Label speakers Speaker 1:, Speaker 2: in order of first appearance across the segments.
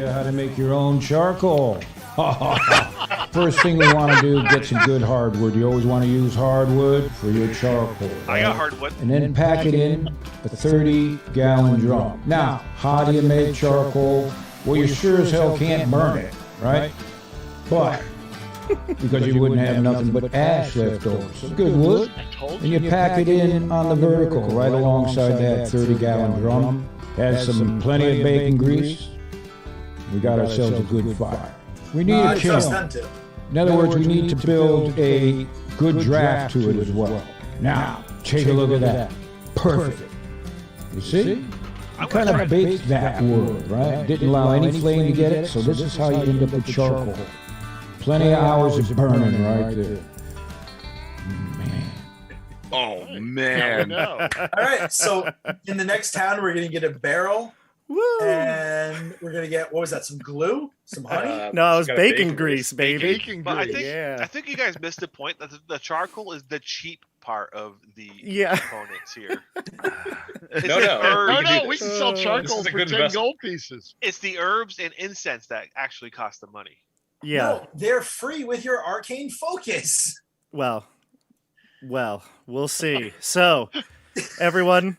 Speaker 1: you how to make your own charcoal. First thing we want to do, get some good hardwood. You always want to use hardwood for your charcoal. Right?
Speaker 2: I got hardwood.
Speaker 1: And then pack it in a 30-gallon drum. Now, how do you make charcoal? Well, you sure as hell can't burn it, right? But because you wouldn't have nothing but ash left over. So good wood. And you pack it in on the vertical right alongside that 30-gallon drum. Has some plenty of bacon grease. We got ourselves a good fire. We need a kiln. In other words, we need to build a good draft to it as well. Now, take a look at that. Perfect. You see? You kind of baked that wood, right? Didn't allow any flame to get it, so this is how you end up with charcoal. Plenty of hours of burning right there. Man.
Speaker 3: Oh, man.
Speaker 4: All right, so in the next town, we're going to get a barrel.
Speaker 5: Woo!
Speaker 4: And we're going to get, what was that, some glue? Some honey?
Speaker 5: No, it was bacon grease, baby.
Speaker 6: Bacon
Speaker 2: But
Speaker 6: grease.
Speaker 2: I think you guys missed the point that the charcoal is the cheap part of the components here.
Speaker 6: No, we can sell charcoal
Speaker 3: This is a
Speaker 6: for
Speaker 3: good
Speaker 6: 10
Speaker 3: investment.
Speaker 6: gold pieces.
Speaker 2: It's the herbs and incense that actually cost the money.
Speaker 5: Yeah.
Speaker 4: No, they're free with your arcane focus.
Speaker 5: Well, we'll see. So, everyone,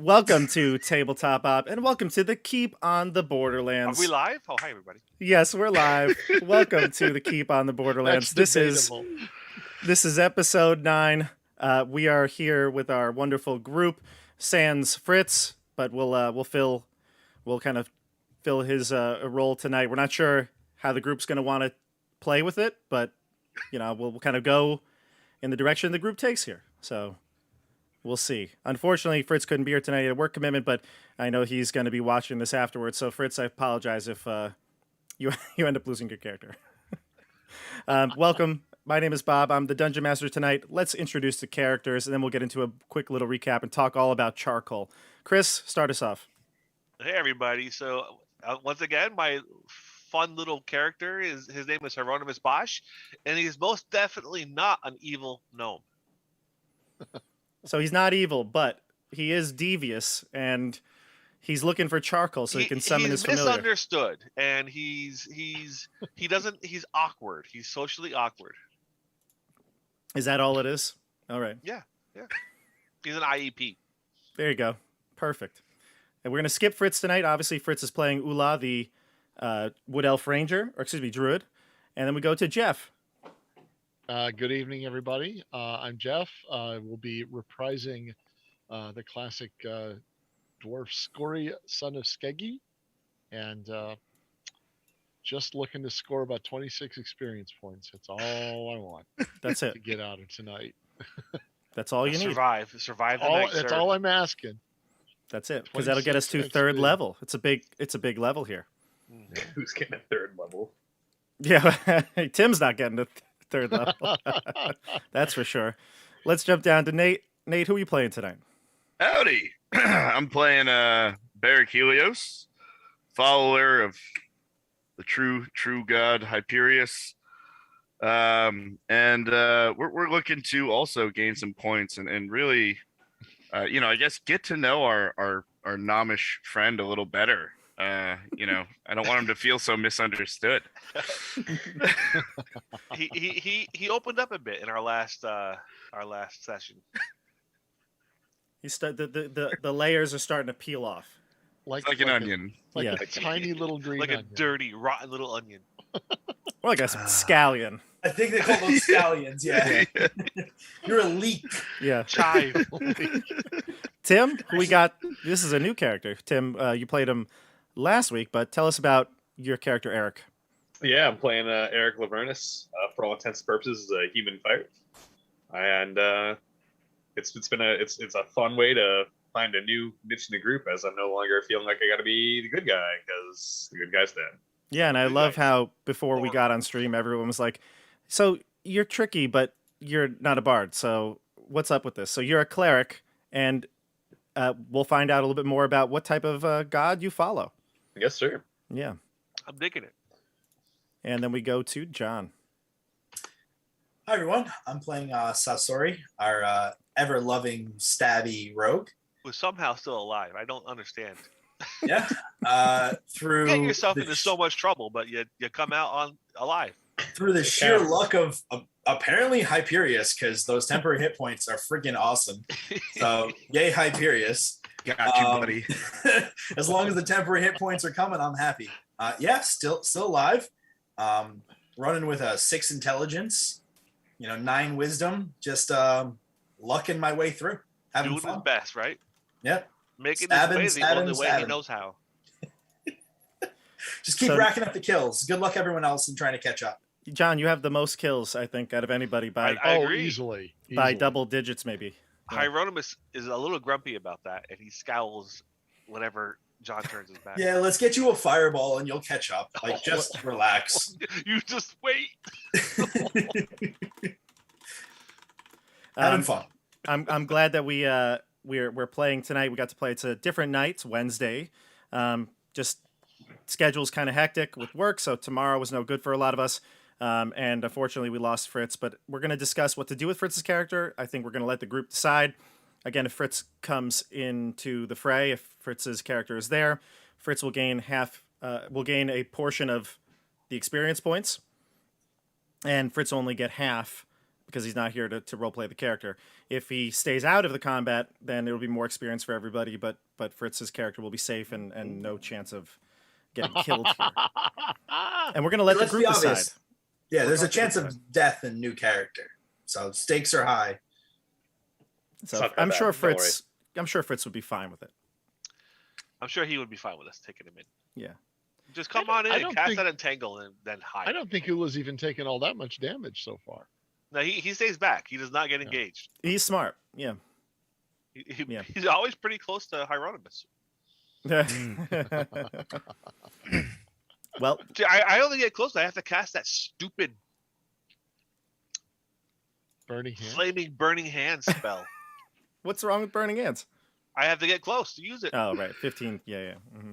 Speaker 5: welcome to Tabletop Op, and welcome to the Keep on the Borderlands.
Speaker 2: Are we live? Oh, hi, everybody.
Speaker 5: Yes, we're live. Welcome to the Keep on the Borderlands.
Speaker 6: That's
Speaker 5: This is episode 9. We are here with our wonderful group, sans Fritz, but we'll kind of fill his role tonight. We're not sure how the group's going to want to play with it, but we'll kind of go in the direction the group takes here. So we'll see. Unfortunately, Fritz couldn't be here tonight. He had a work commitment, but I know he's going to be watching this afterwards. So Fritz, I apologize if you end up losing your character. Welcome. My name is Bob. I'm the Dungeon Master tonight. Let's introduce the characters, and then we'll get into a quick little recap and talk all about charcoal. Chris, start us off.
Speaker 2: Hey, everybody. So, once again, my fun little character his name is Hieronymus Bosch, and he's most definitely not an evil gnome.
Speaker 5: So he's not evil, but he is devious, and he's looking for charcoal so he can summon his familiar.
Speaker 2: He's misunderstood, and he's awkward. He's socially awkward.
Speaker 5: Is that all it is? All right.
Speaker 2: Yeah. He's an IEP.
Speaker 5: There you go. Perfect. And we're going to skip Fritz tonight. Obviously, Fritz is playing Ula, the Wood Elf Ranger, Druid. And then we go to Jeff.
Speaker 6: Good evening, everybody. I'm Jeff. We'll be reprising the classic dwarf Scory, son of Skeggy. And just looking to score about 26 experience points. That's all I want.
Speaker 5: That's it.
Speaker 6: To get out of tonight.
Speaker 5: That's all you need.
Speaker 2: Survive the night.
Speaker 6: That's all I'm asking.
Speaker 5: That's it. Because that'll get us to third level. It's a big level here.
Speaker 3: Who's getting a third level?
Speaker 5: Yeah, Tim's not getting to third level. That's for sure. Let's jump down to Nate. Nate, who are you playing tonight?
Speaker 3: Howdy. I'm playing Barrack Helios, follower of the true god Hyperius. And we're looking to also gain some points and really I guess get to know our gnomish friend a little better. I don't want him to feel so misunderstood.
Speaker 2: he opened up a bit in our last session.
Speaker 5: The layers are starting to peel off.
Speaker 3: Like an onion.
Speaker 6: Like a tiny little green
Speaker 2: like
Speaker 6: onion.
Speaker 2: a dirty, rotten little onion.
Speaker 5: Or like a scallion.
Speaker 4: I think they call those scallions, yeah. You're a leek.
Speaker 5: Yeah.
Speaker 2: Chive.
Speaker 5: Tim, who we got? This is a new character. Tim, you played him last week, but tell us about your character, Eric.
Speaker 7: Yeah, I'm playing Eric Lavernus. For all intents and purposes, is a human fighter, and it's a fun way to find a new niche in the group, as I'm no longer feeling like I got to be the good guy because the good guy's dead.
Speaker 5: Yeah, and I love how before we got on stream, everyone was like, "So you're tricky, but you're not a bard. So what's up with this?" So you're a cleric, and we'll find out a little bit more about what type of god you follow.
Speaker 7: Yes, sir.
Speaker 5: Yeah.
Speaker 2: I'm digging it.
Speaker 5: And then we go to John.
Speaker 4: Hi, everyone. I'm playing Sasori, our ever-loving stabby rogue.
Speaker 2: Who's somehow still alive. I don't understand.
Speaker 4: Yeah. Through
Speaker 2: Get yourself
Speaker 4: the
Speaker 2: into so much trouble, but you come out on alive.
Speaker 4: through the sheer
Speaker 6: counts.
Speaker 4: luck of apparently Hyperius, because those temporary hit points are freaking awesome. So yay Hyperius.
Speaker 3: Got you, buddy.
Speaker 4: As long as the temporary hit points are coming, I'm happy. Yeah, still alive. Running with a 6 intelligence, 9 wisdom, just lucking my way through. Having
Speaker 2: Doing
Speaker 4: fun.
Speaker 2: his best, right?
Speaker 4: Yep.
Speaker 2: Making
Speaker 4: Stabbing,
Speaker 2: his way the only way he
Speaker 4: stabbing.
Speaker 2: knows how.
Speaker 4: Just keep
Speaker 5: So-
Speaker 4: racking up the kills. Good luck everyone else in trying to catch up.
Speaker 5: John, you have the most kills, I think, out of anybody by
Speaker 2: I
Speaker 6: Oh,
Speaker 2: agree.
Speaker 6: easily.
Speaker 5: double digits, maybe. Yeah.
Speaker 2: Hieronymus is a little grumpy about that, and he scowls whenever John turns his back.
Speaker 4: Yeah, let's get you a fireball and you'll catch up. Like, just relax.
Speaker 2: You just wait.
Speaker 4: Having fun.
Speaker 5: I'm glad that we're playing tonight. We got to play. It's a different night. It's Wednesday. Just schedule's kind of hectic with work, so tomorrow was no good for a lot of us. And unfortunately, we lost Fritz. But we're going to discuss what to do with Fritz's character. I think we're going to let the group decide. Again, if Fritz comes into the fray, if Fritz's character is there, Fritz will gain a portion of the experience points, and Fritz will only get half because he's not here to roleplay the character. If he stays out of the combat, then it'll be more experience for everybody, but Fritz's character will be safe and no chance of getting killed here. And we're going to let the
Speaker 4: Let's be
Speaker 5: group decide.
Speaker 4: obvious. Yeah, there's a chance of death in new character. So stakes are high.
Speaker 5: So
Speaker 7: not that
Speaker 5: I'm
Speaker 7: bad,
Speaker 5: sure
Speaker 7: don't
Speaker 5: Fritz would be fine with it.
Speaker 2: I'm sure he would be fine with us taking him in.
Speaker 5: Yeah.
Speaker 2: Just come on in
Speaker 6: I
Speaker 2: and
Speaker 6: don't
Speaker 2: cast
Speaker 6: think-
Speaker 2: that entangle and then hide.
Speaker 6: I don't think Ula's even taken all that much damage so far.
Speaker 2: No, he stays back. He does not get engaged.
Speaker 5: He's smart. Yeah. Yeah.
Speaker 2: He's always pretty close to Hieronymus.
Speaker 5: Well,
Speaker 2: See, I only get close. I have to cast that stupid
Speaker 6: Burning hand.
Speaker 2: flaming burning hand spell.
Speaker 5: what's wrong with burning ants?
Speaker 2: I have to get close to use it.
Speaker 5: Oh, right. 15. Yeah. Mm-hmm.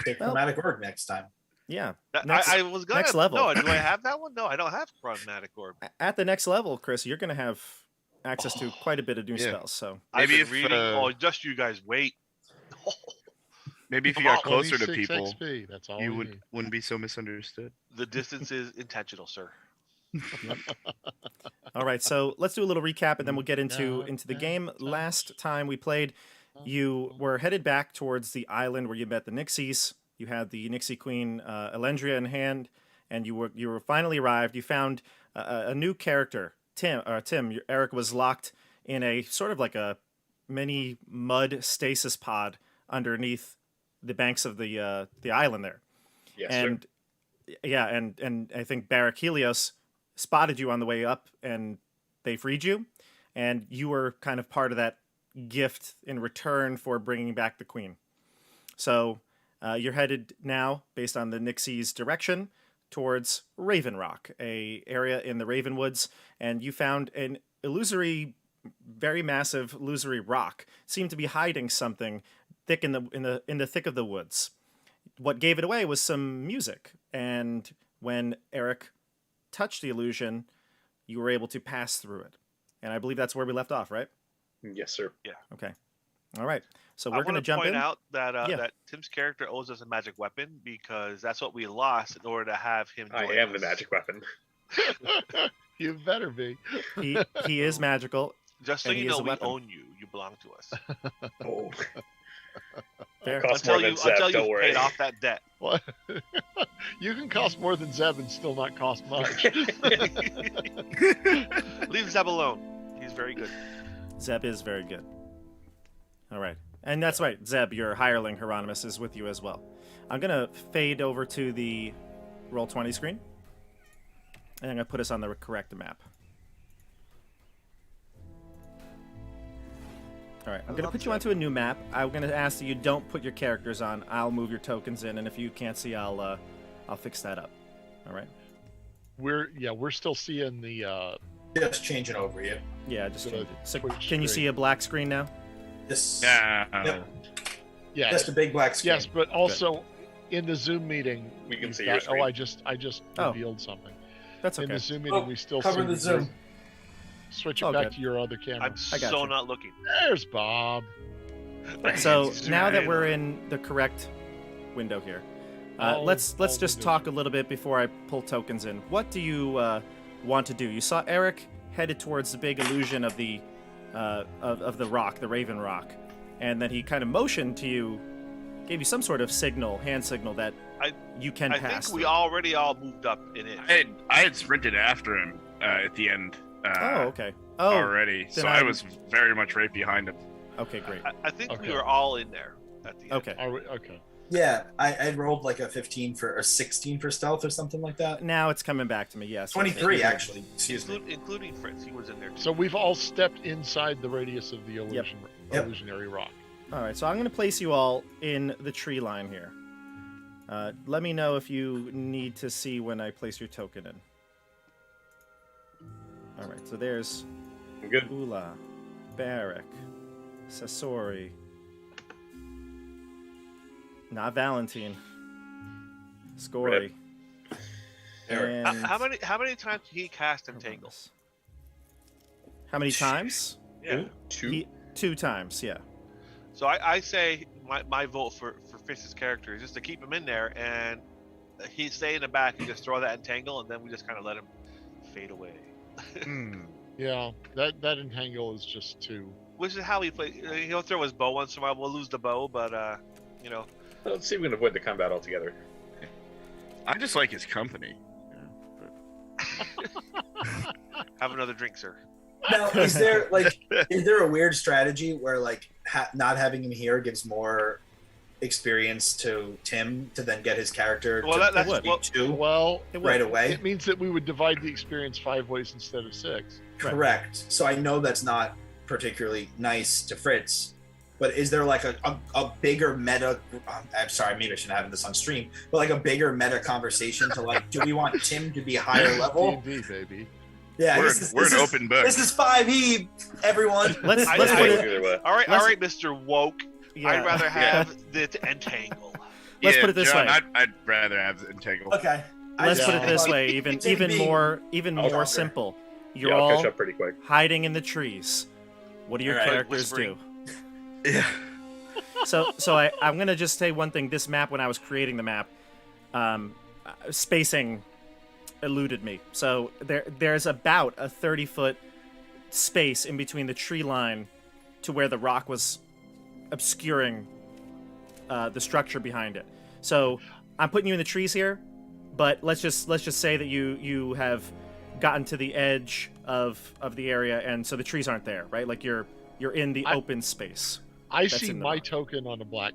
Speaker 4: Take
Speaker 5: Well-
Speaker 4: chromatic orb next time.
Speaker 5: Yeah.
Speaker 2: That-
Speaker 5: Next-
Speaker 2: I was gonna.
Speaker 5: next level.
Speaker 2: No, do I have that one? No, I don't have chromatic orb.
Speaker 5: At the next level, Chris, you're going to have access to quite a bit of new
Speaker 3: Yeah.
Speaker 5: spells. So
Speaker 2: I've
Speaker 3: Maybe
Speaker 2: been
Speaker 3: if,
Speaker 2: reading.
Speaker 3: uh,
Speaker 2: Just you guys wait.
Speaker 3: Maybe if you
Speaker 2: Come
Speaker 3: got
Speaker 2: on,
Speaker 3: closer to
Speaker 6: 26
Speaker 3: people,
Speaker 6: XP, that's all
Speaker 3: you
Speaker 6: we need.
Speaker 3: wouldn't be so misunderstood.
Speaker 2: The distance is intentional, sir.
Speaker 5: all right, so let's do a little recap and then we'll get into the game. Last time we played, you were headed back towards the island where you met the Nixies. You had the Nixie Queen Elendria in hand, and you were finally arrived. You found a new character, Tim. Eric was locked in a sort of like a mini mud stasis pod underneath the banks of the island there.
Speaker 7: Yes,
Speaker 5: And yeah, and I think Barak Helios spotted you on the way up, and they freed you, and you were kind of part of that gift in return for bringing back the queen. So you're headed now, based on the Nixies' direction, towards Raven Rock, a area in the Ravenwoods, and you found an illusory, very massive illusory rock. It seemed to be hiding something thick in the thick of the woods. What gave it away was some music, and when Eric touched the illusion, you were able to pass through it. And I believe that's where we left off, right?
Speaker 7: Yes, sir.
Speaker 5: Okay. All right. So
Speaker 2: I
Speaker 5: we're going to
Speaker 2: want to
Speaker 5: jump
Speaker 2: point
Speaker 5: in.
Speaker 2: out that
Speaker 5: Yeah.
Speaker 2: that Tim's character owes us a magic weapon because that's what we lost in order to have him.
Speaker 7: I
Speaker 2: join
Speaker 7: am the
Speaker 2: us.
Speaker 7: magic weapon.
Speaker 6: You better be.
Speaker 5: He is magical.
Speaker 2: Just so
Speaker 5: and
Speaker 2: you
Speaker 5: he is
Speaker 2: know,
Speaker 5: a
Speaker 2: we
Speaker 5: weapon.
Speaker 2: own you. You belong to us.
Speaker 7: Oh,
Speaker 5: Fair.
Speaker 7: costs more
Speaker 2: Until
Speaker 7: than Zeb.
Speaker 2: you've
Speaker 7: Don't worry.
Speaker 2: paid off that debt.
Speaker 6: What? You can cost more than Zeb and still not cost much.
Speaker 2: Leave Zeb alone. He's very good.
Speaker 5: Zeb is very good. All right. And that's right. Zeb, your hireling Hieronymus, is with you as well. I'm going to fade over to the Roll20 screen. And I'm going to put us on the correct map. All right. I'm going to put you onto a new map. I'm going to ask that you don't put your characters on. I'll move your tokens in, and if you can't see, I'll fix that up. All right.
Speaker 6: We're still seeing the
Speaker 4: Just changing over you.
Speaker 5: Yeah, just
Speaker 6: Gonna
Speaker 5: change it. So
Speaker 6: switch
Speaker 5: can you
Speaker 6: screen.
Speaker 5: see a black screen now?
Speaker 4: Just,
Speaker 3: Yeah.
Speaker 4: Yep.
Speaker 6: yeah.
Speaker 4: just a big black screen.
Speaker 6: Yes, but also in the Zoom meeting,
Speaker 7: We can
Speaker 6: you've
Speaker 7: see
Speaker 6: got-
Speaker 7: your screen.
Speaker 6: I just
Speaker 5: Oh.
Speaker 6: revealed something.
Speaker 5: That's
Speaker 6: In
Speaker 5: okay.
Speaker 6: the Zoom meeting,
Speaker 4: Oh,
Speaker 6: we still
Speaker 4: cover
Speaker 6: see
Speaker 4: the Zoom.
Speaker 6: Switch it
Speaker 5: Oh,
Speaker 6: back
Speaker 5: good.
Speaker 6: to your other camera.
Speaker 2: I'm
Speaker 5: I got
Speaker 2: so
Speaker 5: you.
Speaker 2: not looking.
Speaker 6: There's Bob.
Speaker 5: So
Speaker 2: It's
Speaker 5: now that
Speaker 2: right
Speaker 5: we're
Speaker 2: on.
Speaker 5: in the correct window here,
Speaker 6: All-
Speaker 5: let's
Speaker 6: all
Speaker 5: just
Speaker 6: windows
Speaker 5: talk
Speaker 6: are-
Speaker 5: a little bit before I pull tokens in. What do you want to do? You saw Eric headed towards the big illusion of the of the rock, the Raven Rock, and then he kind of motioned to you, gave you some sort of signal, hand signal that you can
Speaker 2: I
Speaker 5: pass.
Speaker 2: think we
Speaker 5: through.
Speaker 2: already all moved up in it.
Speaker 3: I had sprinted after him at the end
Speaker 5: Oh, okay. Oh,
Speaker 3: already,
Speaker 5: then
Speaker 3: so I
Speaker 5: I'm-
Speaker 3: was very much right behind him.
Speaker 5: okay, great.
Speaker 2: I think we
Speaker 6: Okay.
Speaker 2: were all in there at the end.
Speaker 5: Okay.
Speaker 6: Are we, okay.
Speaker 4: Yeah, I rolled like a 15 for or 16 for stealth or something like that.
Speaker 5: Now it's coming back to me. Yes.
Speaker 4: 23 actually. Excuse me.
Speaker 2: Including Fritz, he was in there too.
Speaker 6: So we've all stepped inside the radius of the illusion,
Speaker 4: Yep.
Speaker 6: illusionary rock.
Speaker 5: All right, so I'm going to place you all in the tree line here. Let me know if you need to see when I place your token in. All right, so there's
Speaker 7: I'm good.
Speaker 5: Ula, Barrick, Sasori, not Valentine, Scory,
Speaker 4: Eric.
Speaker 5: and
Speaker 2: How many times did he cast Entangle?
Speaker 5: Coronis. How many times?
Speaker 2: Yeah.
Speaker 7: Two.
Speaker 5: 2 times, yeah.
Speaker 2: So I say my vote for Fritz's character is just to keep him in there and he stay in the back and just throw that Entangle and then we just kind of let him fade away.
Speaker 6: Yeah, that entangle is just too.
Speaker 2: Which is how he plays. He'll throw his bow once in a while. We'll lose the bow, but you know.
Speaker 7: Let's see if we can avoid the combat altogether.
Speaker 3: I just like his company.
Speaker 2: Have another drink, sir.
Speaker 4: Now, is there a weird strategy where like not having him here gives more experience to Tim to then get his character
Speaker 2: Well,
Speaker 4: to
Speaker 2: that's
Speaker 5: would.
Speaker 2: well,
Speaker 4: two
Speaker 6: Well,
Speaker 5: It would.
Speaker 4: right away?
Speaker 6: it means that we would divide the experience 5 ways instead of 6.
Speaker 5: Right.
Speaker 4: Correct. So I know that's not particularly nice to Fritz, but is there like a bigger meta? I'm sorry, maybe I shouldn't have this on stream, but like a bigger meta conversation to like, do we want Tim to be higher level?
Speaker 6: D&D, baby.
Speaker 4: Yeah,
Speaker 3: We're
Speaker 4: this
Speaker 3: an
Speaker 4: is-
Speaker 3: open book.
Speaker 4: This is 5e, everyone.
Speaker 5: Let's
Speaker 2: I-
Speaker 5: put
Speaker 2: I-
Speaker 5: it.
Speaker 7: Either way.
Speaker 2: all right,
Speaker 5: Let's-
Speaker 2: Mr. Woke.
Speaker 5: Yeah.
Speaker 2: I'd rather have the Entangle.
Speaker 5: Let's
Speaker 3: Yeah,
Speaker 5: put it this
Speaker 3: John,
Speaker 5: way.
Speaker 3: I'd rather have Entangle.
Speaker 4: Okay. I
Speaker 5: Let's
Speaker 4: just
Speaker 5: put it
Speaker 6: Yeah.
Speaker 5: this
Speaker 4: thought-
Speaker 5: way, even
Speaker 4: being
Speaker 5: more
Speaker 7: I'll
Speaker 4: conquer.
Speaker 5: simple. You're
Speaker 7: Yeah, I'll
Speaker 5: all
Speaker 7: catch up pretty quick.
Speaker 5: hiding in the trees. What do your
Speaker 4: All right,
Speaker 5: characters
Speaker 2: whispering.
Speaker 5: do?
Speaker 3: Yeah.
Speaker 5: So I'm gonna just say one thing. This map, when I was creating the map, spacing eluded me. So there's about a 30-foot space in between the tree line to where the rock was obscuring the structure behind it. So I'm putting you in the trees here, but let's just say that you have gotten to the edge of the area, and so the trees aren't there, right? Like you're in the
Speaker 6: I-
Speaker 5: open space.
Speaker 6: I
Speaker 5: That's
Speaker 6: see
Speaker 5: in the
Speaker 6: my
Speaker 5: rock.
Speaker 6: token on a black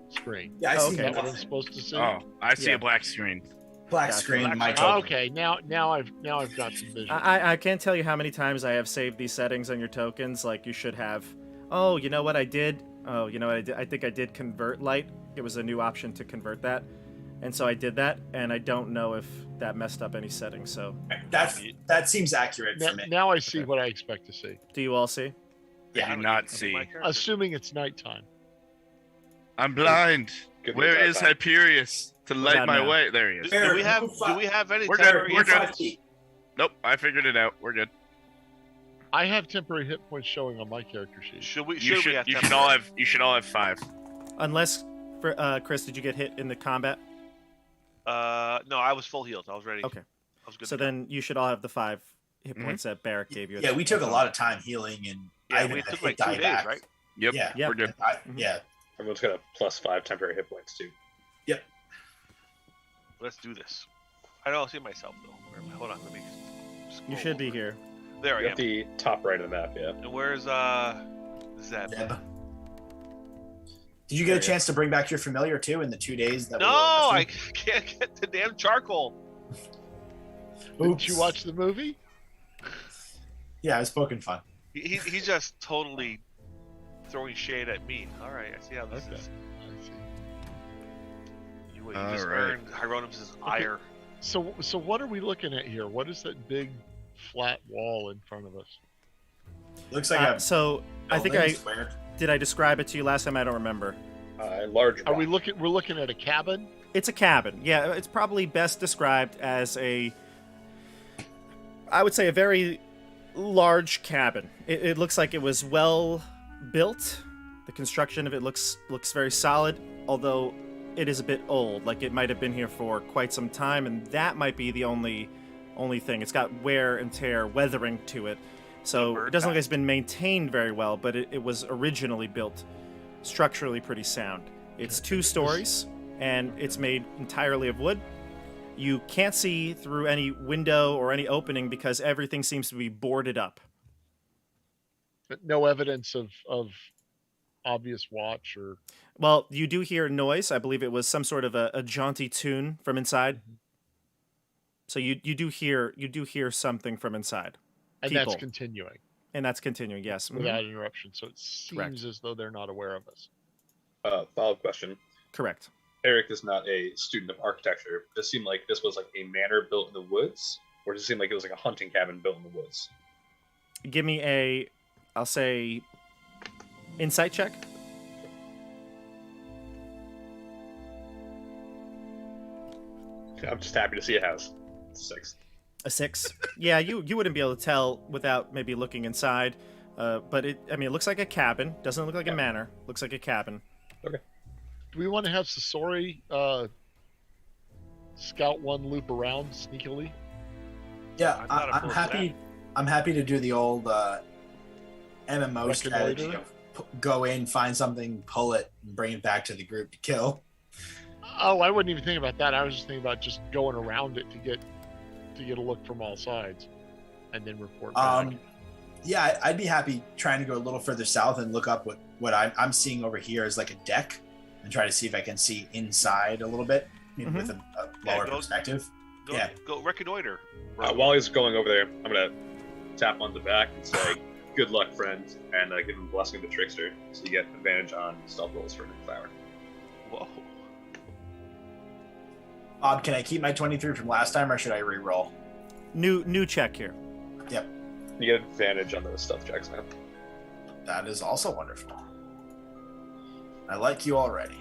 Speaker 6: screen.
Speaker 4: Yeah, I
Speaker 5: Oh,
Speaker 4: see
Speaker 5: okay.
Speaker 6: Is that what I'm
Speaker 4: nothing.
Speaker 6: supposed to see?
Speaker 3: Oh, I see
Speaker 5: Yeah.
Speaker 3: a black screen.
Speaker 4: Black
Speaker 5: Gotcha.
Speaker 4: screen,
Speaker 2: Black
Speaker 4: my
Speaker 2: screen.
Speaker 4: token.
Speaker 6: Okay, now I've got some vision.
Speaker 5: I can't tell you how many times I have saved these settings on your tokens. Like you should have. Oh, you know what I did? Oh, you know what I did? I think I did convert light. It was a new option to convert that, and so I did that. And I don't know if that messed up any settings. So
Speaker 4: That seems accurate
Speaker 6: now,
Speaker 4: for me.
Speaker 6: now I see
Speaker 5: Okay.
Speaker 6: what I expect to see.
Speaker 5: do you all see?
Speaker 3: I do not see.
Speaker 6: Assuming it's nighttime.
Speaker 3: I'm blind.
Speaker 7: Good
Speaker 3: Where
Speaker 7: news,
Speaker 3: is
Speaker 7: I thought.
Speaker 3: Hyperius to light
Speaker 5: about
Speaker 3: my
Speaker 5: now?
Speaker 3: way? There he is.
Speaker 2: Do we have any
Speaker 3: We're good,
Speaker 2: temporary
Speaker 3: we're good.
Speaker 2: hit
Speaker 3: Nope, I figured it out. We're good.
Speaker 6: I have temporary hit points showing on my character sheet.
Speaker 2: Should we?
Speaker 3: You
Speaker 2: Should we have
Speaker 3: should
Speaker 2: temporary?
Speaker 3: all have 5.
Speaker 5: Unless, Chris, did you get hit in the combat?
Speaker 2: No, I was full healed. I was ready.
Speaker 5: Okay.
Speaker 2: I was good.
Speaker 5: So
Speaker 2: to go.
Speaker 5: then you should all have the 5 hit
Speaker 3: Mhm.
Speaker 5: points that Barrick gave you.
Speaker 4: Yeah, we took a lot of time healing, and I
Speaker 2: yeah,
Speaker 4: even
Speaker 2: we
Speaker 4: had
Speaker 2: took
Speaker 4: hit
Speaker 2: like 2
Speaker 4: die
Speaker 2: days,
Speaker 4: back.
Speaker 2: right?
Speaker 3: Yep,
Speaker 4: Yeah.
Speaker 5: Yeah.
Speaker 3: we're good.
Speaker 4: Yeah.
Speaker 7: Everyone's got a +5 temporary hit points too.
Speaker 2: Let's do this. I don't see myself though. Where am I? Hold on, let me.
Speaker 5: You
Speaker 2: scroll
Speaker 5: should be
Speaker 2: over.
Speaker 5: here.
Speaker 2: There I
Speaker 7: You're
Speaker 2: am.
Speaker 7: at the top right of the map, yeah.
Speaker 2: And where's Zeb?
Speaker 4: Deb. Did you get a chance to bring back your familiar too in the 2 days that?
Speaker 2: No,
Speaker 4: we were
Speaker 2: I can't get the damn charcoal.
Speaker 6: Did you watch the movie?
Speaker 4: Yeah, it was poking fun.
Speaker 2: He's just totally throwing shade at me. All right, I see how this
Speaker 6: Okay.
Speaker 2: is.
Speaker 6: I see.
Speaker 2: You
Speaker 3: All
Speaker 2: just
Speaker 3: right.
Speaker 2: earned Hieronymus' ire.
Speaker 6: So what are we looking at here? What is that big flat wall in front of us?
Speaker 4: Looks like a
Speaker 5: So I think
Speaker 4: building
Speaker 5: I
Speaker 4: square.
Speaker 5: did. I describe it to you last time. I don't remember.
Speaker 7: Large.
Speaker 6: Are we
Speaker 7: rock.
Speaker 6: looking? We're looking at a cabin.
Speaker 5: It's a cabin. Yeah, it's probably best described as I would say a very large cabin. It looks like it was well built. The construction of it looks very solid, although it is a bit old. Like it might have been here for quite some time, and that might be the only thing. It's got wear and tear, weathering to it. So it doesn't look like it's been maintained very well, but it was originally built structurally pretty sound. It's 2 stories, and it's made entirely of wood. You can't see through any window or any opening because everything seems to be boarded up.
Speaker 6: But no evidence of obvious watch or.
Speaker 5: Well, you do hear noise. I believe it was some sort of a jaunty tune from inside. So you do hear something from inside.
Speaker 6: And
Speaker 5: People.
Speaker 6: that's continuing.
Speaker 5: And that's continuing, yes.
Speaker 6: Without interruption. So it seems
Speaker 5: Correct.
Speaker 6: as though they're not aware of us.
Speaker 7: Follow-up question.
Speaker 5: Correct.
Speaker 7: Eric is not a student of architecture. Does it seem like this was like a manor built in the woods? Or does it seem like it was like a hunting cabin built in the woods?
Speaker 5: Give me I'll say, insight check.
Speaker 7: I'm just happy to see a house. 6.
Speaker 5: A 6. Yeah, you wouldn't be able to tell without maybe looking inside. But it looks like a cabin. Doesn't look like a manor. Looks like a cabin.
Speaker 7: Okay.
Speaker 6: Do we want to have Sasori scout one loop around sneakily?
Speaker 4: Yeah,
Speaker 2: I'm not
Speaker 4: I'm
Speaker 2: opposed to
Speaker 4: happy. I'm happy to do the old MMO strategy
Speaker 6: Reconnoiter?
Speaker 4: of go in, find something, pull it, and bring it back to the group to kill.
Speaker 6: Oh, I wouldn't even think about that. I was just thinking about just going around it to get a look from all sides, and then report back.
Speaker 4: Yeah, I'd be happy trying to go a little further south and look up what I'm seeing over here is like a deck, and try to see if I can see inside a little bit, maybe with a lower perspective.
Speaker 2: Go reconnoiter.
Speaker 7: While he's going over there, I'm gonna tap on the back and say, "Good luck, friend," and give him blessing of the trickster, so you get advantage on stealth rolls for next hour.
Speaker 2: Whoa.
Speaker 4: Bob, can I keep my 23 from last time, or should I re-roll?
Speaker 5: New check here.
Speaker 4: Yep,
Speaker 7: You get advantage on those stealth checks, man.
Speaker 4: that is also wonderful. I like you already.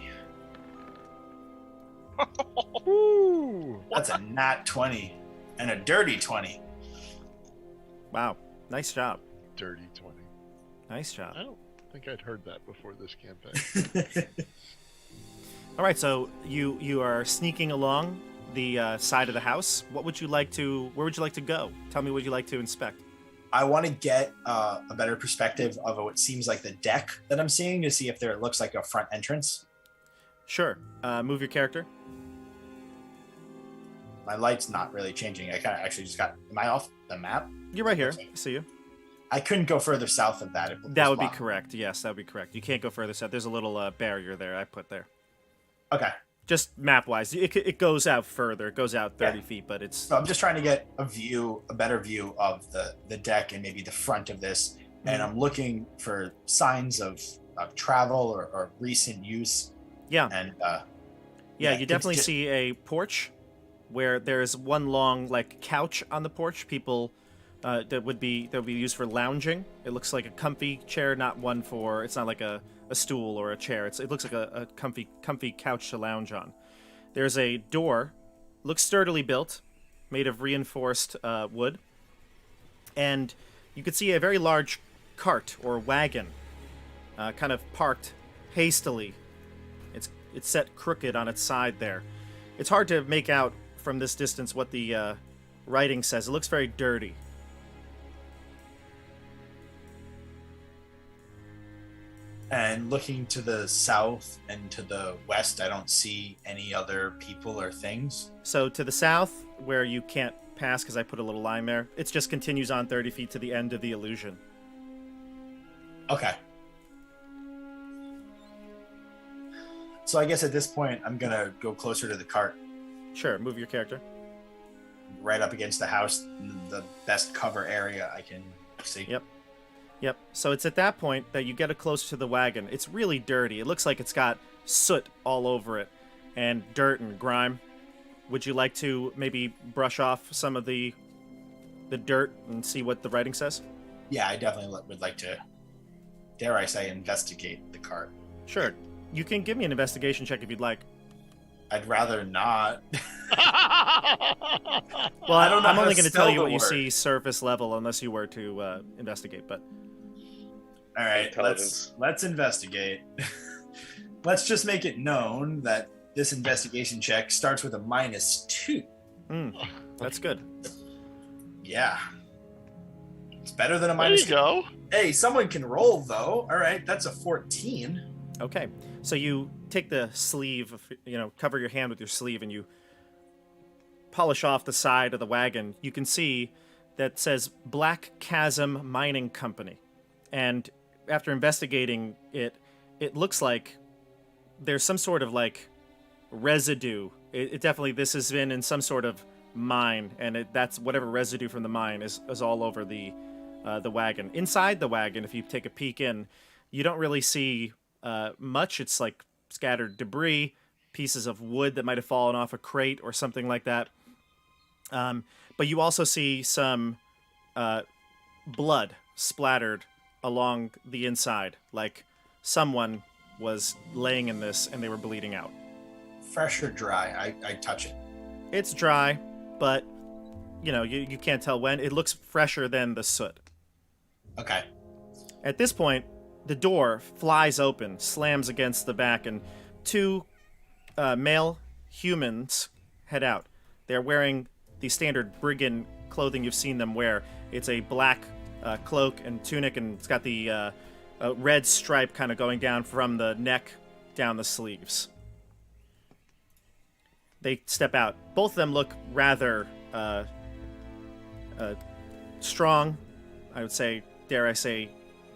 Speaker 6: Ooh.
Speaker 4: That's a nat 20 and a dirty 20.
Speaker 5: Wow. Nice job.
Speaker 6: Dirty 20.
Speaker 5: Nice job.
Speaker 6: I don't think I'd heard that before this campaign.
Speaker 5: All right, so you are sneaking along the side of the house. Where would you like to go? Tell me what you'd like to inspect.
Speaker 4: I want to get a better perspective of what seems like the deck that I'm seeing to see if there looks like a front entrance.
Speaker 5: Sure. Move your character.
Speaker 4: My light's not really changing. I kind of actually just got. Am I off the map?
Speaker 5: You're right here. I see you.
Speaker 4: I couldn't go further south of that.
Speaker 5: That would be correct. Yes, that would be correct. You can't go further south. There's a little barrier there I put there.
Speaker 4: Okay.
Speaker 5: Just map-wise, it goes out further. It goes out 30 feet, but it's...
Speaker 4: So I'm just trying to get a better view of the deck and maybe the front of this. And I'm looking for signs of travel or recent use.
Speaker 5: Yeah.
Speaker 4: And
Speaker 5: you definitely see a porch where there's one long couch on the porch. People that would be used for lounging. It looks like a comfy chair, not one for. It's not like a stool or a chair. It looks like a comfy couch to lounge on. There's a door, looks sturdily built, made of reinforced wood, and you could see a very large cart or wagon, kind of parked hastily. It's set crooked on its side there. It's hard to make out from this distance what the writing says. It looks very dirty.
Speaker 4: And looking to the south and to the west, I don't see any other people or things.
Speaker 5: So to the south, where you can't pass because I put a little line there, it just continues on 30 feet to the end of the illusion.
Speaker 4: Okay. So I guess at this point, I'm going to go closer to the cart,
Speaker 5: Sure, move your character.
Speaker 4: right up against the house, the best cover area I can see.
Speaker 5: Yep. So it's at that point that you get it closer to the wagon. It's really dirty. It looks like it's got soot all over it and dirt and grime. Would you like to maybe brush off some of the dirt and see what the writing says?
Speaker 4: Yeah, I definitely would like to, dare I say, investigate the cart.
Speaker 5: Sure. You can give me an investigation check if you'd like.
Speaker 4: I'd rather not.
Speaker 5: Well,
Speaker 4: I don't know
Speaker 5: I'm
Speaker 4: how
Speaker 5: only
Speaker 4: to
Speaker 5: going to tell
Speaker 4: spell
Speaker 5: you
Speaker 4: the
Speaker 5: what you
Speaker 4: word.
Speaker 5: see surface level unless you were to investigate, but...
Speaker 4: All right,
Speaker 7: Intelligence.
Speaker 4: let's investigate. Let's just make it known that this investigation check starts with a -2.
Speaker 5: That's good.
Speaker 4: Yeah. It's better than a
Speaker 6: There you
Speaker 4: -2.
Speaker 6: go.
Speaker 4: Hey, someone can roll though. All right, that's a 14.
Speaker 5: Okay, so you take the sleeve, cover your hand with your sleeve, and you polish off the side of the wagon. You can see that says Black Chasm Mining Company. And after investigating it, it looks like there's some sort of like residue. It definitely, this has been in some sort of mine, and that's whatever residue from the mine is all over the wagon. Inside the wagon, if you take a peek in, you don't really see much. It's like scattered debris, pieces of wood that might have fallen off a crate or something like that. But you also see some blood splattered along the inside, like someone was laying in this and they were bleeding out.
Speaker 4: Fresh or dry? I touch it.
Speaker 5: It's dry, but you can't tell when. It looks fresher than the soot.
Speaker 4: Okay.
Speaker 5: At this point, the door flies open, slams against the back, and two male humans head out. They're wearing the standard brigand clothing you've seen them wear. It's a black cloak and tunic, and it's got the red stripe kind of going down from the neck down the sleeves. They step out. Both of them look rather strong. I would say, dare I say,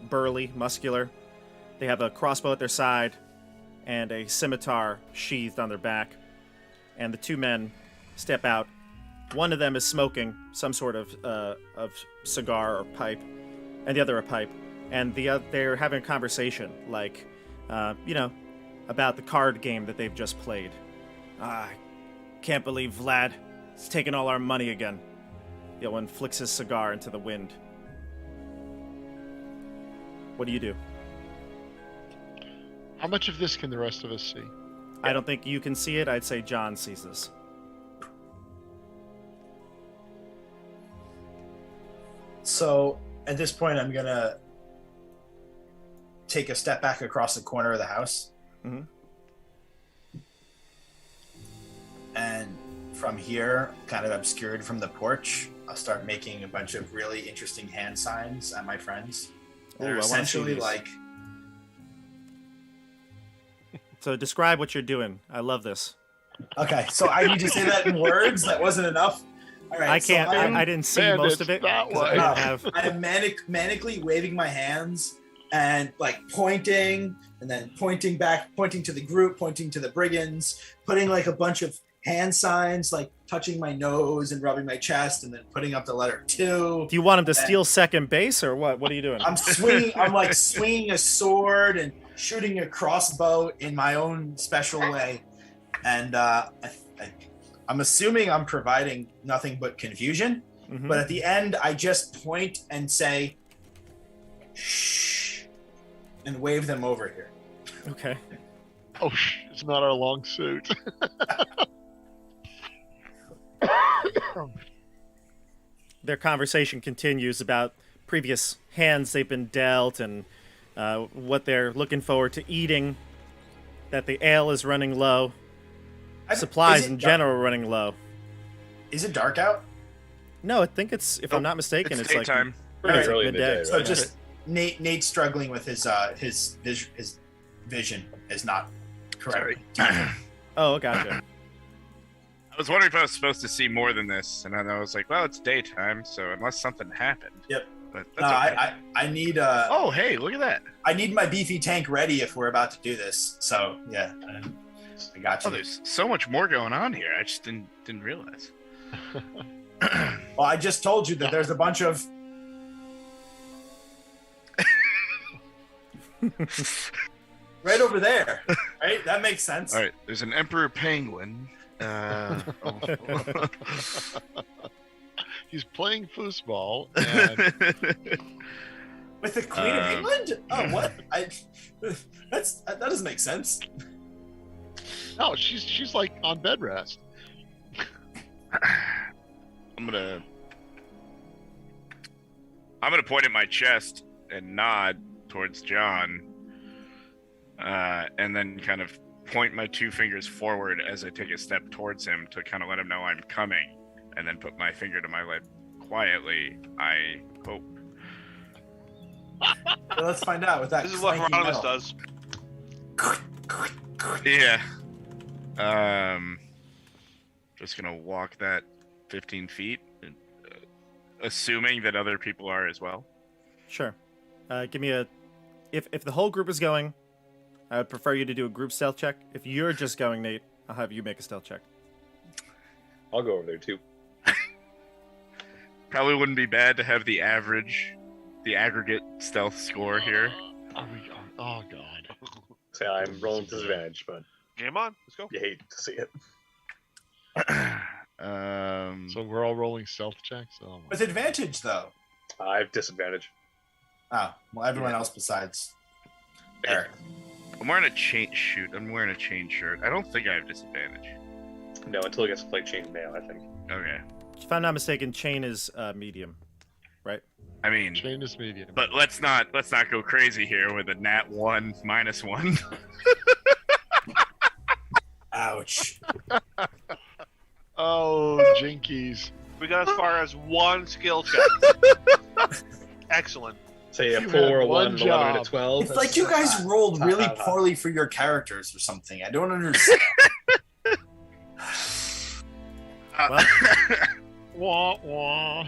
Speaker 5: burly, muscular. They have a crossbow at their side and a scimitar sheathed on their back. And the two men step out. One of them is smoking some sort of cigar or pipe, and the other a pipe. And they're having a conversation, like, about the card game that they've just played. I can't believe Vlad is taking all our money again. The other one flicks his cigar into the wind. What do you do?
Speaker 6: How much of this can the rest of us see?
Speaker 5: I don't think you can see it. I'd say John sees this.
Speaker 4: So at this point, I'm gonna take a step back across the corner of the house.
Speaker 5: Mhm.
Speaker 4: And from here, kind of obscured from the porch, I'll start making a bunch of really interesting hand signs at my friends.
Speaker 5: Ooh, I
Speaker 4: They're
Speaker 5: wanna see
Speaker 4: essentially
Speaker 5: these.
Speaker 4: like,
Speaker 5: So describe what you're doing. I love this.
Speaker 4: okay, so I need to say that in words. That wasn't enough. All right,
Speaker 5: I can't.
Speaker 4: So
Speaker 5: I didn't see
Speaker 6: Man,
Speaker 5: most
Speaker 6: it's
Speaker 5: of it.
Speaker 6: that
Speaker 5: 'cause I
Speaker 6: way.
Speaker 5: didn't have.
Speaker 4: I'm manically waving my hands and like pointing and then pointing back, pointing to the group, pointing to the brigands, putting like a bunch of hand signs, like touching my nose and rubbing my chest, and then putting up the letter 2.
Speaker 5: Do you want him to steal second base or what? What are you doing?
Speaker 4: I'm like swinging a sword and shooting a crossbow in my own special way. And I'm assuming I'm providing nothing but confusion.
Speaker 5: Mhm.
Speaker 4: But at the end, I just point and say, shh, and wave them over here.
Speaker 5: Okay.
Speaker 6: Oh, it's not our long suit.
Speaker 5: Their conversation continues about previous hands they've been dealt and what they're looking forward to eating, that the ale is running low, supplies
Speaker 4: Is it
Speaker 5: in
Speaker 4: dark-
Speaker 5: general are running low.
Speaker 4: Is it dark out?
Speaker 5: No, I think it's, if I'm not mistaken,
Speaker 3: It's
Speaker 5: it's like
Speaker 3: daytime.
Speaker 7: Pretty
Speaker 5: Alright,
Speaker 7: early in the
Speaker 5: midday.
Speaker 7: day,
Speaker 4: So
Speaker 7: right?
Speaker 4: just Nate struggling with his vision is not correct.
Speaker 3: Sorry.
Speaker 5: oh, gotcha.
Speaker 3: I was wondering if I was supposed to see more than this, and then I was like, well, it's daytime, so unless something happened.
Speaker 4: Yep.
Speaker 3: But
Speaker 4: No,
Speaker 3: that's okay.
Speaker 4: I need
Speaker 3: Oh, hey, look at that.
Speaker 4: I need my beefy tank ready if we're about to do this. So yeah, I got
Speaker 3: Oh,
Speaker 4: you.
Speaker 3: there's so much more going on here. I just didn't realize.
Speaker 4: Well, I just told you that there's a bunch of. Right over there, right? That makes sense.
Speaker 3: All right, there's an emperor penguin.
Speaker 6: He's playing foosball, and
Speaker 4: With the Queen of
Speaker 3: Um,
Speaker 4: England? Oh, what? That doesn't make sense.
Speaker 6: no, she's like on bed rest.
Speaker 3: I'm gonna point at my chest and nod towards John, and then kind of point my 2 fingers forward as I take a step towards him to kind of let him know I'm coming, and then put my finger to my lip quietly. I hope.
Speaker 4: So let's find out with that.
Speaker 2: This is what
Speaker 4: clanky
Speaker 2: Hieronymus
Speaker 4: metal.
Speaker 2: does.
Speaker 3: Yeah. Just gonna walk that 15 feet, assuming that other people are as well.
Speaker 5: Sure. Give me a. If the whole group is going, I would prefer you to do a group stealth check. If you're just going, Nate, I'll have you make a stealth check.
Speaker 7: I'll go over there too.
Speaker 3: Probably wouldn't be bad to have the aggregate stealth score here.
Speaker 6: Oh god.
Speaker 7: Say I'm rolling disadvantage, but
Speaker 2: Game on. Let's go.
Speaker 7: you hate to see it.
Speaker 6: So we're all rolling stealth checks. Oh my.
Speaker 4: With advantage, though.
Speaker 7: I have disadvantage.
Speaker 4: Oh, well, everyone else besides Eric.
Speaker 3: I'm wearing a chain shirt. I don't think I have disadvantage.
Speaker 7: No, until he gets to play chainmail, I think.
Speaker 3: Okay.
Speaker 5: If I'm not mistaken, chain is medium, right?
Speaker 3: I mean,
Speaker 6: Chain is medium.
Speaker 3: but let's not go crazy here with a nat 1 -1.
Speaker 4: Ouch.
Speaker 6: Oh, jinkies.
Speaker 2: We got as far as 1 skill check. Excellent.
Speaker 7: Say a
Speaker 6: You
Speaker 7: 4,
Speaker 6: had
Speaker 7: a 1,
Speaker 6: one
Speaker 7: 11, and a
Speaker 6: job.
Speaker 7: 12.
Speaker 4: It's like you guys rolled really poorly for your characters or something. I don't understand.
Speaker 5: Well,
Speaker 6: Wah wah.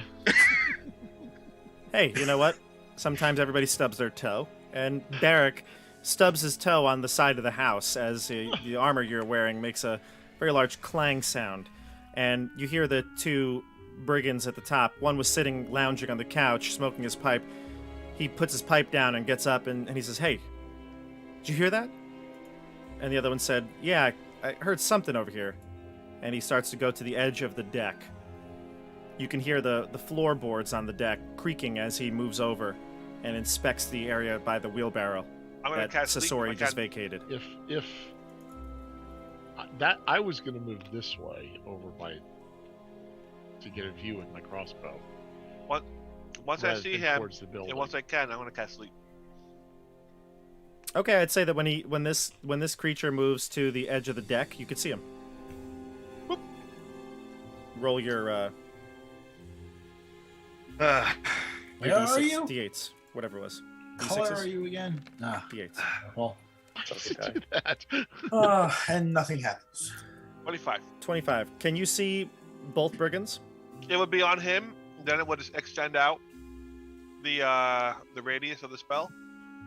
Speaker 5: hey, you know what? Sometimes everybody stubs their toe, and Barrick stubs his toe on the side of the house as the armor you're wearing makes a very large clang sound. And you hear the 2 brigands at the top. One was sitting lounging on the couch, smoking his pipe. He puts his pipe down and gets up and he says, "Hey, did you hear that?" And the other one said, "Yeah, I heard something over here." And he starts to go to the edge of the deck. You can hear the floorboards on the deck creaking as he moves over and inspects the area by the wheelbarrow
Speaker 2: I'm gonna
Speaker 5: that
Speaker 2: cast sleep.
Speaker 5: Sasori just vacated.
Speaker 6: If that I was gonna move this way over to get a view with my crossbow.
Speaker 2: Once I
Speaker 6: rather
Speaker 2: see
Speaker 6: than
Speaker 2: him,
Speaker 6: towards the building.
Speaker 2: and once I can, I'm gonna cast sleep.
Speaker 5: Okay, I'd say that when this creature moves to the edge of the deck, you can see him.
Speaker 2: Boop.
Speaker 5: Roll your
Speaker 3: Uh,
Speaker 4: Where are you?
Speaker 5: D8s, whatever it was.
Speaker 4: Color
Speaker 5: D6s?
Speaker 4: are you again? Ah,
Speaker 5: D8s.
Speaker 4: well,
Speaker 7: Okay.
Speaker 6: Do that.
Speaker 4: and nothing happens.
Speaker 2: 25.
Speaker 5: 25. Can you see both brigands?
Speaker 2: It would be on him. Then it would extend out the radius of the spell,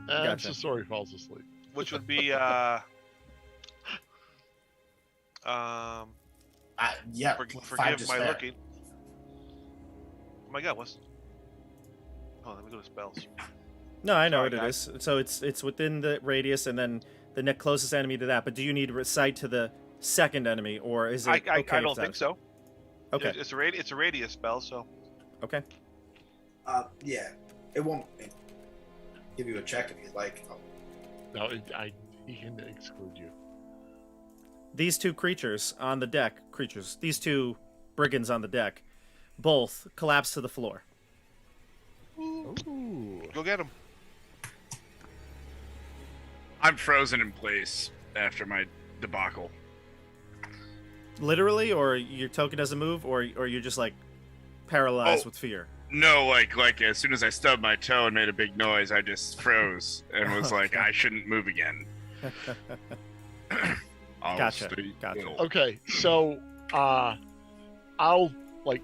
Speaker 6: And
Speaker 5: Gotcha.
Speaker 6: Sasori falls asleep.
Speaker 2: which would be
Speaker 4: Yeah,
Speaker 2: forgive
Speaker 4: 5 to
Speaker 2: my
Speaker 4: spare.
Speaker 2: looking. Oh my god, what's? Oh, let me go to spells.
Speaker 5: No, I know
Speaker 2: Sorry,
Speaker 5: what it
Speaker 2: guys.
Speaker 5: is. So it's within the radius, and then the next closest enemy to that. But do you need to recite to the second enemy, or is it
Speaker 2: I
Speaker 5: okay?
Speaker 2: don't
Speaker 5: if
Speaker 2: think
Speaker 5: that-
Speaker 2: so.
Speaker 5: Okay.
Speaker 2: It's a radius spell, so
Speaker 5: Okay.
Speaker 4: Yeah, it won't give you a check if you'd like. Oh,
Speaker 6: No, he can exclude you.
Speaker 5: These 2 creatures on the deck, these 2 brigands on the deck, both collapse to the floor.
Speaker 6: Ooh.
Speaker 2: go get him.
Speaker 3: I'm frozen in place after my debacle.
Speaker 5: Literally, or your token doesn't move, or you're just like paralyzed
Speaker 3: Oh.
Speaker 5: with fear.
Speaker 3: No, like as soon as I stubbed my toe and made a big noise, I just froze and was like,
Speaker 5: Okay.
Speaker 3: I shouldn't move again. I'll
Speaker 5: Gotcha,
Speaker 3: stay
Speaker 5: gotcha.
Speaker 3: still.
Speaker 6: Okay, so I'll like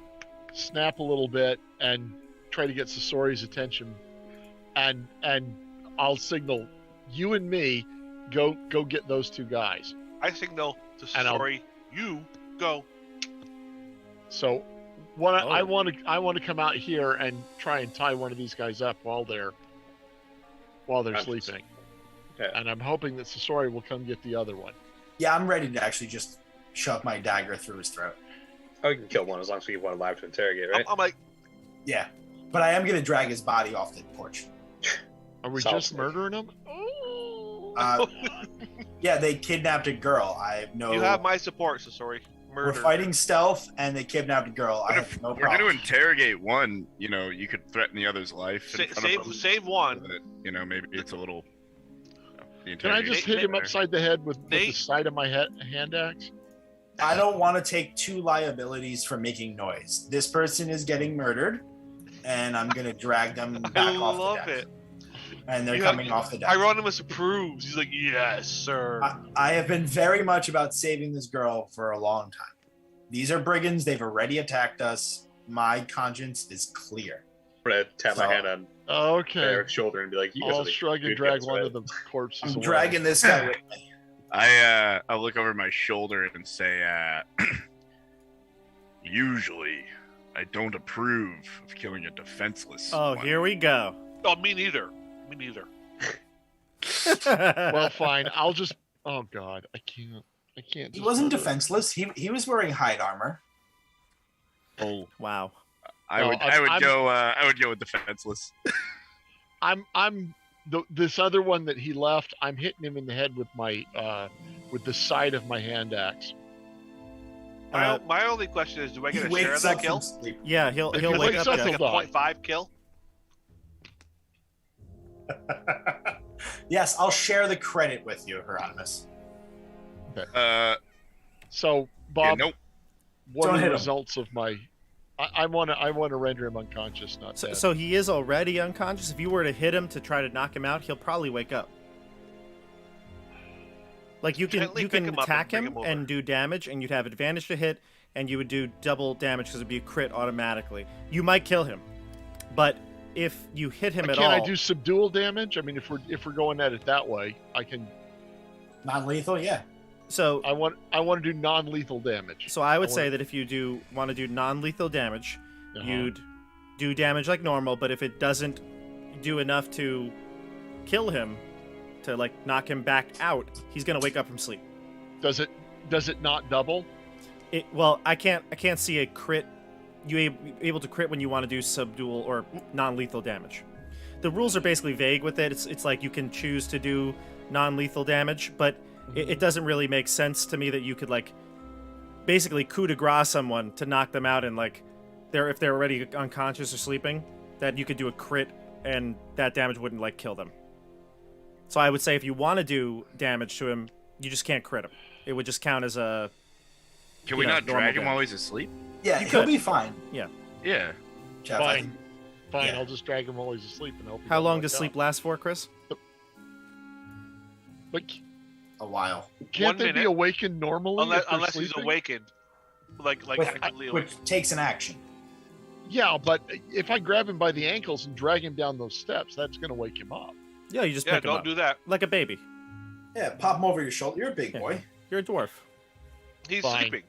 Speaker 6: snap a little bit and try to get Sasori's attention, and I'll signal you and me go get those 2 guys.
Speaker 2: I signal to
Speaker 6: And I'll-
Speaker 2: Sasori, you go.
Speaker 6: So what I
Speaker 5: Oh.
Speaker 6: want to come out here and try and tie one of these guys up while they're
Speaker 7: Gotcha.
Speaker 6: sleeping,
Speaker 7: Okay.
Speaker 6: and I'm hoping that Sasori will come get the other one.
Speaker 4: yeah, I'm ready to actually just shove my dagger through his throat.
Speaker 7: Oh, we can kill one as long as we have one alive to interrogate, right?
Speaker 2: I'm like,
Speaker 4: Yeah, but I am gonna drag his body off the porch.
Speaker 6: Are we
Speaker 7: Solid.
Speaker 6: just murdering him? Oh.
Speaker 4: Yeah, they kidnapped a girl. I have no.
Speaker 2: you have my support, Sasori. murder.
Speaker 4: We're fighting stealth, and they kidnapped a girl. I
Speaker 3: But
Speaker 4: have
Speaker 3: if
Speaker 4: no
Speaker 3: we're going to
Speaker 4: problem.
Speaker 3: interrogate one, you could threaten the other's life. in front of them,
Speaker 2: Save one.
Speaker 3: so that, maybe it's a little. The
Speaker 6: Can I just hit him
Speaker 3: interrogation
Speaker 6: upside the head with the
Speaker 2: Nate?
Speaker 6: side of my hand axe?
Speaker 4: I don't want to take two liabilities for making noise. This person is getting murdered, and I'm going to drag them back
Speaker 2: I
Speaker 4: off
Speaker 2: love
Speaker 4: the deck.
Speaker 2: it.
Speaker 4: And they're
Speaker 2: You
Speaker 4: coming
Speaker 2: have-
Speaker 4: off the deck.
Speaker 2: Hieronymus approves. He's like, yes, sir.
Speaker 4: I have been very much about saving this girl for a long time. These are brigands. They've already attacked us. My conscience is clear.
Speaker 7: I'm gonna tap
Speaker 4: So-
Speaker 7: my hand on
Speaker 6: Okay.
Speaker 7: Eric's shoulder and be like, "You guys are
Speaker 6: I'll
Speaker 7: the
Speaker 6: shrug and
Speaker 7: good
Speaker 6: drag
Speaker 7: guys,
Speaker 6: one
Speaker 7: right?"
Speaker 6: of the corpses
Speaker 4: I'm
Speaker 6: away.
Speaker 4: dragging this guy with me.
Speaker 3: I look over my shoulder and say, usually I don't approve of killing a defenseless.
Speaker 5: Oh,
Speaker 3: one."
Speaker 5: here we go.
Speaker 2: Oh, me neither. Me neither.
Speaker 6: Well, fine. I'll just. Oh God, I can't.
Speaker 4: He
Speaker 6: just
Speaker 4: wasn't
Speaker 6: murder.
Speaker 4: defenseless. He was wearing hide armor.
Speaker 3: Oh,
Speaker 5: Wow.
Speaker 3: I would go with defenseless.
Speaker 6: I'm this other one that he left. I'm hitting him in the head with my with the side of my hand axe.
Speaker 2: My only question is, do I
Speaker 4: He
Speaker 2: get a share of
Speaker 4: wakes
Speaker 2: that
Speaker 4: up
Speaker 2: kill?
Speaker 4: from sleep.
Speaker 5: Yeah, he'll
Speaker 6: If he
Speaker 5: wake
Speaker 6: wakes
Speaker 5: up.
Speaker 6: up,
Speaker 5: Yeah.
Speaker 6: he'll
Speaker 2: Like a
Speaker 6: die.
Speaker 2: 0.5 kill?
Speaker 4: Yes, I'll share the credit with you, Hieronymus.
Speaker 6: So
Speaker 3: Yeah,
Speaker 6: Bob,
Speaker 3: nope.
Speaker 6: what
Speaker 4: Don't
Speaker 6: are the
Speaker 4: hit him.
Speaker 6: results of my? I want to render him unconscious, not dead.
Speaker 5: So he is already unconscious. If you were to hit him to try to knock him out, he'll probably wake up. Like you can
Speaker 2: Gently pick him up and
Speaker 5: attack
Speaker 2: bring
Speaker 5: him
Speaker 2: him over.
Speaker 5: and do damage, and you'd have advantage to hit, and you would do double damage because it'd be a crit automatically. You might kill him, but if you hit him at
Speaker 6: Can
Speaker 5: all,
Speaker 6: I do subdual damage? I mean, if we're going at it that way, I can.
Speaker 4: Non-lethal, yeah.
Speaker 5: so
Speaker 6: I want to do non-lethal damage.
Speaker 5: so I would
Speaker 6: I
Speaker 5: say
Speaker 6: wanna-
Speaker 5: that if you want to do non-lethal damage,
Speaker 6: Uh-huh.
Speaker 5: you'd do damage like normal, but if it doesn't do enough to kill him, to like knock him back out, he's gonna wake up from sleep.
Speaker 6: Does it not double?
Speaker 5: Well, I can't see a crit. You able to crit when you want to do subdual or non-lethal damage. The rules are basically vague with it. It's like you can choose to do non-lethal damage, but it doesn't really make sense to me that you could like basically coup de grace someone to knock them out and like if they're already unconscious or sleeping, that you could do a crit and that damage wouldn't like kill them. So I would say if you want to do damage to him, you just can't crit him. It would just count as a
Speaker 3: Can we
Speaker 5: you know,
Speaker 3: not
Speaker 5: normal
Speaker 3: drag him
Speaker 5: damage.
Speaker 3: while he's asleep?
Speaker 4: Yeah,
Speaker 5: You
Speaker 4: he'll
Speaker 5: could.
Speaker 4: be fine.
Speaker 3: Yeah.
Speaker 4: Jeff, I
Speaker 6: Fine. Fine.
Speaker 4: Yeah.
Speaker 6: I'll just drag him while he's asleep and hope. he
Speaker 5: How
Speaker 6: doesn't
Speaker 5: long
Speaker 6: wake
Speaker 5: does
Speaker 6: up.
Speaker 5: sleep last for, Chris?
Speaker 6: But
Speaker 4: a while.
Speaker 6: can't
Speaker 2: 1
Speaker 6: they be
Speaker 2: minute.
Speaker 6: awakened normally? if they're
Speaker 2: Unless he's
Speaker 6: sleeping?
Speaker 2: awakened. Like
Speaker 4: Which,
Speaker 2: actively
Speaker 4: which
Speaker 2: awake.
Speaker 4: takes an action.
Speaker 6: Yeah, but if I grab him by the ankles and drag him down those steps, that's going to wake him up.
Speaker 5: Yeah, you just
Speaker 2: Yeah,
Speaker 5: pick him
Speaker 2: don't
Speaker 5: up
Speaker 2: do that.
Speaker 5: like a baby.
Speaker 4: Yeah, pop him over your shoulder. You're a big
Speaker 5: Yeah.
Speaker 4: boy.
Speaker 5: You're a dwarf.
Speaker 2: He's
Speaker 6: Fine.
Speaker 2: sleeping.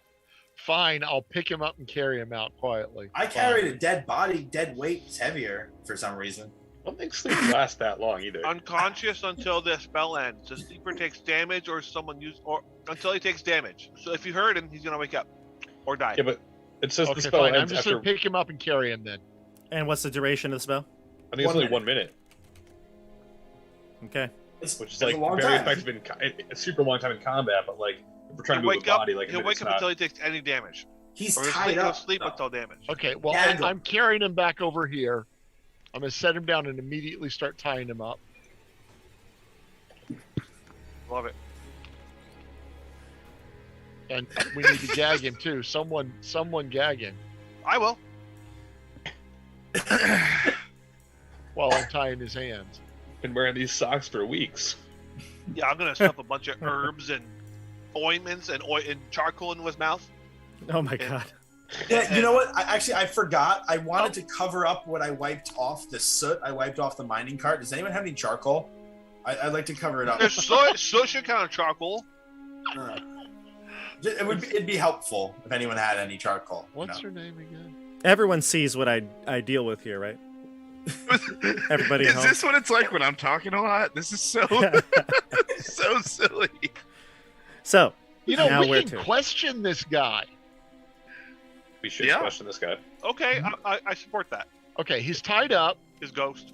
Speaker 6: Fine, I'll pick him up and carry him out quietly.
Speaker 4: I
Speaker 6: Fine.
Speaker 4: carried a dead body. Dead weight is heavier for some reason.
Speaker 7: I don't think sleep lasts that long either.
Speaker 2: Unconscious until the spell ends. The sleeper takes damage or until he takes damage. So if you hurt him, he's gonna wake up. Or die.
Speaker 7: Yeah, but it says the
Speaker 6: Okay,
Speaker 7: spell
Speaker 6: fine. I'm
Speaker 7: ends
Speaker 6: just
Speaker 7: after.
Speaker 6: going to pick him up and carry him then.
Speaker 5: And what's the duration of the spell?
Speaker 7: I think it's
Speaker 4: 1
Speaker 7: only
Speaker 4: minute.
Speaker 7: 1 minute,
Speaker 5: Okay.
Speaker 4: It's,
Speaker 7: which is
Speaker 4: it's
Speaker 7: like
Speaker 4: a long
Speaker 7: very
Speaker 4: time.
Speaker 7: effective a super long time in combat. But like, if we're trying
Speaker 2: He'll
Speaker 7: to move
Speaker 2: wake
Speaker 7: a
Speaker 2: up.
Speaker 7: body, like
Speaker 2: He'll wake up
Speaker 7: not,
Speaker 2: until he takes any damage.
Speaker 4: He's
Speaker 2: Or he'll
Speaker 4: tied
Speaker 2: sleep, he'll
Speaker 4: up.
Speaker 2: sleep
Speaker 4: No.
Speaker 2: until damage.
Speaker 6: Okay, well,
Speaker 4: Gag him.
Speaker 6: I'm carrying him back over here. I'm going to set him down and immediately start tying him up.
Speaker 2: Love it.
Speaker 6: And we need to gag him too. Someone gag him
Speaker 2: I will.
Speaker 6: while I'm tying his hands.
Speaker 7: been wearing these socks for weeks.
Speaker 2: Yeah, I'm gonna stuff a bunch of herbs and ointments and charcoal into his mouth.
Speaker 5: Oh my god.
Speaker 4: Yeah, you know what? I forgot. I wanted to cover up what I wiped off, the soot I wiped off the mining cart. Does anyone have any charcoal? I'd like to cover it up.
Speaker 2: There's soot should count as charcoal.
Speaker 4: It'd be helpful if anyone had any charcoal. you
Speaker 6: What's
Speaker 4: know.
Speaker 6: her name again?
Speaker 5: Everyone sees what I deal with here, right? Everybody at
Speaker 3: Is
Speaker 5: home.
Speaker 3: this what it's like when I'm talking a lot? This is so so silly.
Speaker 5: So,
Speaker 6: You know,
Speaker 5: Now
Speaker 6: we
Speaker 5: where
Speaker 6: can
Speaker 5: to?
Speaker 6: question this guy.
Speaker 7: We should
Speaker 3: Yeah.
Speaker 7: question this guy.
Speaker 2: Okay, I support that.
Speaker 6: Okay, he's tied up.
Speaker 2: His ghost.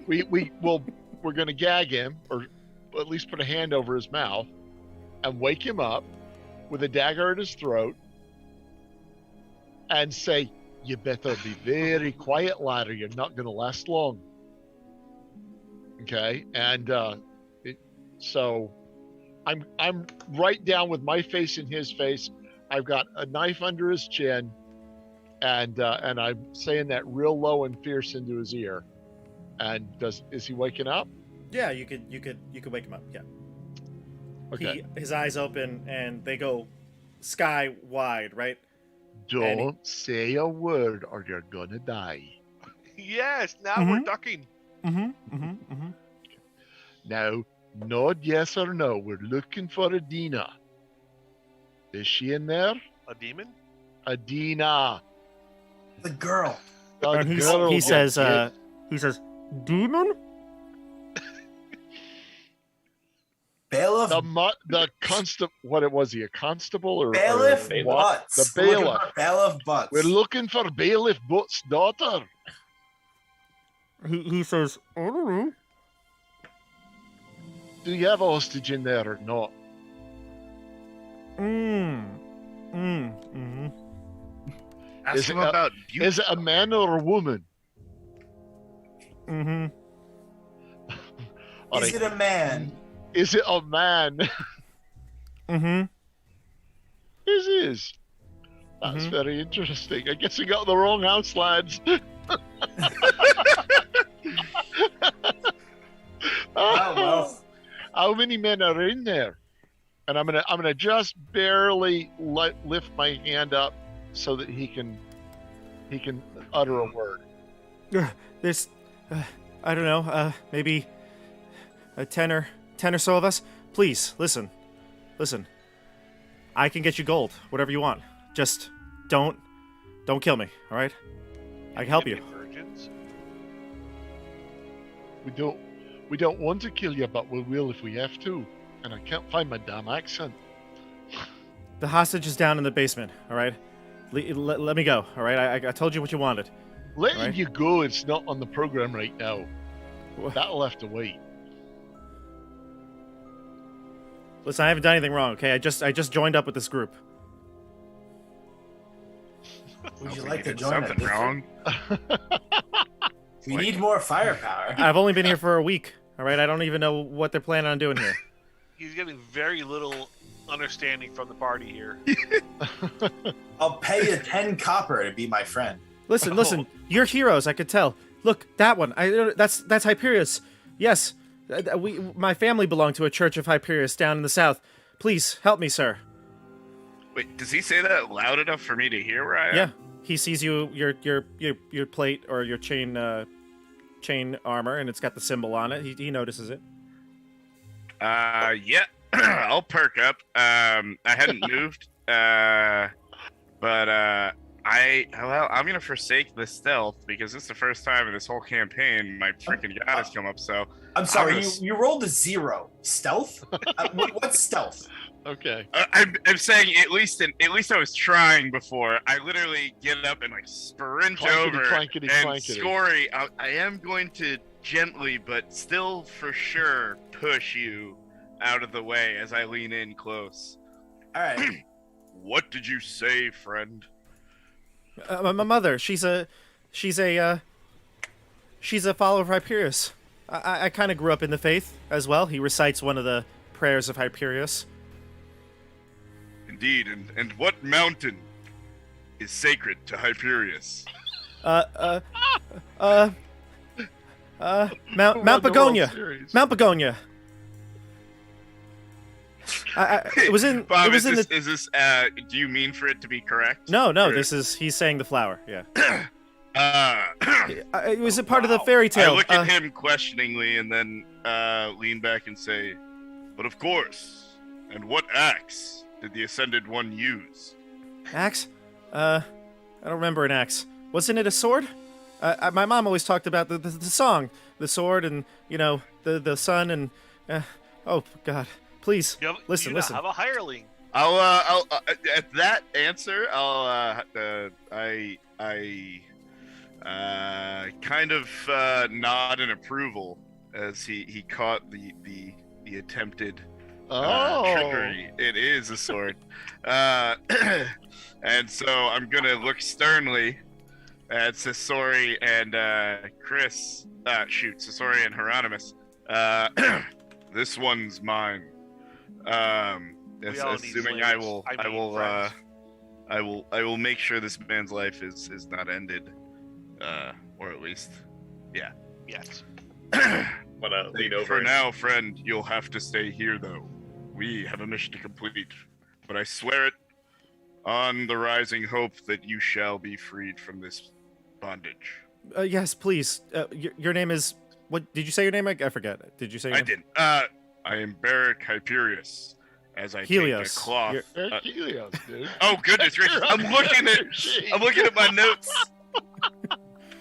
Speaker 6: We're going to gag him, or at least put a hand over his mouth, and wake him up. with a dagger at his throat and say, "You better be very quiet, lad, or you're not going to last long." Okay, and so I'm right down with my face in his face. I've got a knife under his chin, and I'm saying that real low and fierce into his ear. And is he waking up?
Speaker 5: Yeah, you could wake him up. Yeah.
Speaker 6: Okay.
Speaker 5: His eyes open and they go sky wide, right?
Speaker 6: Don't say a word or you're gonna die.
Speaker 2: Yes, now we're ducking.
Speaker 6: Now, nod yes or no. We're looking for Adina. Is she in there?
Speaker 2: A demon?
Speaker 6: Adina.
Speaker 4: The girl.
Speaker 5: And he says, demon?
Speaker 4: Bailiff.
Speaker 6: The constable. What was he? A constable or
Speaker 4: Bailiff
Speaker 6: or what?
Speaker 4: Butts.
Speaker 6: The
Speaker 4: We're looking
Speaker 6: bailiff.
Speaker 4: for Bailiff Butts.
Speaker 6: We're looking for Bailiff Butts' daughter.
Speaker 5: He says, I don't know.
Speaker 6: Do you have a hostage in there or not?
Speaker 3: Ask
Speaker 6: Is
Speaker 3: him
Speaker 6: it a-
Speaker 3: about
Speaker 6: Is it a man or a woman? All
Speaker 4: Is
Speaker 6: right.
Speaker 4: it a man?
Speaker 6: Is it a man? It is. That's very interesting. I guess we got the wrong house, lads.
Speaker 4: Oh, well.
Speaker 6: How many men are in there? And I'm gonna just barely lift my hand up so that he can utter a word.
Speaker 5: There's, I don't know, maybe a 10 or so of us. Please, listen. I can get you gold, whatever you want. Just don't kill me, all right? I can help you.
Speaker 2: Virgins?
Speaker 6: We don't want to kill you, but we will if we have to. And I can't find my damn accent.
Speaker 5: The hostage is down in the basement, all right? Let me go, all right? I told you what you wanted.
Speaker 6: Letting
Speaker 5: Right.
Speaker 6: you go, it's not on the program right now. That'll have to wait.
Speaker 5: Listen, I haven't done anything wrong, okay? I just joined up with this group.
Speaker 4: Would you
Speaker 3: We
Speaker 4: like to
Speaker 3: did
Speaker 4: join
Speaker 3: something
Speaker 4: us?
Speaker 3: wrong.
Speaker 4: We need more firepower.
Speaker 5: I've only been here for a week, all right? I don't even know what they're planning on doing here.
Speaker 2: He's getting very little understanding from the party here.
Speaker 4: I'll pay you 10 copper to be my friend.
Speaker 5: Listen, you're heroes, I could tell. Look, that one. That's Hyperius. Yes. My family belonged to a church of Hyperius down in the south. Please, help me, sir.
Speaker 3: Wait, does he say that loud enough for me to hear where I am?
Speaker 5: Yeah. He sees your plate or your chain armor, and it's got the symbol on it. He notices it.
Speaker 3: Yeah. I'll perk up. I hadn't moved. But I'm gonna forsake the stealth because it's the first time in this whole campaign my freaking god has come up. So
Speaker 4: I'm sorry,
Speaker 3: gonna
Speaker 4: you rolled a 0. Stealth? What's stealth?
Speaker 6: Okay.
Speaker 3: I'm saying at least I was trying before. I literally get up and like sprint over
Speaker 6: Clankety,
Speaker 3: and
Speaker 6: clankety.
Speaker 3: Scory. I am going to gently but still for sure push you out of the way as I lean in close.
Speaker 4: All right.
Speaker 3: What did you say, friend?
Speaker 5: My mother, she's a follower of Hyperius. I kind of grew up in the faith as well. He recites one of the prayers of Hyperius.
Speaker 3: Indeed, and what mountain is sacred to Hyperius?
Speaker 5: Mount Begonia. Mount Begonia. It was in.
Speaker 3: Bob,
Speaker 5: it was
Speaker 3: is
Speaker 5: in
Speaker 3: this, do you mean for it to be correct?
Speaker 5: No.
Speaker 3: Or-
Speaker 5: He's saying the flower. Yeah.
Speaker 3: Uh,
Speaker 5: It was a part of the fairy
Speaker 3: I
Speaker 5: tale.
Speaker 3: look at him questioningly and then lean back and say, but of course, and what axe did the Ascended One use?
Speaker 5: Axe? I don't remember an axe. Wasn't it a sword? My mom always talked about the song, the sword, and the sun, and oh God, please listen.
Speaker 2: Have a hireling.
Speaker 3: I'll at that answer, I kind of nod in approval as he caught the attempted
Speaker 6: Oh,
Speaker 3: trickery. It is a sword. And so I'm gonna look sternly at Sasori and Chris. Sasori and Hieronymus. This one's mine.
Speaker 2: We all need
Speaker 3: Assuming
Speaker 2: slaves. Friends.
Speaker 3: I will make sure this man's life is not ended, or at least,
Speaker 2: Yes.
Speaker 7: Wanna lean over?
Speaker 3: For
Speaker 7: and-
Speaker 3: now, friend, you'll have to stay here though. We have a mission to complete, but I swear it on the rising hope that you shall be freed from this bondage.
Speaker 5: Yes, please. Your name is what? Did you say your name? I forget. Did you say? Your
Speaker 3: I
Speaker 5: name?
Speaker 3: didn't. I am Barrack Hyperius. As I
Speaker 5: Helios.
Speaker 3: take a cloth.
Speaker 5: You're-
Speaker 6: Helios, dude.
Speaker 3: Oh goodness gracious! I'm looking at my notes.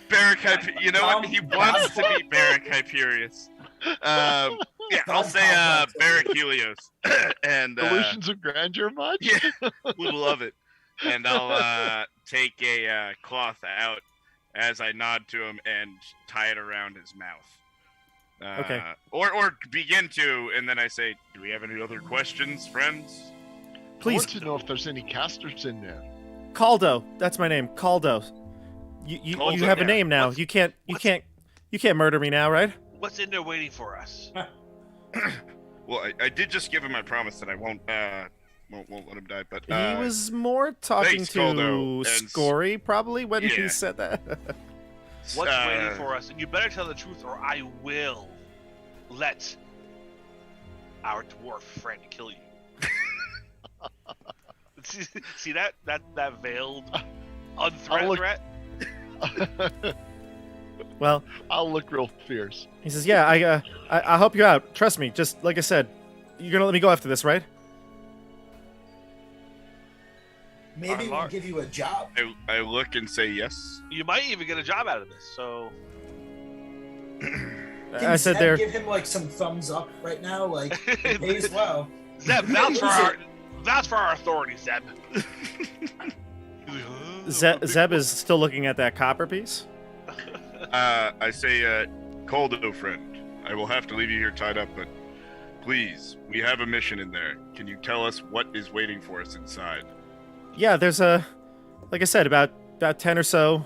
Speaker 3: Barrack Hyperius. You know what? He wants to be Barrack Hyperius. I'll say Barrack Helios. And
Speaker 6: Illusions of grandeur much?
Speaker 3: yeah, we love it. And I'll take a cloth out as I nod to him and tie it around his mouth.
Speaker 5: Okay.
Speaker 3: Or begin to, and then I say, "Do we have any other questions, friends?"
Speaker 6: I
Speaker 5: Please,
Speaker 6: want to know if there's any casters in there.
Speaker 5: Caldo. That's my name, Caldo. You
Speaker 3: Caldo,
Speaker 5: have a
Speaker 3: yeah.
Speaker 5: name now.
Speaker 2: What's-
Speaker 5: You can't murder me now, right?
Speaker 2: What's in there waiting for us?
Speaker 3: Well, I did just give him my promise that I won't let him die. But
Speaker 5: He was more talking
Speaker 3: thanks,
Speaker 5: to
Speaker 3: Caldo, and
Speaker 5: Scory probably when he
Speaker 3: yeah.
Speaker 5: said that.
Speaker 2: What's waiting for us? And you better tell the truth, or I will let our dwarf friend kill you. See that veiled, unthreatened
Speaker 6: look-
Speaker 2: threat?
Speaker 5: Well,
Speaker 6: I'll look real fierce.
Speaker 5: he says, "Yeah, I'll help you out. Trust me. Just like I said, you're gonna let me go after this, right?"
Speaker 4: Maybe we'll give you a job.
Speaker 3: I look and say yes.
Speaker 2: You might even get a job out of this. So
Speaker 5: I said
Speaker 4: Zeb
Speaker 5: there.
Speaker 4: give him like some thumbs up right now, like he pays well.
Speaker 2: Zeb, vouch for our authority, Zeb.
Speaker 5: Zeb is still looking at that copper piece.
Speaker 3: I say, Caldo, friend, I will have to leave you here tied up, but please, we have a mission in there. Can you tell us what is waiting for us inside?
Speaker 5: Yeah, there's like I said, about 10 or so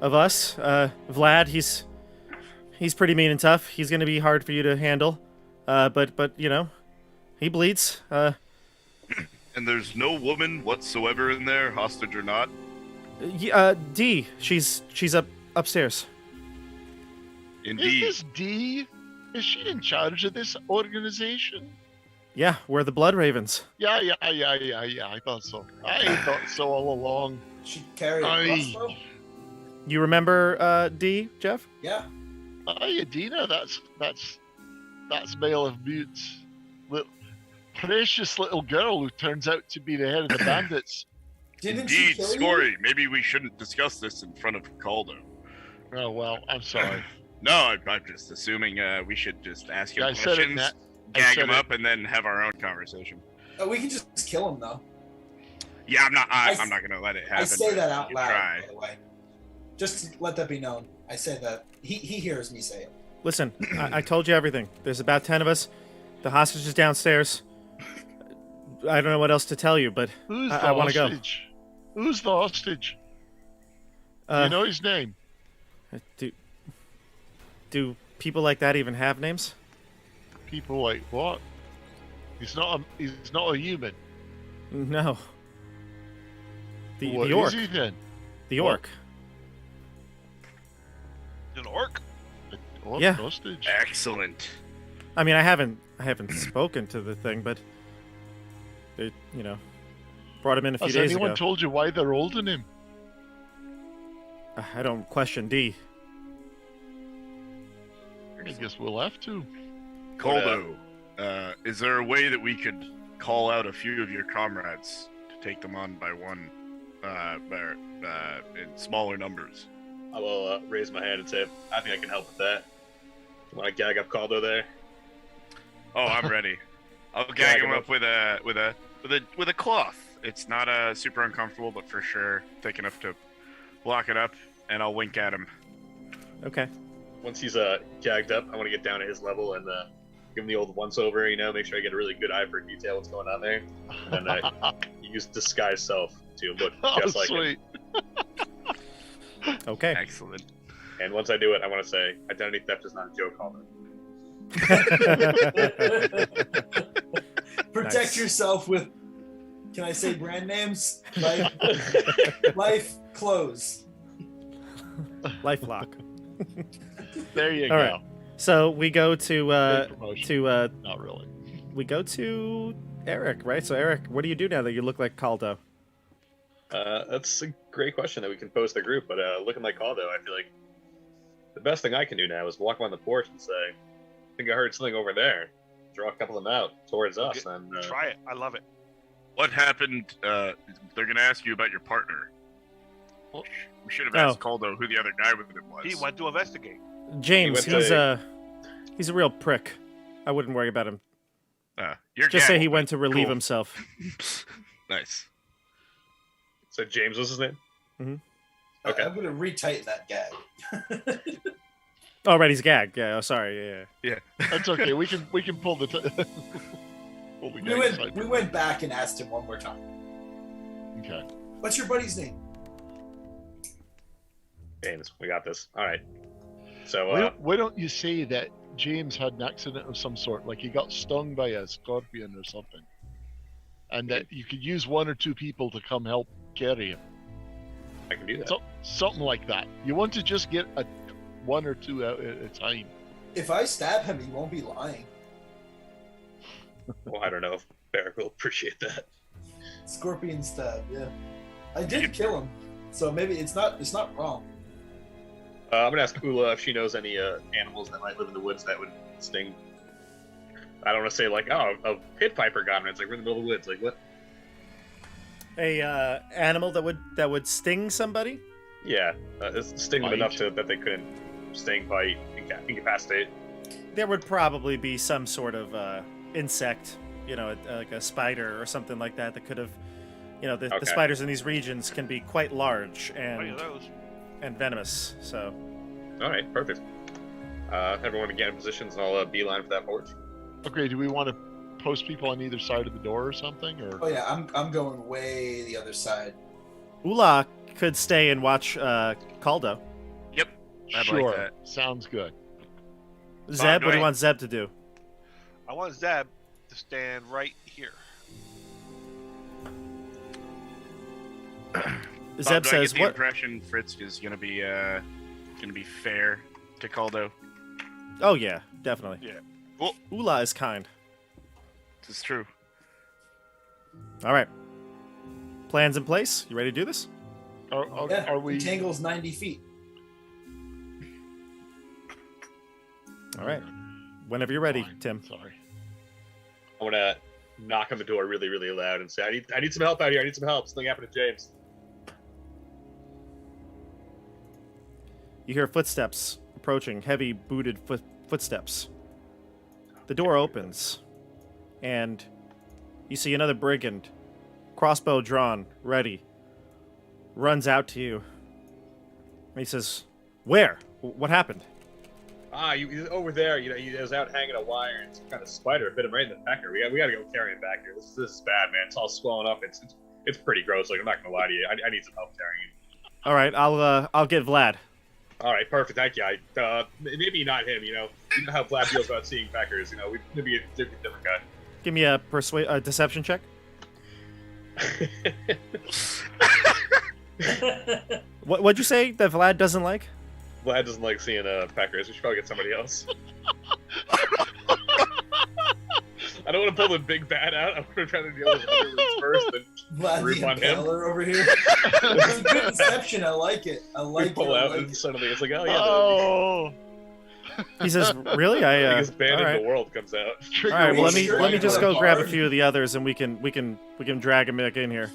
Speaker 5: of us. Vlad, he's pretty mean and tough. He's gonna be hard for you to handle. But you know, he bleeds.
Speaker 3: And there's no woman whatsoever in there, hostage or not?
Speaker 5: D, she's upstairs.
Speaker 3: Indeed.
Speaker 6: Is this D? Is she in charge of this organization?
Speaker 5: Yeah, we're the Blood Ravens.
Speaker 6: Yeah. I thought so. I thought so all along.
Speaker 4: She carry a
Speaker 6: Aye.
Speaker 4: crossbow.
Speaker 5: You remember D, Jeff?
Speaker 4: Yeah.
Speaker 6: Aye, Adina, that's Male of Mutes. Precious little girl who turns out to be the head of the bandits.
Speaker 4: Didn't she
Speaker 3: Indeed,
Speaker 4: kill you?
Speaker 3: Scory, maybe we shouldn't discuss this in front of Caldo.
Speaker 6: Oh well, I'm sorry.
Speaker 3: No, I'm just assuming we should just ask him
Speaker 6: Yeah, I said it,
Speaker 3: questions,
Speaker 6: Nat. I
Speaker 3: gag
Speaker 6: said
Speaker 3: him
Speaker 6: it.
Speaker 3: up, and then have our own conversation.
Speaker 4: We can just kill him though.
Speaker 3: Yeah, I'm
Speaker 4: I
Speaker 3: not gonna let it happen.
Speaker 4: I say
Speaker 3: but
Speaker 4: that out
Speaker 3: you
Speaker 4: loud,
Speaker 3: try.
Speaker 4: by the way. Just to let that be known. I say that. He hears me say it.
Speaker 5: Listen, I told you everything. There's about 10 of us. The hostage is downstairs. I don't know what else to tell you, but
Speaker 6: Who's the
Speaker 5: I want to go.
Speaker 6: hostage? Who's the hostage? You know his name?
Speaker 5: Do people like that even have names?
Speaker 6: People like what? He's not a human.
Speaker 5: No.
Speaker 6: What
Speaker 5: The
Speaker 6: is
Speaker 5: orc.
Speaker 6: he then?
Speaker 5: The
Speaker 6: What?
Speaker 5: orc.
Speaker 2: An orc?
Speaker 6: What
Speaker 5: Yeah.
Speaker 6: hostage?
Speaker 3: Excellent.
Speaker 5: I mean, I haven't spoken to the thing, but they, brought him in a few
Speaker 6: Has
Speaker 5: days
Speaker 6: anyone
Speaker 5: ago.
Speaker 6: told you why they're holding him?
Speaker 5: I don't question D.
Speaker 6: I guess we'll have to.
Speaker 3: Caldo, is there a way that we could call out a few of your comrades to take them on by one, in smaller numbers?
Speaker 7: I will raise my hand and say, I think I can help with that. Want to gag up Caldo there?
Speaker 3: Oh, I'm ready. I'll gag him up with a cloth. It's not super uncomfortable, but for sure thick enough to block it up, and I'll wink at him.
Speaker 5: Okay.
Speaker 7: Once he's gagged up, I want to get down to his level and give him the old once over, make sure I get a really good eye for detail what's going on there, and then I use disguise self to look just like him.
Speaker 6: Sweet.
Speaker 5: Okay.
Speaker 3: Excellent.
Speaker 7: And once I do it, I want to say identity theft is not a joke, Homer.
Speaker 4: Protect
Speaker 5: Nice.
Speaker 4: yourself with, can I say brand names? Life clothes.
Speaker 5: LifeLock.
Speaker 6: There you
Speaker 5: All
Speaker 6: go.
Speaker 5: right. So we go to
Speaker 6: Big promotion. Not really.
Speaker 5: we go to Eric, right? So Eric, what do you do now that you look like Caldo?
Speaker 7: That's a great question that we can post the group, but looking like Aldo, I feel like the best thing I can do now is walk on the porch and say, I think I heard something over there. Draw a couple of them out towards us. And
Speaker 2: Try it. I love it.
Speaker 3: What happened? They're going to ask you about your partner. We should have asked Caldo who the other guy with it was.
Speaker 2: He went to investigate.
Speaker 5: James,
Speaker 7: He went
Speaker 5: he's a real prick. I wouldn't worry about him.
Speaker 3: Your
Speaker 5: Just
Speaker 3: gang
Speaker 5: say he
Speaker 3: will
Speaker 5: went to
Speaker 3: be
Speaker 5: relieve
Speaker 3: cool.
Speaker 5: himself.
Speaker 3: Nice.
Speaker 7: So James was his name?
Speaker 5: Mm-hmm.
Speaker 7: Okay.
Speaker 4: I'm gonna retighten that gag.
Speaker 5: Oh, right, he's gagged. Yeah, oh, sorry. Yeah.
Speaker 6: That's okay. We can pull the. Pull the gang aside.
Speaker 4: We went back and asked him one more time.
Speaker 6: Okay.
Speaker 4: What's your buddy's name?
Speaker 7: James, we got this. All right. So,
Speaker 6: Why don't you say that James had an accident of some sort, like he got stung by a scorpion or something, and that you could use one or two people to come help carry him.
Speaker 7: I can do that.
Speaker 6: Something like that. You want to just get one or two out at a time.
Speaker 4: If I stab him, he won't be lying.
Speaker 7: Well, I don't know if Barrick will appreciate that.
Speaker 4: Scorpion stab, yeah. I did kill him, so maybe it's not wrong.
Speaker 7: I'm going to ask Ula if she knows any animals that might live in the woods that would sting. I don't want to say, like, oh, a pit viper got him. It's like, we're in the middle of the woods. Like, what?
Speaker 5: A animal that would sting somebody?
Speaker 7: Yeah. It's sting them
Speaker 6: Bite.
Speaker 7: enough that they couldn't sting, bite, incapacitate.
Speaker 5: There would probably be some sort of insect, like a spider or something like that could have, the
Speaker 7: Okay.
Speaker 5: spiders in these regions can be quite large
Speaker 2: Plenty of those.
Speaker 5: and venomous. So
Speaker 7: All right, perfect. Everyone get in positions, and I'll beeline for that porch.
Speaker 6: Okay. Do we want to post people on either side of the door or something,
Speaker 4: Oh
Speaker 6: or?
Speaker 4: yeah, I'm going way the other side.
Speaker 5: Ula could stay and watch Caldo.
Speaker 3: I'd
Speaker 6: Sure.
Speaker 3: like that.
Speaker 6: Sounds good.
Speaker 5: Zeb,
Speaker 3: do
Speaker 5: what do you
Speaker 3: I-
Speaker 5: want Zeb to do?
Speaker 2: I want Zeb to stand right here.
Speaker 5: Zeb
Speaker 3: Do I
Speaker 5: says,
Speaker 3: get the
Speaker 5: "What?"
Speaker 3: impression Fritz is gonna be fair to Caldo?
Speaker 5: Oh yeah, definitely.
Speaker 2: Yeah.
Speaker 3: Well-
Speaker 5: Ula is kind.
Speaker 3: This is true.
Speaker 5: All right. Plans in place. You ready to do this?
Speaker 4: Yeah,
Speaker 6: Are we?
Speaker 4: Tangle's 90 feet.
Speaker 5: All right. Whenever you're ready,
Speaker 6: Fine.
Speaker 5: Tim.
Speaker 6: Sorry.
Speaker 7: I'm going to knock on the door really, really loud and say, I need some help out here. I need some help. Something happened to James.
Speaker 5: You hear footsteps approaching, heavy booted footsteps. The door opens, and you see another brigand, crossbow drawn, ready, runs out to you. And he says, "Where? What happened?"
Speaker 7: He's over there. He was out hanging a wire, and some kind of spider bit him right in the pecker. We got to go carry him back here. This is bad, man. It's all swollen up. It's pretty gross. Like, I'm not gonna lie to you. I need some help carrying him.
Speaker 5: All right, I'll get Vlad.
Speaker 7: All right, perfect. Thank you. Maybe not him. You know how Vlad feels about seeing peckers. Maybe a different guy.
Speaker 5: Give me a deception check. What'd you say that Vlad doesn't like?
Speaker 7: Vlad doesn't like seeing peckers. We should probably get somebody else. I don't want to pull the big bad out. I'm going to try to deal with it first. And
Speaker 4: Vlad
Speaker 7: Rip
Speaker 4: the
Speaker 7: on him.
Speaker 4: Impaler over here. It's a good inception. I like it.
Speaker 7: we pull out, and
Speaker 4: it.
Speaker 7: suddenly it's like, oh yeah,
Speaker 6: Oh.
Speaker 5: He says, "Really? I
Speaker 7: the biggest band
Speaker 5: all
Speaker 7: in
Speaker 5: right.
Speaker 7: the world comes out.
Speaker 5: All right, well, let me
Speaker 4: Sure,
Speaker 5: just
Speaker 4: you
Speaker 5: go
Speaker 4: wanna
Speaker 5: grab a
Speaker 4: barge?
Speaker 5: few of the others, and we can drag him back in here."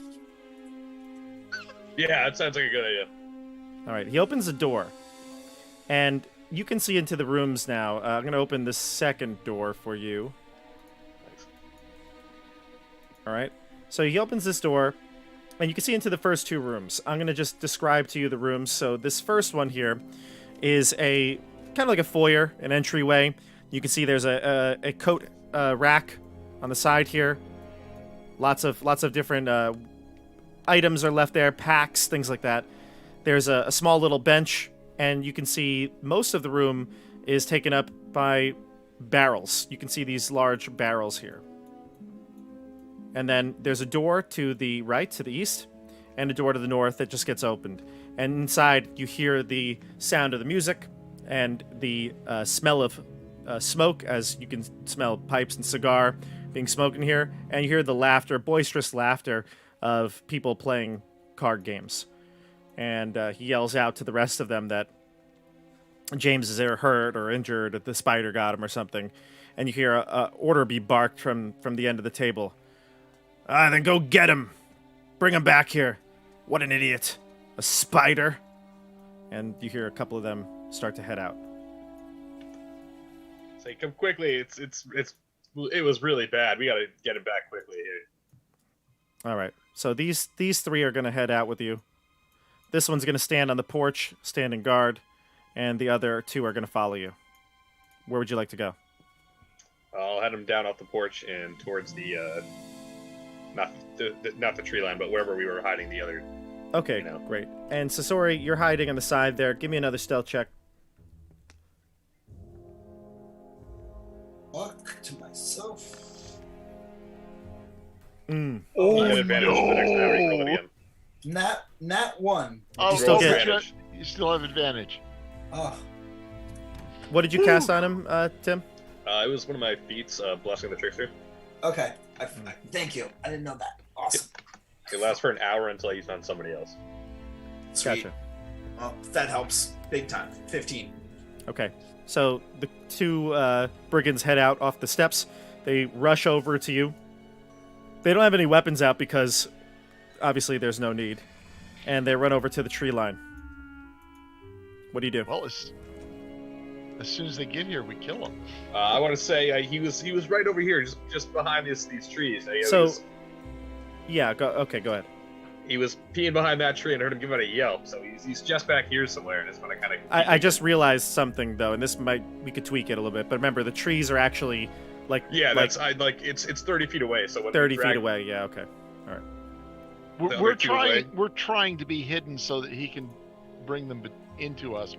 Speaker 7: Yeah, that sounds like a good idea.
Speaker 5: All right, he opens the door, and you can see into the rooms now. I'm gonna open the second door for you. All right, so he opens this door, and you can see into the first two rooms. I'm gonna just describe to you the rooms. So this first one here is a kind of like a foyer, an entryway. You can see there's a coat rack on the side here. Lots of different items are left there, packs, things like that. There's a small little bench, and you can see most of the room is taken up by barrels. You can see these large barrels here. And then there's a door to the right, to the east, and a door to the north that just gets opened. And inside, you hear the sound of the music and the smell of smoke, as you can smell pipes and cigar being smoked in here. And you hear the laughter, boisterous laughter of people playing card games. And he yells out to the rest of them that James is either hurt or injured, or the spider got him or something. And you hear a order be barked from the end of the table. Then go get him. Bring him back here. What an idiot. A spider. And you hear a couple of them start to head out.
Speaker 7: Say, come quickly. It was really bad. We gotta get him back quickly here.
Speaker 5: All right. So these three are going to head out with you. This one's going to stand on the porch, standing guard, and the other two are going to follow you. Where would you like to go?
Speaker 7: I'll head him down off the porch and towards the not the tree line, but wherever we were hiding the other.
Speaker 5: Okay,
Speaker 7: You know.
Speaker 5: great. And Sasori, you're hiding on the side there. Give me another stealth check.
Speaker 4: Fuck to myself.
Speaker 5: Mm.
Speaker 7: You get advantage for the next hour. You roll it again.
Speaker 4: Nat 1.
Speaker 6: Oh,
Speaker 5: You still
Speaker 6: roll
Speaker 5: get-
Speaker 6: advantage. You still have advantage.
Speaker 4: Oh,
Speaker 5: What did you cast on him, Tim?
Speaker 7: It was one of my feats, Blessing the Trickster.
Speaker 4: okay. Thank you. I didn't know that. Awesome.
Speaker 7: It lasts for an hour until you find somebody else.
Speaker 4: Sweet.
Speaker 5: Gotcha.
Speaker 4: Well, that helps big time. 15.
Speaker 5: Okay. So the two brigands head out off the steps. They rush over to you. They don't have any weapons out because obviously there's no need. And they run over to the tree line. What do you do?
Speaker 6: Well, as soon as they get here, we kill them.
Speaker 7: I want to say he was right over here, just behind these trees.
Speaker 5: Yeah, go ahead.
Speaker 7: He was peeing behind that tree and heard him give out a yelp. So he's just back here somewhere, and it's gonna kind of.
Speaker 5: I just realized something though, and we could tweak it a little bit. But remember, the trees are actually
Speaker 7: it's 30 feet away. So when
Speaker 5: 30 feet away. Yeah. Okay.
Speaker 7: So
Speaker 6: We're
Speaker 7: they're two away?
Speaker 6: trying to be hidden so that he can bring them into us.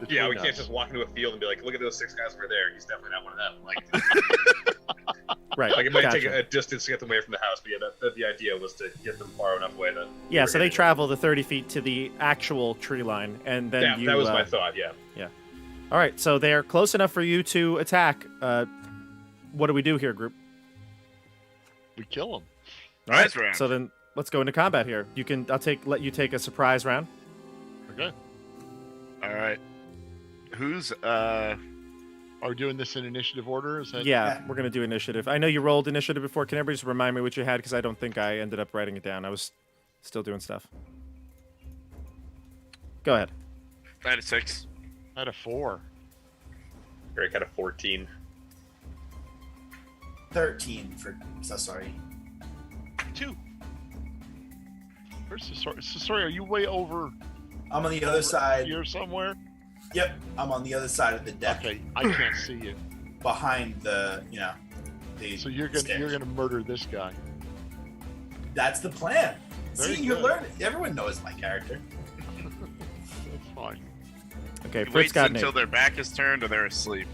Speaker 7: Yeah, we can't
Speaker 6: us.
Speaker 7: just walk into a field and be like, "Look at those 6 guys over there. He's definitely not one of them." Like,
Speaker 5: Right.
Speaker 7: like it might take
Speaker 5: Gotcha.
Speaker 7: a distance to get them away from the house, but yeah, that the idea was to get them far enough away that.
Speaker 5: Yeah,
Speaker 7: we
Speaker 5: so
Speaker 7: were
Speaker 5: they
Speaker 7: hitting
Speaker 5: travel the 30 feet to the actual tree line, and then
Speaker 7: them.
Speaker 5: you.
Speaker 7: That was my thought. Yeah.
Speaker 5: All right, so they are close enough for you to attack. What do we do here, group?
Speaker 6: We kill them.
Speaker 5: All right.
Speaker 3: Nice round.
Speaker 5: So then let's go into combat here. Let you take a surprise round.
Speaker 6: Okay.
Speaker 3: All right. Who's
Speaker 6: Are we doing this in initiative order? Is that...
Speaker 5: Yeah,
Speaker 4: Yeah.
Speaker 5: we're gonna do initiative. I know you rolled initiative before. Can everybody just remind me what you had? Because I don't think I ended up writing it down. I was still doing stuff. Go ahead.
Speaker 3: I had a 6?
Speaker 6: I had a 4.
Speaker 7: Very kind of 14.
Speaker 4: 13 for. So sorry.
Speaker 7: 2.
Speaker 6: Where's Sorry, are you way over
Speaker 4: I'm on the other side.
Speaker 6: here somewhere?
Speaker 4: Yep. I'm on the other side of the deck.
Speaker 6: Okay, I can't see you.
Speaker 4: Behind the, the.
Speaker 6: So you're
Speaker 4: stairs.
Speaker 6: gonna murder this guy.
Speaker 4: That's the plan.
Speaker 6: Very
Speaker 4: See, you
Speaker 6: good.
Speaker 4: learn. Everyone knows my character.
Speaker 6: That's fine.
Speaker 5: Okay,
Speaker 3: He
Speaker 5: Fritz
Speaker 3: waits
Speaker 5: got an
Speaker 3: until
Speaker 5: 8.
Speaker 3: their back is turned or they're asleep.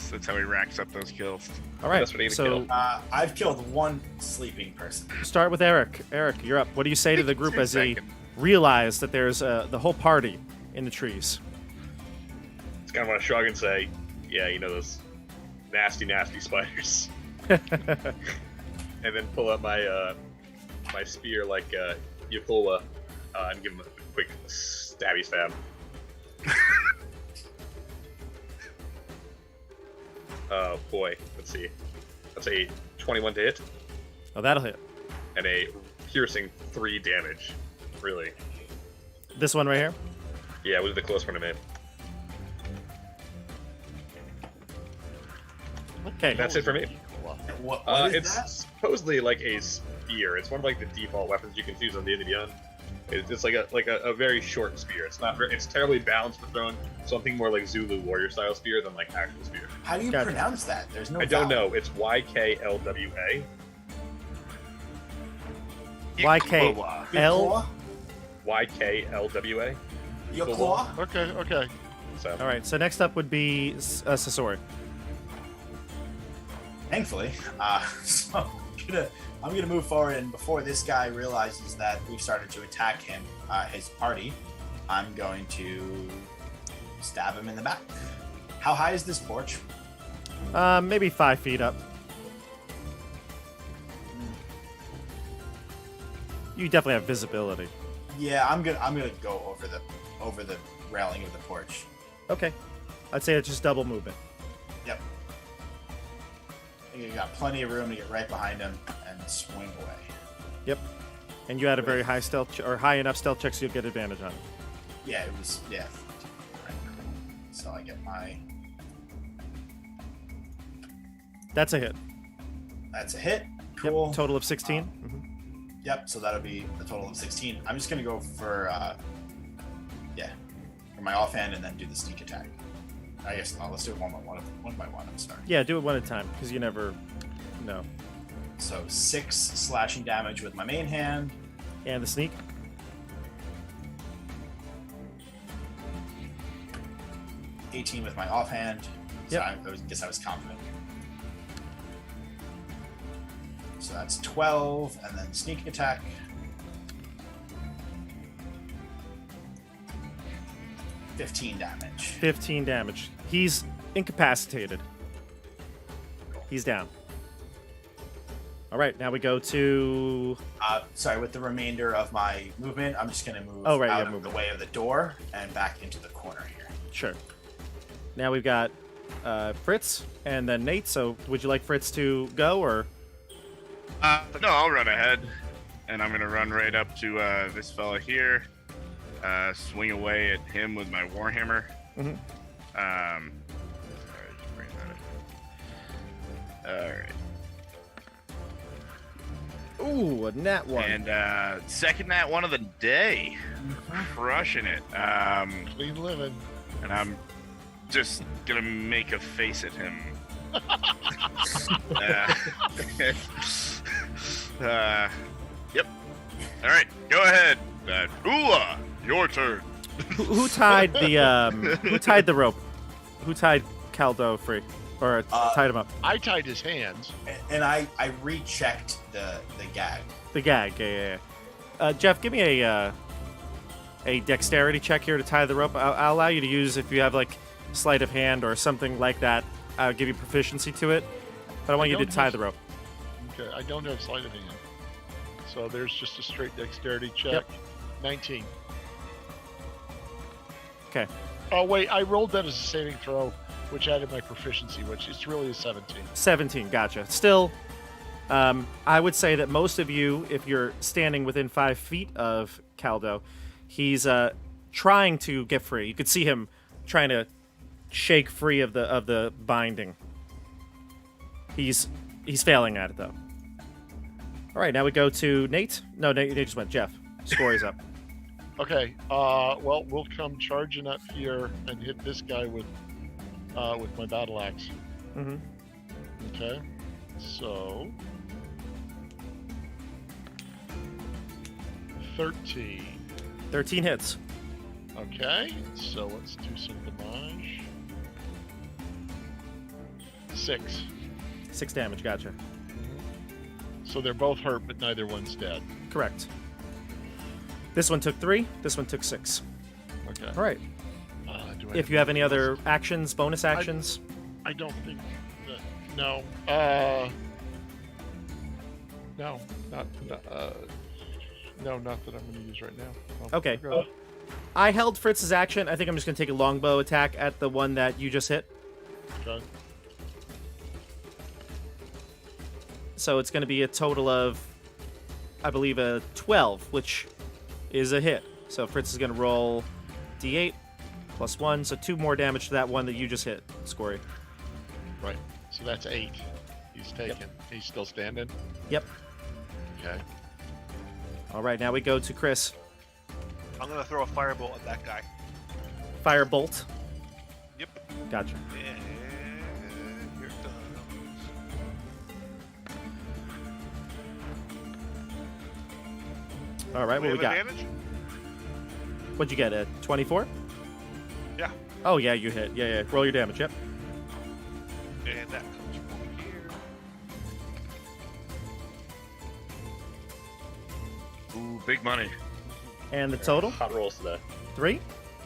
Speaker 3: That's how he racks up those kills.
Speaker 5: All right.
Speaker 7: That's what he would
Speaker 5: So
Speaker 7: kill.
Speaker 4: I've killed one sleeping person.
Speaker 5: start with Eric. Eric, you're up. What do you say to the group
Speaker 3: 2
Speaker 5: as they
Speaker 3: seconds.
Speaker 5: realize that there's the whole party in the trees?
Speaker 7: It's kind of want to shrug and say, "Yeah, those nasty, nasty spiders," and then pull up my my spear like Yakola and give him a quick stabby stab. Oh boy, let's see. That's a 21 to hit
Speaker 5: Oh, that'll hit.
Speaker 7: and a piercing 3 damage. Really?
Speaker 5: This one right here.
Speaker 7: Yeah, it was the close one I made.
Speaker 5: Okay.
Speaker 7: That's it for me.
Speaker 4: What is
Speaker 7: It's
Speaker 4: that?
Speaker 7: supposedly like a spear. It's one of like the default weapons you can choose on D&D Beyond. It's like a very short spear. It's not very, it's terribly balanced for throwing something more like Zulu warrior style spear than like actual spear.
Speaker 4: How do you
Speaker 5: Gotcha.
Speaker 4: pronounce that? There's no.
Speaker 7: I don't
Speaker 4: vowel.
Speaker 7: know. It's YKLWA.
Speaker 5: YK.
Speaker 4: Your
Speaker 5: L-
Speaker 4: claw?
Speaker 7: YKLWA.
Speaker 4: Your claw?
Speaker 6: Okay.
Speaker 7: So
Speaker 5: All right. So next up would be Sasori.
Speaker 4: Thankfully. So I'm gonna move forward, and before this guy realizes that we've started to attack him, his party, I'm going to stab him in the back. How high is this porch?
Speaker 5: Maybe 5 feet up. You definitely have visibility.
Speaker 4: Yeah, I'm gonna go over the railing of the porch.
Speaker 5: Okay. I'd say it's just double movement.
Speaker 4: Yep. I think you got plenty of room to get right behind him and swing away.
Speaker 5: Yep. And you had a very high stealth or high enough stealth check so you'll get advantage on it.
Speaker 4: Yeah, it was. Yeah. Right. So I get my.
Speaker 5: That's a hit.
Speaker 4: That's a hit. Cool.
Speaker 5: Yep. Total of 16. Mhm.
Speaker 4: Yep, so that'll be a total of 16. I'm just gonna go for for my offhand and then do the sneak attack. I guess let's do it one by one. I'm sorry.
Speaker 5: Yeah, do it one at a time because you never know.
Speaker 4: So 6 slashing damage with my main hand.
Speaker 5: And the sneak.
Speaker 4: $18 with my offhand. So
Speaker 5: Yep.
Speaker 4: I guess I was confident. So that's 12, and then sneak attack. 15 damage.
Speaker 5: 15 damage. He's incapacitated. He's down. All right, now we go to.
Speaker 4: Sorry, with the remainder of my movement, I'm just going to move
Speaker 5: Oh, right,
Speaker 4: out
Speaker 5: yeah,
Speaker 4: of
Speaker 5: movement.
Speaker 4: the way of the door and back into the corner here.
Speaker 5: Sure. Now we've got Fritz and then Nate. So would you like Fritz to go or?
Speaker 3: No, I'll run ahead, and I'm gonna run right up to this fella here. Swing away at him with my warhammer.
Speaker 5: Mhm.
Speaker 3: Sorry, just bring that up. All right.
Speaker 5: Ooh, a nat one.
Speaker 3: And second nat one of the day, crushing it.
Speaker 6: Clean living.
Speaker 3: And I'm just gonna make a face at him. Yep. All right, go ahead. Ula, your turn.
Speaker 5: Who tied the who tied the rope? Who tied Caldo free or tied him up?
Speaker 6: I tied his hands.
Speaker 4: And I rechecked the gag.
Speaker 5: The gag. Yeah. Jeff, give me a dexterity check here to tie the rope. I'll allow you to use if you have like sleight of hand or something like that. I'll give you proficiency to it, but I want you to tie the rope.
Speaker 6: Okay, I don't have sleight of hand. So there's just a straight dexterity check.
Speaker 5: Yep.
Speaker 6: 19.
Speaker 5: Okay.
Speaker 6: Oh, wait, I rolled that as a saving throw, which added my proficiency, which is really a 17.
Speaker 5: 17. Gotcha. Still, I would say that most of you, if you're standing within 5 feet of Caldo, he's trying to get free. You could see him trying to shake free of the binding. He's failing at it though. All right, now we go to Nate. No, Nate just went. Jeff, score is up.
Speaker 6: Okay, well, we'll come charging up here and hit this guy with my battle axe.
Speaker 5: Mm-hmm.
Speaker 6: Okay, so 13.
Speaker 5: 13 hits.
Speaker 6: Okay, so let's do some damage. 6.
Speaker 5: 6 damage. Gotcha.
Speaker 6: So they're both hurt, but neither one's dead.
Speaker 5: Correct. This one took 3. This one took 6.
Speaker 6: Okay.
Speaker 5: All right.
Speaker 6: Do I
Speaker 5: If you have any other actions, bonus actions.
Speaker 6: I don't think that, no. No, not that I'm going to use right now. No,
Speaker 5: Okay.
Speaker 6: we're good.
Speaker 5: I held Fritz's action. I think I'm just going to take a longbow attack at the one that you just hit.
Speaker 6: Okay.
Speaker 5: So it's going to be a total of, I believe, a 12, which is a hit. So Fritz is going to roll d8 plus 1, so 2 more damage to that one that you just hit, Scory.
Speaker 6: Right. So that's 8. He's taken. He's still standing.
Speaker 5: Yep.
Speaker 6: Okay.
Speaker 5: All right, now we go to Chris.
Speaker 2: I'm gonna throw a firebolt at that guy.
Speaker 5: Firebolt.
Speaker 2: Yep.
Speaker 5: Gotcha.
Speaker 2: And here it goes.
Speaker 5: All right,
Speaker 2: Do
Speaker 5: what we got?
Speaker 2: have advantage?
Speaker 5: What'd you get? A 24?
Speaker 2: Yeah.
Speaker 5: Oh yeah, you hit. Yeah. Roll your damage. Yep.
Speaker 2: And that comes from here.
Speaker 3: Ooh, big money.
Speaker 5: And the total?
Speaker 7: Hot rolls today.
Speaker 5: 3.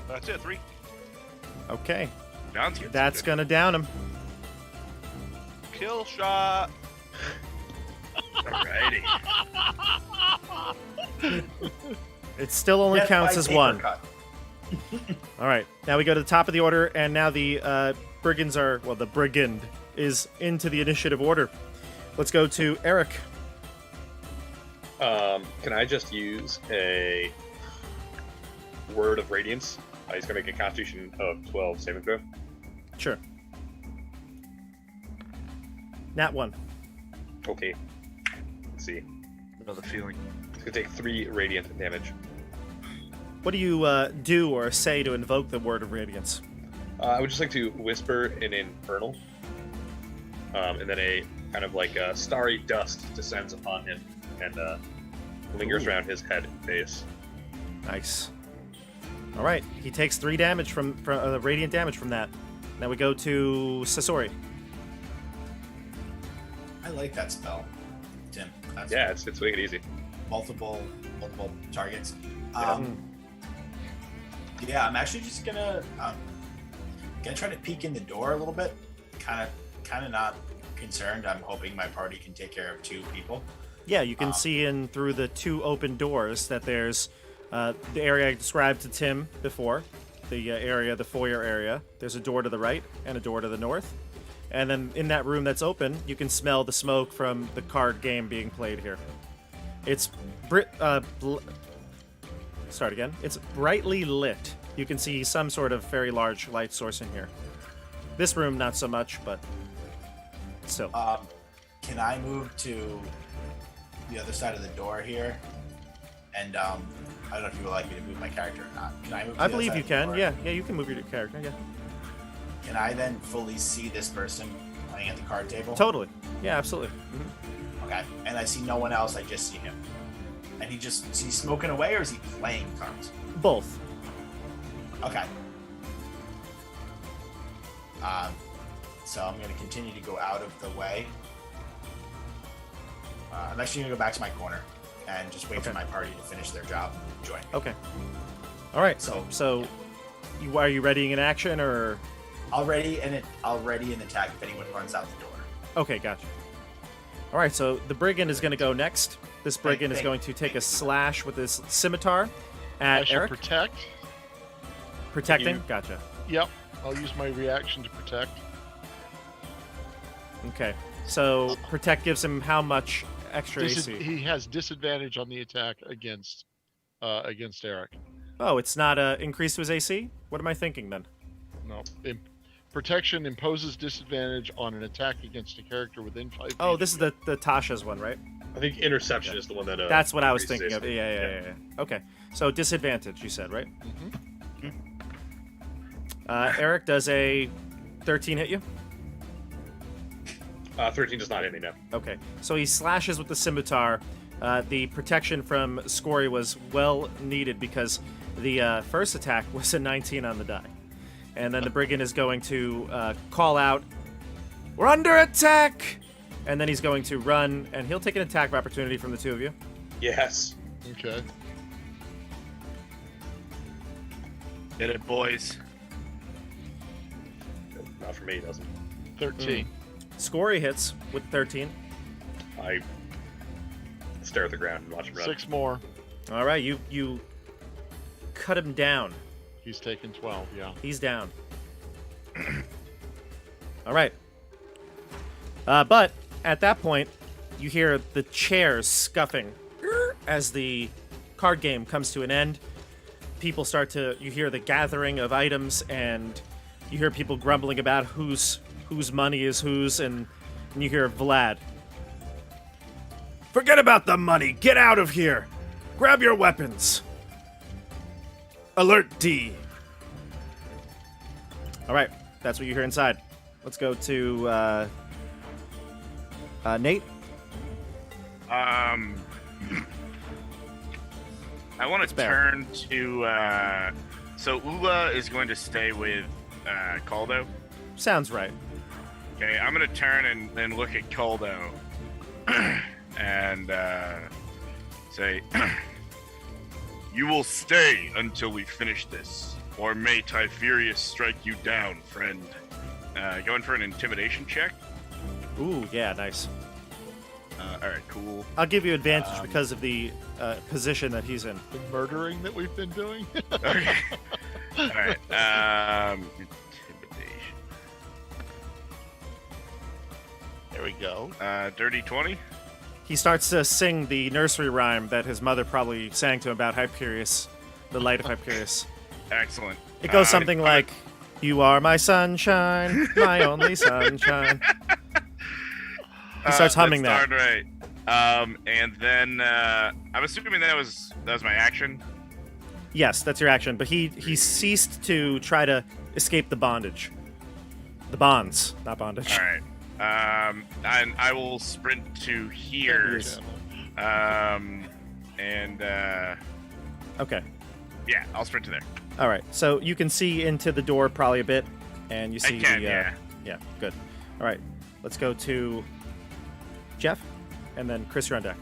Speaker 2: That's it. 3.
Speaker 5: Okay,
Speaker 3: Down to
Speaker 5: that's gonna down him.
Speaker 2: Kill shot.
Speaker 3: Alrighty.
Speaker 5: It still only
Speaker 4: Death
Speaker 5: counts
Speaker 4: by
Speaker 5: as
Speaker 4: paper
Speaker 5: 1.
Speaker 4: cut.
Speaker 5: All right, now we go to the top of the order, and now the brigands are, well, the brigand is into the initiative order. Let's go to Eric.
Speaker 7: Can I just use a word of radiance? He's gonna make a Constitution of 12 saving throw.
Speaker 5: Sure. Nat 1.
Speaker 7: Okay. Let's see.
Speaker 3: Another feeling.
Speaker 7: It's gonna take 3 radiant damage.
Speaker 5: What do you do or say to invoke the word of radiance?
Speaker 7: I would just like to whisper an infernal, and then a kind of like a starry dust descends upon him and lingers around his head and face.
Speaker 5: Nice. All right, he takes 3 damage from radiant damage from that. Now we go to Sasori.
Speaker 4: I like that spell, Tim. That's
Speaker 7: Yeah, it's make it easy.
Speaker 4: multiple targets.
Speaker 7: Yeah.
Speaker 4: Yeah, I'm actually just gonna try to peek in the door a little bit. Kind of not concerned. I'm hoping my party can take care of 2 people.
Speaker 5: Yeah, you can see in through the 2 open doors that there's the area I described to Tim before, the foyer area. There's a door to the right and a door to the north. And then in that room that's open, you can smell the smoke from the card game being played here. It's start again. It's brightly lit. You can see some sort of very large light source in here. This room, not so much, but still.
Speaker 4: Can I move to the other side of the door here? And I don't know if you would like me to move my character or not. Can I move? To
Speaker 5: I
Speaker 4: the other
Speaker 5: believe
Speaker 4: side
Speaker 5: you
Speaker 4: of the
Speaker 5: can.
Speaker 4: door?
Speaker 5: Yeah, you can move your character. Yeah,
Speaker 4: Can I then fully see this person playing at the card table?
Speaker 5: totally. Yeah, absolutely. Mhm.
Speaker 4: Okay. And I see no one else. I just see him. And is he smoking away or is he playing cards?
Speaker 5: Both.
Speaker 4: Okay. So I'm going to continue to go out of the way. I'm actually going to go back to my corner and just wait for my party to finish their job and join me.
Speaker 5: Okay. All right.
Speaker 4: So-
Speaker 5: Are you readying an action or?
Speaker 4: I'll ready an attack if anyone runs out the door.
Speaker 5: Okay, gotcha. All right. So the brigand is going to go next. This brigand is going to take a slash with his scimitar
Speaker 6: I
Speaker 5: at
Speaker 6: shall
Speaker 5: Eric.
Speaker 6: protect.
Speaker 5: Protecting.
Speaker 6: You-
Speaker 5: Gotcha.
Speaker 6: Yep. I'll use my reaction to protect.
Speaker 5: Okay. So protect gives him how much extra AC?
Speaker 6: He has disadvantage on the attack against Eric.
Speaker 5: Oh, it's not increased to his AC? What am I thinking then?
Speaker 6: No. Protection imposes disadvantage on an attack against a character within 5 feet.
Speaker 5: Oh, this is the Tasha's one, right?
Speaker 7: I think interception is the one that.
Speaker 5: That's what I was
Speaker 7: increases
Speaker 5: thinking of.
Speaker 7: AC.
Speaker 5: Yeah. Okay. So disadvantage, you said, right?
Speaker 6: Mhm.
Speaker 5: Eric, does a 13 hit you?
Speaker 7: 13 does not hit me now.
Speaker 5: Okay. So he slashes with the scimitar. The protection from Scory was well needed because the first attack was a 19 on the die. And then the brigand is going to call out, "We're under attack!" And then he's going to run, and he'll take an attack of opportunity from the 2 of you.
Speaker 7: Yes.
Speaker 6: Okay.
Speaker 3: Get it, boys.
Speaker 7: Not for me, it doesn't.
Speaker 6: 13.
Speaker 5: Scory hits with 13.
Speaker 7: I stare at the ground and watch him run.
Speaker 6: 6 more.
Speaker 5: All right, you cut him down.
Speaker 6: He's taken 12, yeah.
Speaker 5: He's down. All right. But at that point, you hear the chairs scuffing as the card game comes to an end. People you hear the gathering of items, and you hear people grumbling about whose money is whose, and you hear Vlad. "Forget about the money. Get out of here. Grab your weapons." Alert D. All right, that's what you hear inside. Let's go to Nate.
Speaker 3: I want to
Speaker 5: fair.
Speaker 3: turn to. So Ula is going to stay with Caldo.
Speaker 5: Sounds right.
Speaker 3: Okay, I'm gonna turn and look at Caldo and say, "You will stay until we finish this, or may Typherius strike you down, friend." Going for an intimidation check.
Speaker 5: Ooh, yeah, nice.
Speaker 3: All right, cool.
Speaker 5: I'll give you advantage because of the position that he's in.
Speaker 6: The murdering that we've been doing.
Speaker 3: Okay. All right. Intimidation.
Speaker 6: There we go.
Speaker 3: Dirty 20.
Speaker 5: He starts to sing the nursery rhyme that his mother probably sang to him about Hyperius, the light of Hyperius.
Speaker 3: Excellent.
Speaker 5: It goes something like, "You are my sunshine, my only sunshine." He starts humming that.
Speaker 3: Right. And then I'm assuming that was my action.
Speaker 5: Yes, that's your action. But he ceased to try to escape the bondage. The bonds, not bondage.
Speaker 3: All right. And I will sprint to here. And
Speaker 5: Okay.
Speaker 3: yeah, I'll sprint to there.
Speaker 5: All right. So you can see into the door probably a bit, and you see
Speaker 3: I can,
Speaker 5: the.
Speaker 3: yeah.
Speaker 5: Good. All right. Let's go to Jeff, and then Chris, you're on deck.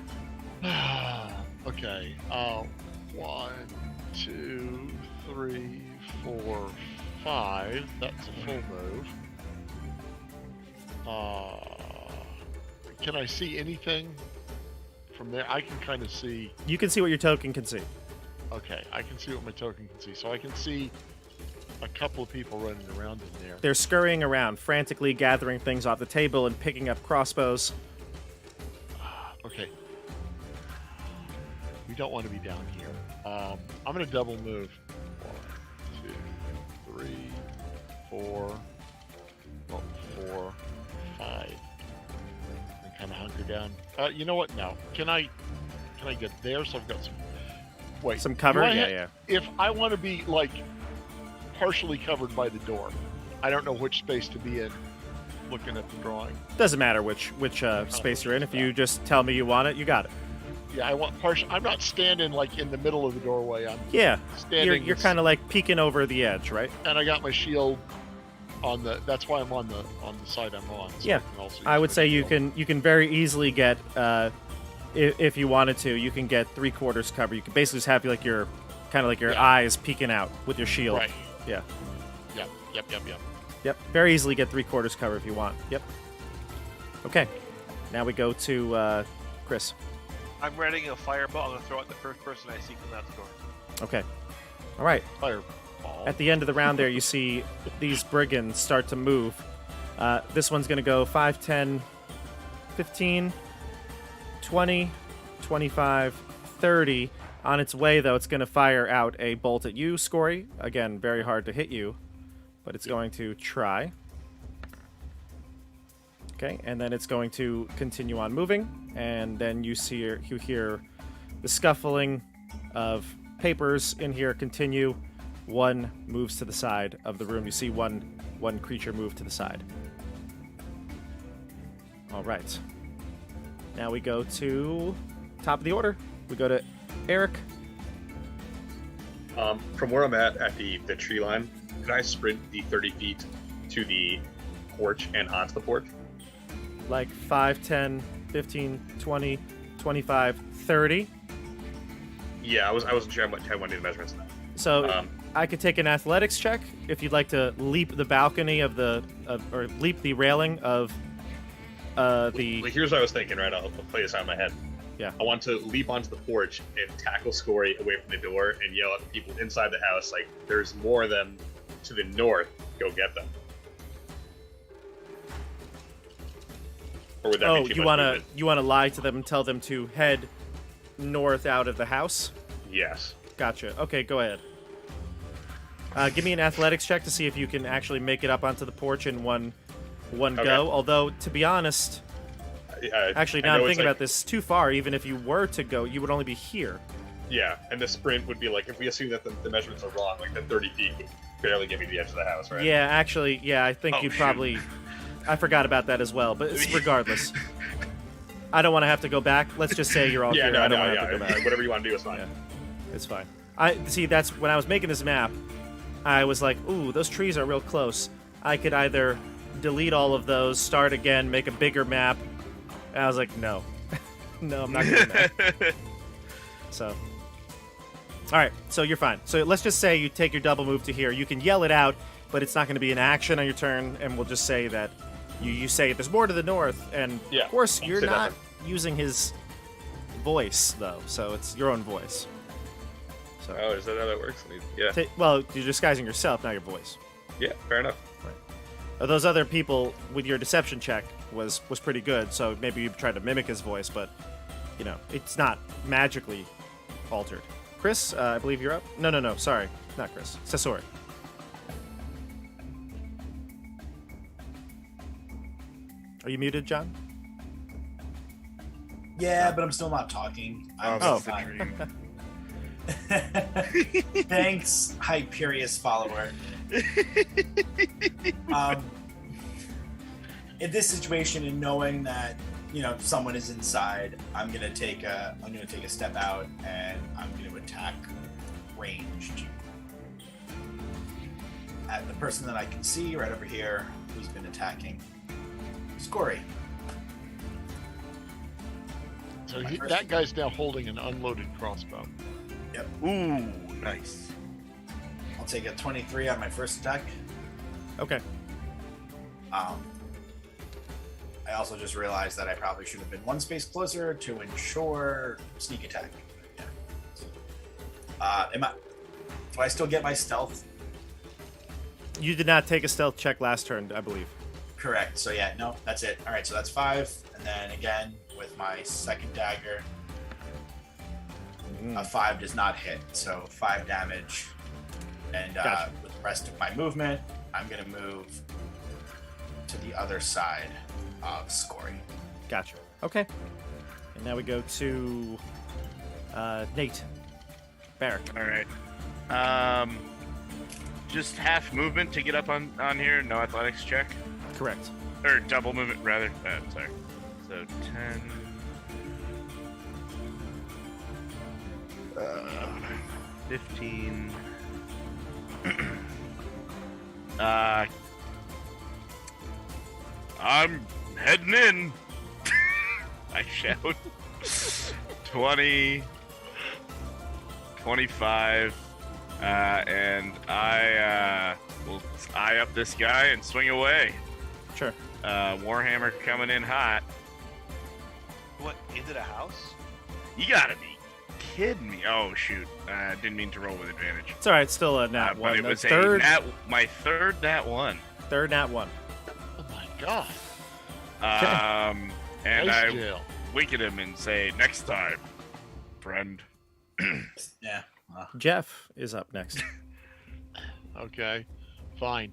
Speaker 6: Okay. 1, 2, 3, 4, 5. That's a full move. Can I see anything from there? I can kind of see.
Speaker 5: You can see what your token can see.
Speaker 6: Okay, I can see what my token can see. So I can see a couple of people running around in there.
Speaker 5: They're scurrying around, frantically gathering things off the table and picking up crossbows.
Speaker 6: Okay. We don't want to be down here. I'm going to double move. 1, 2, 3, 4, 4, 5. And kind of hunker down. You know what? No. Can I get there? So I've got some. Wait.
Speaker 5: Some cover?
Speaker 6: do I
Speaker 5: Yeah.
Speaker 6: If I want to be like partially covered by the door, I don't know which space to be in. Looking at the drawing.
Speaker 5: Doesn't matter which space you're in. If you just tell me you want it, you got it.
Speaker 6: Yeah, I want partial. I'm not standing like in the middle of the doorway. I'm
Speaker 5: Yeah.
Speaker 6: standing.
Speaker 5: You're kind of like peeking over the edge, right?
Speaker 6: And I got my shield on the. That's why I'm on the side I'm on. So
Speaker 5: Yeah.
Speaker 6: can also
Speaker 5: I
Speaker 6: use
Speaker 5: would
Speaker 6: my
Speaker 5: say you
Speaker 6: shield.
Speaker 5: can very easily get if you wanted to, you can get 3/4 cover. You can basically just have like your
Speaker 6: Yeah.
Speaker 5: eyes peeking out with your shield.
Speaker 6: Right.
Speaker 5: Yeah.
Speaker 6: Yep.
Speaker 5: Yep. Very easily get 3/4 cover if you want. Yep. Okay. Now we go to Chris.
Speaker 2: I'm readying a fireball. I'm gonna throw it at the first person I see come out the door.
Speaker 5: Okay. All right.
Speaker 6: Fireball.
Speaker 5: At the end of the round there, you see these brigands start to move. This one's going to go 5, 10, 15, 20, 25, 30. On its way, though, it's going to fire out a bolt at you, Scory. Again, very hard to hit you, but it's going to try. Okay, and then it's going to continue on moving, and then you hear the scuffling of papers in here continue. One moves to the side of the room. You see one creature move to the side. All right. Now we go to top of the order. We go to Eric.
Speaker 7: From where I'm at the tree line, could I sprint the 30 feet to the porch and onto the porch?
Speaker 5: Like 5, 10, 15, 20, 25, 30.
Speaker 7: Yeah, I wasn't sure how much I wanted the measurements.
Speaker 5: So I could take an athletics check if you'd like to leap the balcony or leap the railing of the.
Speaker 7: Well, here's what I was thinking. Right, I'll play this out in my head.
Speaker 5: Yeah.
Speaker 7: I want to leap onto the porch and tackle Scory away from the door and yell at the people inside the house like, "There's more of them to the north. Go get them." Or would that
Speaker 5: Oh,
Speaker 7: be too
Speaker 5: you
Speaker 7: much
Speaker 5: wanna
Speaker 7: movement?
Speaker 5: you wanna lie to them and tell them to head north out of the house?
Speaker 7: Yes.
Speaker 5: Gotcha. Okay, go ahead. Give me an athletics check to see if you can actually make it up onto the porch in one
Speaker 7: Okay.
Speaker 5: go. Although, to be honest, actually,
Speaker 7: I
Speaker 5: now
Speaker 7: know
Speaker 5: I'm
Speaker 7: it's
Speaker 5: thinking
Speaker 7: like-
Speaker 5: about this too far. Even if you were to go, you would only be here.
Speaker 7: Yeah, and the sprint would be like, if we assume that the measurements are wrong, like the 30 feet would barely get me to the edge of the house, right?
Speaker 5: Yeah, actually, yeah, I think
Speaker 3: Oh,
Speaker 5: you
Speaker 3: shoot.
Speaker 5: probably. I forgot about that as well, but regardless, I don't want to have to go back. Let's just say you're all
Speaker 7: Yeah,
Speaker 5: here.
Speaker 7: no,
Speaker 5: I don't
Speaker 7: no,
Speaker 5: want to
Speaker 7: yeah.
Speaker 5: have to go back.
Speaker 7: Like, whatever you want to do is fine.
Speaker 5: Yeah. It's fine. I see. That's when I was making this map. I was like, "Ooh, those trees are real close. I could either delete all of those, start again, make a bigger map." And I was like, "No, no, I'm not doing that." So, all right. So you're fine. So let's just say you take your double move to here. You can yell it out, but it's not going to be an action on your turn, and we'll just say that you say there's more to the north, and
Speaker 7: Yeah,
Speaker 5: of course
Speaker 7: I'll
Speaker 5: you're
Speaker 7: say that
Speaker 5: not using his voice though, so it's your own voice. So.
Speaker 7: Oh, is that how that works? Yeah.
Speaker 5: Well, you're disguising yourself, not your voice.
Speaker 7: Yeah, fair enough.
Speaker 5: Those other people with your deception check was pretty good, so maybe you tried to mimic his voice, but you know it's not magically altered. Chris, I believe you're up. No, sorry, not Chris. Sasori. Are you muted, John?
Speaker 4: Yeah, but I'm still not talking. I'm
Speaker 5: Oh.
Speaker 4: still fine. Thanks, Hyperius follower. In this situation, and knowing that someone is inside, I'm gonna take a step out and I'm gonna attack ranged at the person that I can see right over here who's been attacking Scory.
Speaker 6: So that guy's now holding an unloaded crossbow.
Speaker 4: Yep.
Speaker 3: Ooh, nice.
Speaker 4: I'll take a 23 on my first attack.
Speaker 5: Okay.
Speaker 4: I also just realized that I probably should have been one space closer to ensure sneak attack. Yeah. Do I still get my stealth?
Speaker 5: You did not take a stealth check last turn, I believe.
Speaker 4: Correct. So yeah, no, that's it. All right, so that's 5, and then again with my second dagger, a 5 does not hit, so 5 damage. And
Speaker 5: Gotcha.
Speaker 4: with the rest of my movement, I'm gonna move to the other side of Scory.
Speaker 5: Gotcha. Okay. And now we go to Nate. Barrack.
Speaker 3: All right. Just half movement to get up on here. No athletics check.
Speaker 5: Correct.
Speaker 3: Or double movement, rather. Sorry. So 10. 15. I'm heading in. I shout. 20. 25. And I will eye up this guy and swing away.
Speaker 5: Sure.
Speaker 3: Warhammer coming in hot.
Speaker 2: What, into the house?
Speaker 3: You gotta be kidding me. Oh, shoot. Didn't mean to roll with advantage.
Speaker 5: It's all right. Still a nat
Speaker 3: But
Speaker 5: one.
Speaker 3: it was
Speaker 5: Third
Speaker 3: my third nat one.
Speaker 5: nat one.
Speaker 6: Oh my god.
Speaker 3: And
Speaker 6: Nice
Speaker 3: I
Speaker 6: jail.
Speaker 3: wink at him and say, next time, friend.
Speaker 4: Yeah.
Speaker 5: Jeff is up next.
Speaker 6: Okay, fine.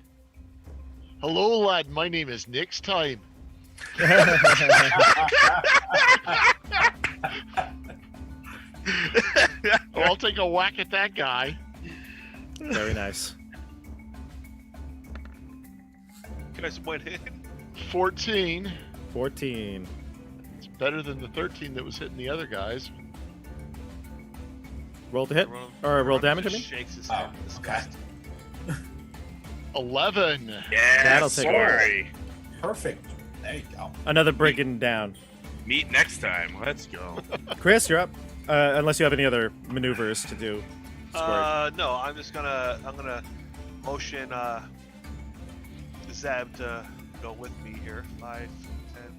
Speaker 6: Hello, lad. My name is Nick's Time. Oh, I'll take a whack at that guy.
Speaker 5: Very nice.
Speaker 2: Can I point in?
Speaker 6: 14.
Speaker 5: 14.
Speaker 6: It's better than the 13 that was hitting the other guys.
Speaker 5: Roll to hit? Or roll damage, I mean?
Speaker 2: Shakes his
Speaker 4: Oh,
Speaker 2: head.
Speaker 4: okay.
Speaker 2: Disgust.
Speaker 6: 11.
Speaker 3: Yeah,
Speaker 5: That'll take
Speaker 3: sorry.
Speaker 4: Perfect. There you go.
Speaker 5: Another brigand down.
Speaker 3: Meet next time. Let's go.
Speaker 5: Chris, you're up. Unless you have any other maneuvers to do.
Speaker 2: No, I'm gonna motion Zeb to go with me here. 5, 10,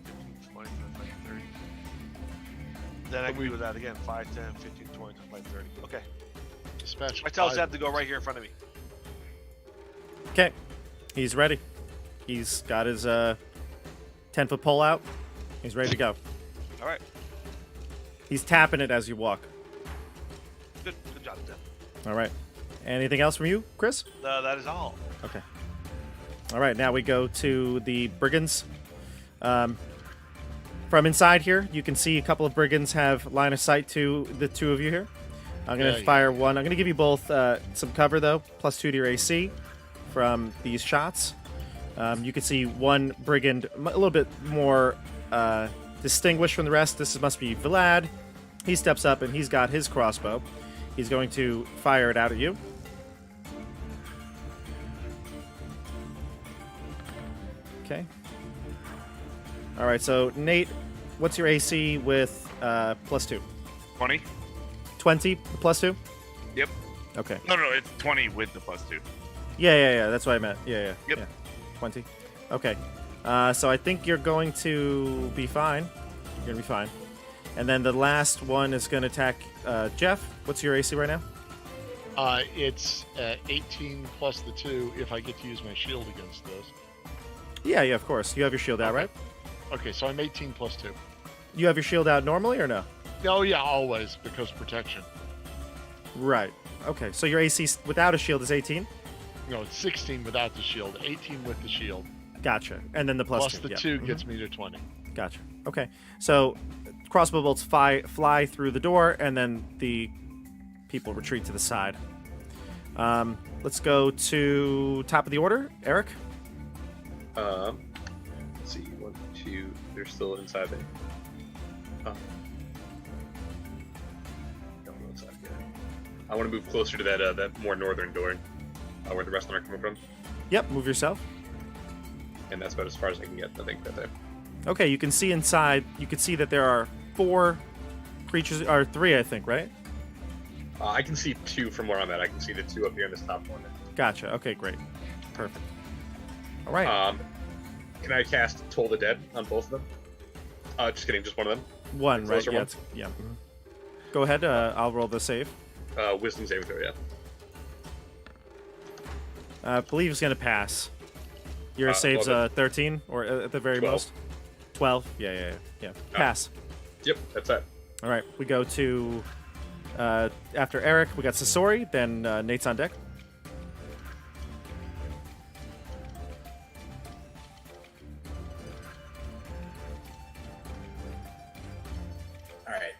Speaker 2: 15, 20, 25, 30. Then I can do that again. 5, 10, 15, 20, 25, 30. Okay.
Speaker 6: Dispatch
Speaker 2: I tell
Speaker 6: 5.
Speaker 2: Zeb to go right here in front of me.
Speaker 5: Okay. He's ready. He's got his 10-foot pole out. He's ready to go.
Speaker 2: All right.
Speaker 5: He's tapping it as you walk.
Speaker 2: Good job, Zeb.
Speaker 5: All right. Anything else from you, Chris?
Speaker 2: That is all.
Speaker 5: Okay. All right, now we go to the brigands. From inside here, you can see a couple of brigands have line of sight to the two of you here. I'm going to
Speaker 6: Yeah,
Speaker 5: fire one. I'm going to give you both some cover, though. +2 to your AC from these shots. You can see one brigand a little bit more distinguished from the rest. This must be Vlad. He steps up, and he's got his crossbow. He's going to fire it out at you. Okay. All right, so Nate, what's your AC with +2?
Speaker 3: 20.
Speaker 5: 20 +2?
Speaker 3: Yep.
Speaker 5: Okay.
Speaker 3: No, it's 20 with the +2.
Speaker 5: Yeah. That's what I meant. Yeah.
Speaker 3: Yep.
Speaker 5: Yeah. 20. Okay. So I think you're going to be fine. You're going to be fine. And then the last one is going to attack Jeff. What's your AC right now?
Speaker 6: It's 18 plus the 2 if I get to use my shield against those.
Speaker 5: Yeah, of course. You have your shield out, right?
Speaker 6: Okay, so I'm 18 plus 2.
Speaker 5: You have your shield out normally or no?
Speaker 6: Oh, yeah, always, because protection.
Speaker 5: Right. Okay, so your AC without a shield is 18?
Speaker 6: No, it's 16 without the shield, 18 with the shield.
Speaker 5: Gotcha. And then the
Speaker 6: Plus
Speaker 5: +2.
Speaker 6: the 2 gets me to 20.
Speaker 5: Gotcha. Okay. So crossbow bolts fly through the door, and then the people retreat to the side. Let's go to top of the order. Eric?
Speaker 7: Let's see, 1, 2. They're still inside there. No, inside. Yeah. I want to move closer to that more northern door, where the rest of them are coming from,
Speaker 5: Yep, move yourself.
Speaker 7: and that's about as far as I can get. I think right there.
Speaker 5: Okay, you can see inside. You can see that there are 4 creatures, or 3, I think, right?
Speaker 7: I can see 2 from where I'm at. I can see the 2 up here in this top corner.
Speaker 5: Gotcha. Okay, great. Perfect. All right.
Speaker 7: Can I cast Toll the Dead on both of them? Just kidding, just one of them.
Speaker 5: One, right?
Speaker 7: closer
Speaker 5: Yeah.
Speaker 7: one?
Speaker 5: Yeah. Go ahead. I'll roll the save.
Speaker 7: Wisdom saving throw, yeah.
Speaker 5: I believe it's going to pass. Your save's 13, or at the very
Speaker 7: 12.
Speaker 5: most? 12? Yeah. Pass.
Speaker 7: Yep, that's it.
Speaker 5: All right, we go to... after Eric, we got Sasori, then Nate's on deck.
Speaker 4: All right.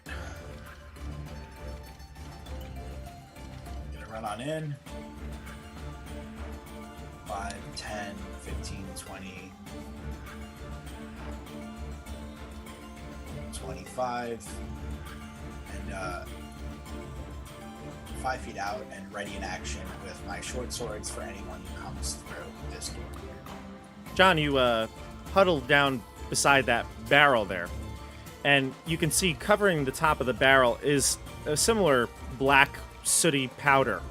Speaker 4: Gonna run on in. 5, 10, 15, 20, 25, and 5 feet out and ready in action with my short swords for anyone who comes through this door.
Speaker 5: John, you huddled down beside that barrel there, and you can see covering the top of the barrel is a similar black, sooty powder.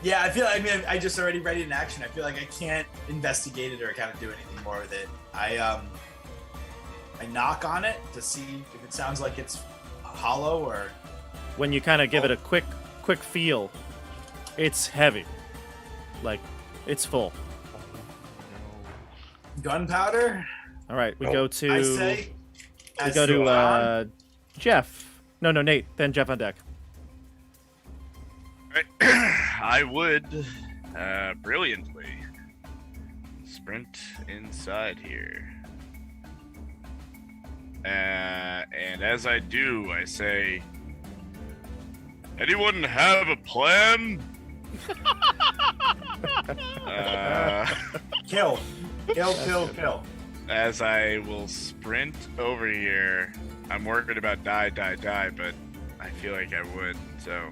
Speaker 4: Yeah, I just already ready in action. I feel like I can't investigate it or kind of do anything more with it. I knock on it to see if it sounds like it's hollow or...
Speaker 5: When you kind of give it a quick feel, it's heavy. Like, it's full.
Speaker 4: Gunpowder?
Speaker 5: All right, we go to...
Speaker 4: I say...
Speaker 5: We go to Jeff. No, Nate. Then Jeff on deck.
Speaker 3: I would brilliantly sprint inside here. And as I do, I say, anyone have a plan?
Speaker 4: Kill.
Speaker 3: As I will sprint over here, I'm worried about die, but I feel like I would, so...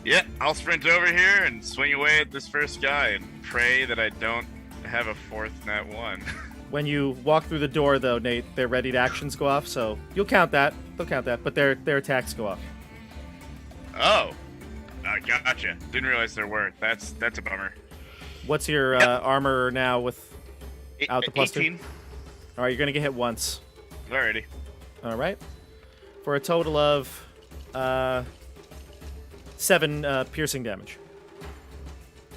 Speaker 3: Yeah, I'll sprint over here and swing away at this first guy and pray that I don't have a 4th nat 1.
Speaker 5: When you walk through the door, though, Nate, their readied actions go off, so you'll count that. They'll count that, but their attacks go off.
Speaker 3: Oh, gotcha. Didn't realize there were. That's a bummer.
Speaker 5: What's your armor now with out the +2?
Speaker 3: 18.
Speaker 5: All right, you're gonna get hit once.
Speaker 3: Alrighty.
Speaker 5: All right, for a total of 7 piercing damage.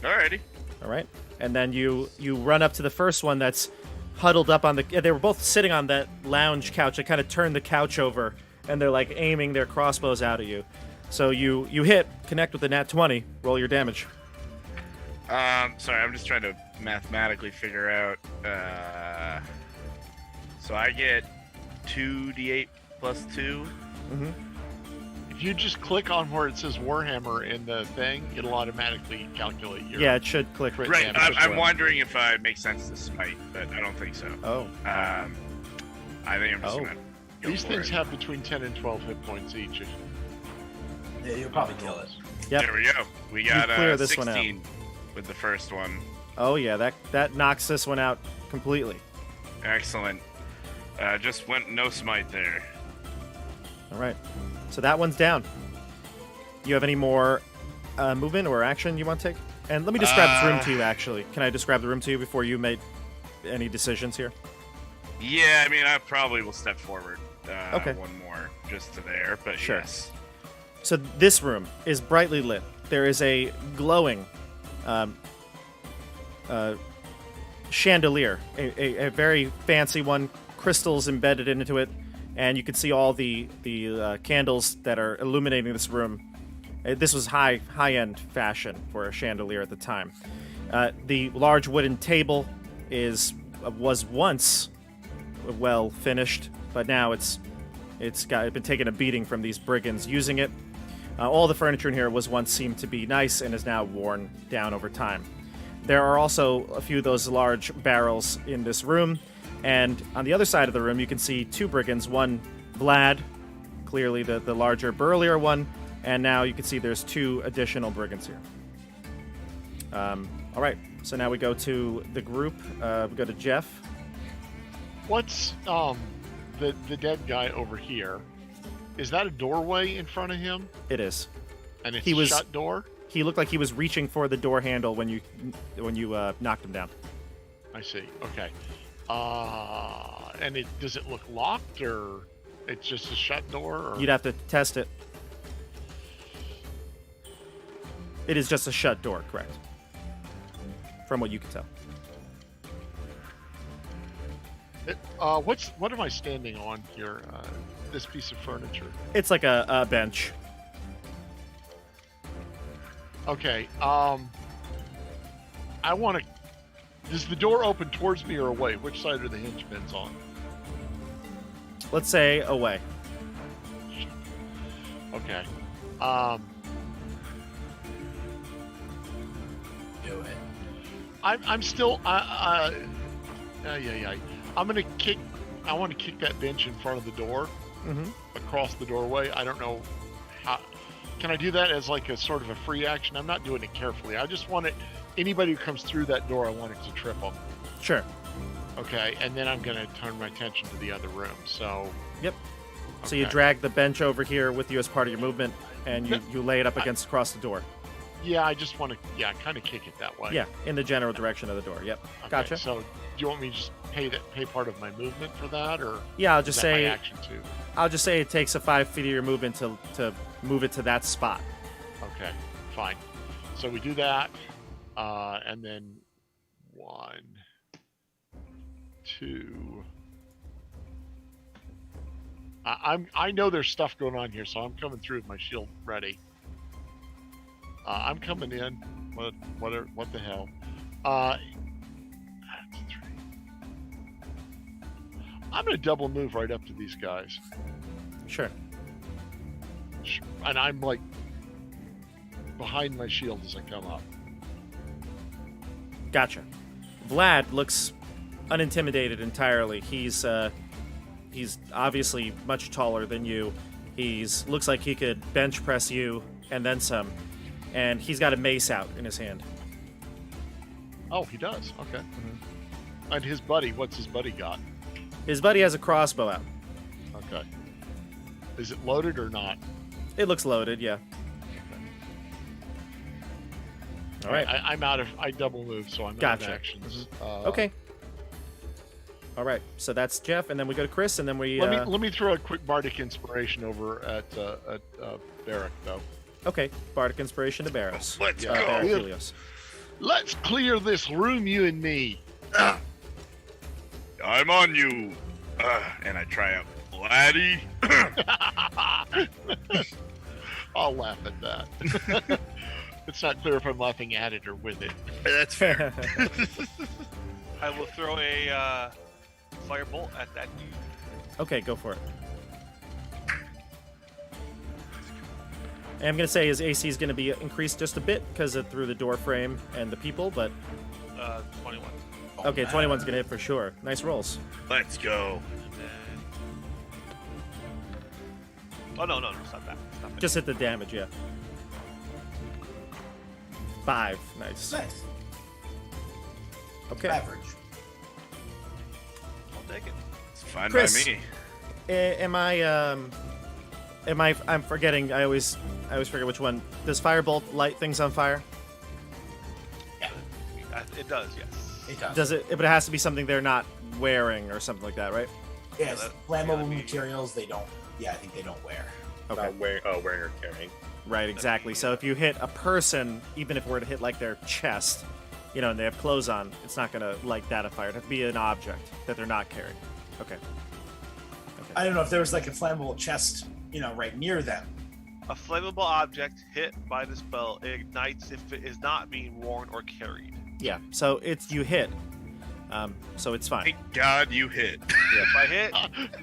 Speaker 3: Alrighty.
Speaker 5: All right, and then you run up to the first one that's huddled up on the. They were both sitting on that lounge couch. I kind of turned the couch over, and they're like aiming their crossbows out at you. So you hit, connect with the nat 20, roll your damage.
Speaker 3: Sorry, I'm just trying to mathematically figure out. So I get 2d8 plus 2.
Speaker 5: Mm-hmm.
Speaker 6: If you just click on where it says Warhammer in the thing, it'll automatically calculate your.
Speaker 5: Yeah, it should click.
Speaker 6: Crit
Speaker 3: Right.
Speaker 6: damage as
Speaker 3: I'm
Speaker 6: well.
Speaker 3: wondering if it makes sense to smite, but I don't think so.
Speaker 5: Oh.
Speaker 3: I think I'm just
Speaker 5: Oh.
Speaker 3: gonna. Go
Speaker 6: These
Speaker 3: for
Speaker 6: things
Speaker 3: it.
Speaker 6: have between 10 and 12 hit points each.
Speaker 4: Yeah, you'll probably kill it.
Speaker 5: Yep.
Speaker 3: There we go. We got
Speaker 5: clear this one out.
Speaker 3: 16 with the first one.
Speaker 5: Oh yeah, that knocks this one out completely.
Speaker 3: Excellent. Just went no smite there.
Speaker 5: All right. So that one's down. You have any more movement or action you want to take? And let me describe this room to you, actually. Can I describe the room to you before you make any decisions here?
Speaker 3: Yeah, I mean, I probably will step forward.
Speaker 5: Okay.
Speaker 3: One more, just to there, but
Speaker 5: Sure.
Speaker 3: yes.
Speaker 5: So this room is brightly lit. There is a glowing chandelier, a very fancy one, crystals embedded into it, and you can see all the candles that are illuminating this room. This was high-end fashion for a chandelier at the time. The large wooden table was once well finished, but now it's been taking a beating from these brigands using it. All the furniture in here was once seemed to be nice and is now worn down over time. There are also a few of those large barrels in this room, and on the other side of the room you can see two brigands, one Vlad, clearly the larger, burlier one, and now you can see there's two additional brigands here. All right, so now we go to the group. We go to Jeff.
Speaker 6: What's the dead guy over here? Is that a doorway in front of him?
Speaker 5: It is.
Speaker 6: And it's
Speaker 5: He was-
Speaker 6: a shut door?
Speaker 5: He looked like he was reaching for the door handle when you knocked him down.
Speaker 6: I see. Okay. And does it look locked or it's just a shut door? Or?
Speaker 5: You'd have to test it. It is just a shut door, correct? From what you can tell.
Speaker 6: What am I standing on here? This piece of furniture.
Speaker 5: It's like a bench.
Speaker 6: Okay. I want to. Does the door open towards me or away? Which side are the hinge pins on?
Speaker 5: Let's say away.
Speaker 6: Okay.
Speaker 4: Do it.
Speaker 6: I'm still. Yeah. I'm gonna kick. I want to kick that bench in front of the door,
Speaker 5: Mm-hmm.
Speaker 6: across the doorway. I don't know how. Can I do that as like a sort of a free action? I'm not doing it carefully. I just want it. Anybody who comes through that door, I want it to trip them.
Speaker 5: Sure.
Speaker 6: Okay, and then I'm gonna turn my attention to the other room. So.
Speaker 5: Yep. So you
Speaker 6: Okay.
Speaker 5: drag the bench over here with you as part of your movement, and you lay it up against across the door.
Speaker 6: Yeah, I just want to. Yeah, kind of kick it that way.
Speaker 5: Yeah, in the general direction of the door. Yep.
Speaker 6: Okay,
Speaker 5: Gotcha.
Speaker 6: So, do you want me to just pay part of my movement for that, or
Speaker 5: Yeah, I'll
Speaker 6: is
Speaker 5: just
Speaker 6: that my
Speaker 5: say
Speaker 6: action too?
Speaker 5: it takes a 5 feet of your movement to move it to that spot.
Speaker 6: Okay, fine. So we do that, and then 1, 2. I know there's stuff going on here, so I'm coming through with my shield ready. I'm coming in. What the hell? 3. I'm gonna double move right up to these guys,
Speaker 5: Sure.
Speaker 6: and I'm like behind my shield as I come up.
Speaker 5: Gotcha. Vlad looks unintimidated entirely. He's obviously much taller than you. Looks like he could bench press you and then some. And he's got a mace out in his hand.
Speaker 6: Oh, he does. Okay.
Speaker 5: Mm-hmm.
Speaker 6: And his buddy, what's his buddy got?
Speaker 5: His buddy has a crossbow out.
Speaker 6: Okay. Is it loaded or not?
Speaker 5: It looks loaded, yeah. All right.
Speaker 6: I'm out of. I double move, so I'm out
Speaker 5: Gotcha.
Speaker 6: of actions.
Speaker 5: Okay. All right. So that's Jeff, and then we go to Chris, and then we.
Speaker 6: Let me throw a quick bardic inspiration over at Barrack though.
Speaker 5: Okay. Bardic inspiration to Barros.
Speaker 3: Let's
Speaker 6: Yeah.
Speaker 3: go.
Speaker 5: Barraculios.
Speaker 6: Let's clear this room, you and me.
Speaker 3: I'm on you. And I try out Laddie.
Speaker 6: I'll laugh at that. It's not clear if I'm laughing at it or with it.
Speaker 3: That's fair.
Speaker 2: I will throw a firebolt at that dude.
Speaker 5: Okay, go for it. And I'm going to say his AC is going to be increased just a bit because of through the door frame and the people, but
Speaker 2: 21.
Speaker 5: okay, 21's going to hit for sure. Nice rolls.
Speaker 3: Let's go.
Speaker 2: And then... Oh, no, it's not that. It's not
Speaker 5: Just hit the damage, yeah. 5. Nice.
Speaker 4: Nice.
Speaker 5: Okay.
Speaker 4: Average.
Speaker 2: I'll take it.
Speaker 3: It's fine
Speaker 5: Chris.
Speaker 3: by me.
Speaker 5: I'm forgetting. I always forget which one. Does Firebolt light things on fire?
Speaker 2: It does, yes.
Speaker 4: It does.
Speaker 5: Does it? But it has to be something they're not wearing or something like that, right?
Speaker 4: Yes,
Speaker 2: that-
Speaker 4: flammable
Speaker 2: yeah,
Speaker 4: materials they don't. Yeah, I think they don't wear.
Speaker 5: Okay.
Speaker 7: Wearing or carrying.
Speaker 5: Right, exactly. So if you hit a person, even if it were to hit like their chest, you know, and they have clothes on, it's not going to light that on fire. It has to be an object that they're not carrying. Okay.
Speaker 4: I don't know if there was like a flammable chest, right near them.
Speaker 2: A flammable object hit by the spell ignites if it is not being worn or carried.
Speaker 5: Yeah. So it's you hit. So it's fine.
Speaker 3: Thank God you hit.
Speaker 2: If I hit,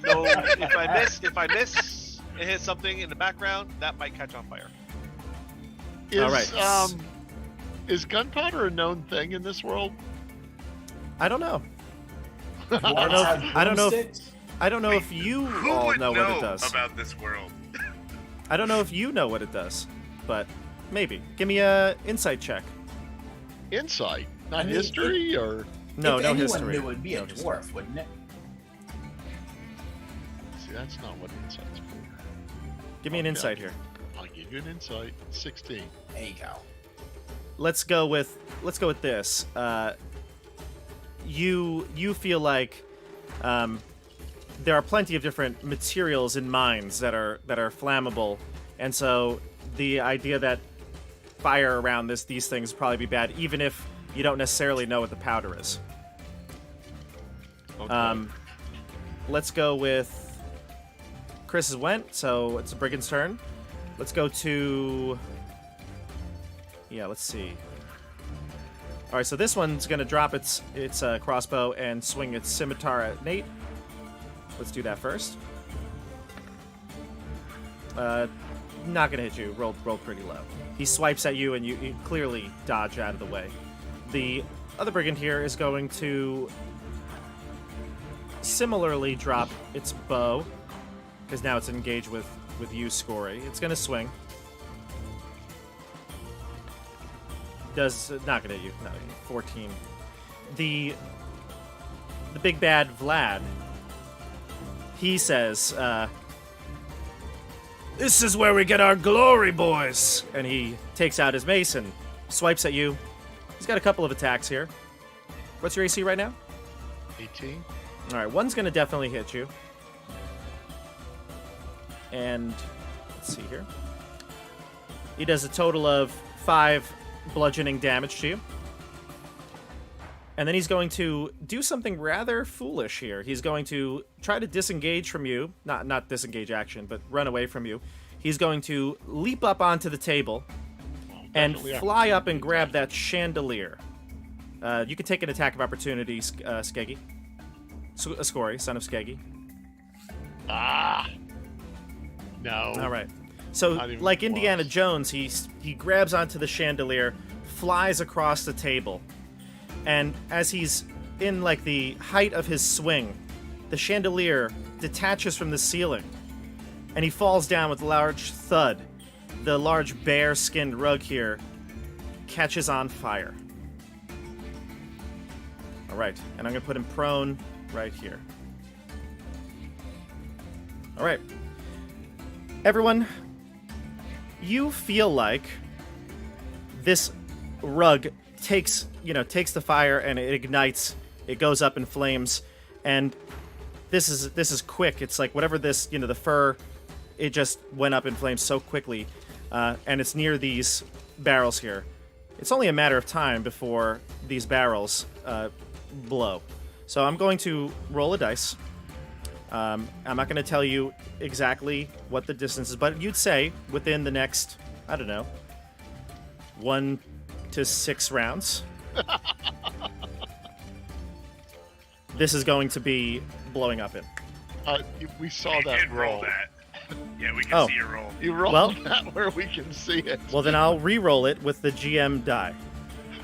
Speaker 2: no. If I miss, and hit something in the background, that might catch on fire.
Speaker 5: All right.
Speaker 6: Is gunpowder a known thing in this world?
Speaker 5: I don't know.
Speaker 4: Dwarves
Speaker 5: I don't know if-
Speaker 4: have broomsticks?
Speaker 5: I don't know if you
Speaker 3: Who
Speaker 5: all
Speaker 3: would
Speaker 5: know what it does.
Speaker 3: about this world?
Speaker 5: I don't know if you know what it does, but maybe. Give me a insight check.
Speaker 6: Insight, not
Speaker 4: I mean,
Speaker 6: history, or
Speaker 5: No,
Speaker 4: if
Speaker 5: no
Speaker 4: anyone
Speaker 5: history.
Speaker 4: knew, it would be
Speaker 5: No
Speaker 4: a
Speaker 5: history.
Speaker 4: dwarf, wouldn't it?
Speaker 6: see, that's not what insight's for.
Speaker 5: Give me an
Speaker 6: Okay.
Speaker 5: insight here.
Speaker 6: I'll give you an insight. 16.
Speaker 4: There you go.
Speaker 5: Let's go with this. You feel like there are plenty of different materials in mines that are flammable, and so the idea that fire around these things would probably be bad, even if you don't necessarily know what the powder is.
Speaker 6: Okay.
Speaker 5: Let's go with Chris's went, so it's a brigand's turn. Let's go to let's see. All right, so this one's gonna drop its crossbow and swing its scimitar at Nate. Let's do that first. Not gonna hit you. Rolled pretty low. He swipes at you, and you clearly dodge out of the way. The other brigand here is going to similarly drop its bow, because now it's engaged with you, Scory. It's gonna swing. Does not gonna hit you. No, 14. The big bad Vlad. He says, "This is where we get our glory, boys!" And he takes out his mace and swipes at you. He's got a couple of attacks here. What's your AC right now?
Speaker 6: 18.
Speaker 5: All right, one's gonna definitely hit you. And let's see here. He does a total of 5 bludgeoning damage to you. And then he's going to do something rather foolish here. He's going to try to disengage from you. Not disengage action, but run away from you. He's going to leap up onto the table and
Speaker 6: Definitely
Speaker 5: fly up and grab that chandelier. You can take an attack of opportunity, Skeggy. Scory, son of Skeggy.
Speaker 6: Ah! No.
Speaker 5: All right. So,
Speaker 6: Not even
Speaker 5: like Indiana
Speaker 6: close.
Speaker 5: Jones, he grabs onto the chandelier, flies across the table, and as he's in like the height of his swing, the chandelier detaches from the ceiling, and he falls down with a large thud. The large bear-skinned rug here catches on fire. All right, and I'm gonna put him prone right here. All right. Everyone, you feel like this rug takes the fire and it ignites. It goes up in flames, and this is quick. It's like whatever this, the fur, it just went up in flames so quickly, and it's near these barrels here. It's only a matter of time before these barrels blow. So I'm going to roll a dice. I'm not going to tell you exactly what the distance is, but you'd say within the next, I don't know, 1 to 6 rounds, this is going to be blowing up in.
Speaker 6: We saw
Speaker 3: We
Speaker 6: that
Speaker 3: did roll
Speaker 6: roll.
Speaker 3: that. Yeah, we can
Speaker 5: Oh.
Speaker 3: see your roll.
Speaker 6: You rolled
Speaker 5: Well-
Speaker 6: that where we can see it.
Speaker 5: Well, then I'll re-roll it with the GM die.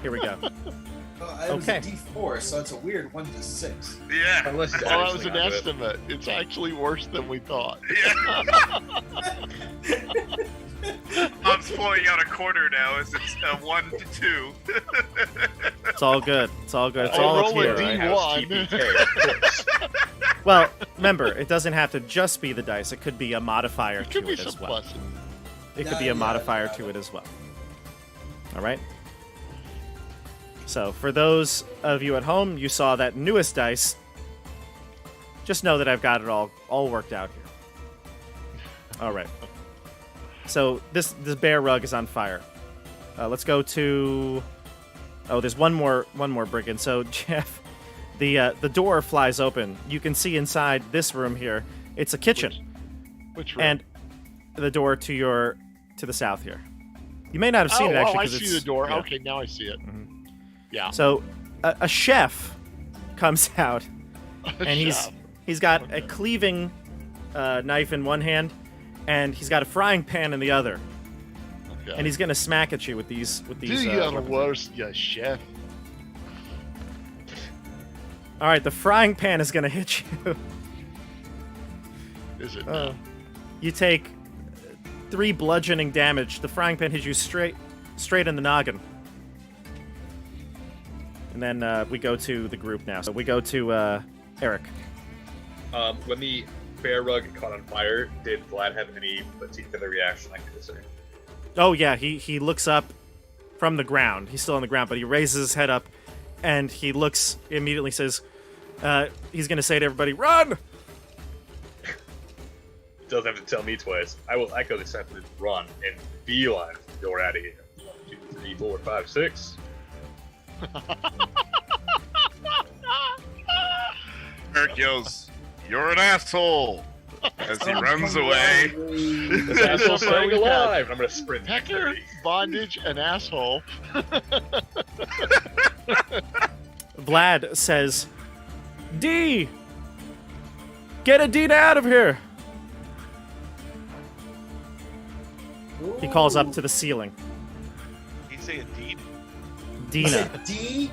Speaker 5: Here we go.
Speaker 4: It was
Speaker 5: Okay.
Speaker 4: a D4, so it's a weird 1 to 6.
Speaker 3: Yeah.
Speaker 7: Unless it's
Speaker 6: Oh, that was
Speaker 7: actually
Speaker 6: an
Speaker 7: not good.
Speaker 6: estimate. It's actually worse than we thought.
Speaker 3: Yeah. Bob's pulling out a quarter now as it's 1 to 2.
Speaker 5: It's all good. It's all good. It's
Speaker 6: I
Speaker 5: all
Speaker 6: roll a
Speaker 5: here.
Speaker 6: D-
Speaker 7: I have
Speaker 6: D1.
Speaker 7: TPK, of course.
Speaker 5: Well, remember, it doesn't have to just be the dice. It could be a modifier
Speaker 6: There could
Speaker 5: to
Speaker 6: be
Speaker 5: it as
Speaker 6: some
Speaker 5: well.
Speaker 6: pluses.
Speaker 5: It could be
Speaker 4: Yeah,
Speaker 5: a modifier to it as well. All right. So for those of you at home, you saw that newest dice. Just know that I've got it all worked out here. All right. So this bear rug is on fire. Let's go to. Oh, there's one more brigand. So Jeff, the door flies open. You can see inside this room here. It's a kitchen,
Speaker 6: Which room?
Speaker 5: and the door to the south here. You may not have seen it actually.
Speaker 6: I
Speaker 5: 'cause
Speaker 6: see
Speaker 5: it's-
Speaker 6: the door.
Speaker 5: yeah.
Speaker 6: Okay, now I see it.
Speaker 5: Mhm.
Speaker 6: Yeah.
Speaker 5: So a chef comes out, and he's got a cleaving knife in one hand, and he's got a frying pan in the other,
Speaker 6: Okay.
Speaker 5: and he's gonna smack at you with these.
Speaker 6: Do you
Speaker 5: weapons.
Speaker 6: worst, you chef?
Speaker 5: All right, the frying pan is gonna hit you.
Speaker 6: Is it?
Speaker 5: You take 3 bludgeoning damage. The frying pan hits you straight in the noggin. And then we go to the group now. So we go to Eric.
Speaker 7: When the bear rug caught on fire, did Vlad have any particular reaction I could discern?
Speaker 5: Oh yeah, he looks up from the ground. He's still on the ground, but he raises his head up, and he looks immediately says, he's gonna say to everybody, "Run!"
Speaker 7: Doesn't have to tell me twice. I will echo the sentiment, run, and beeline the door out of here. 1, 2, 3, 4, 5, 6.
Speaker 3: Eric yells, "You're an asshole!" as he runs away.
Speaker 7: This asshole's
Speaker 6: So
Speaker 7: staying
Speaker 6: we got
Speaker 7: alive. I'm gonna sprint.
Speaker 6: Hecker,
Speaker 7: 30.
Speaker 6: bondage, and asshole.
Speaker 5: Vlad says, "D, get Adina out of here." He calls up to the ceiling.
Speaker 2: He'd say indeed.
Speaker 5: Dina,
Speaker 4: Said D,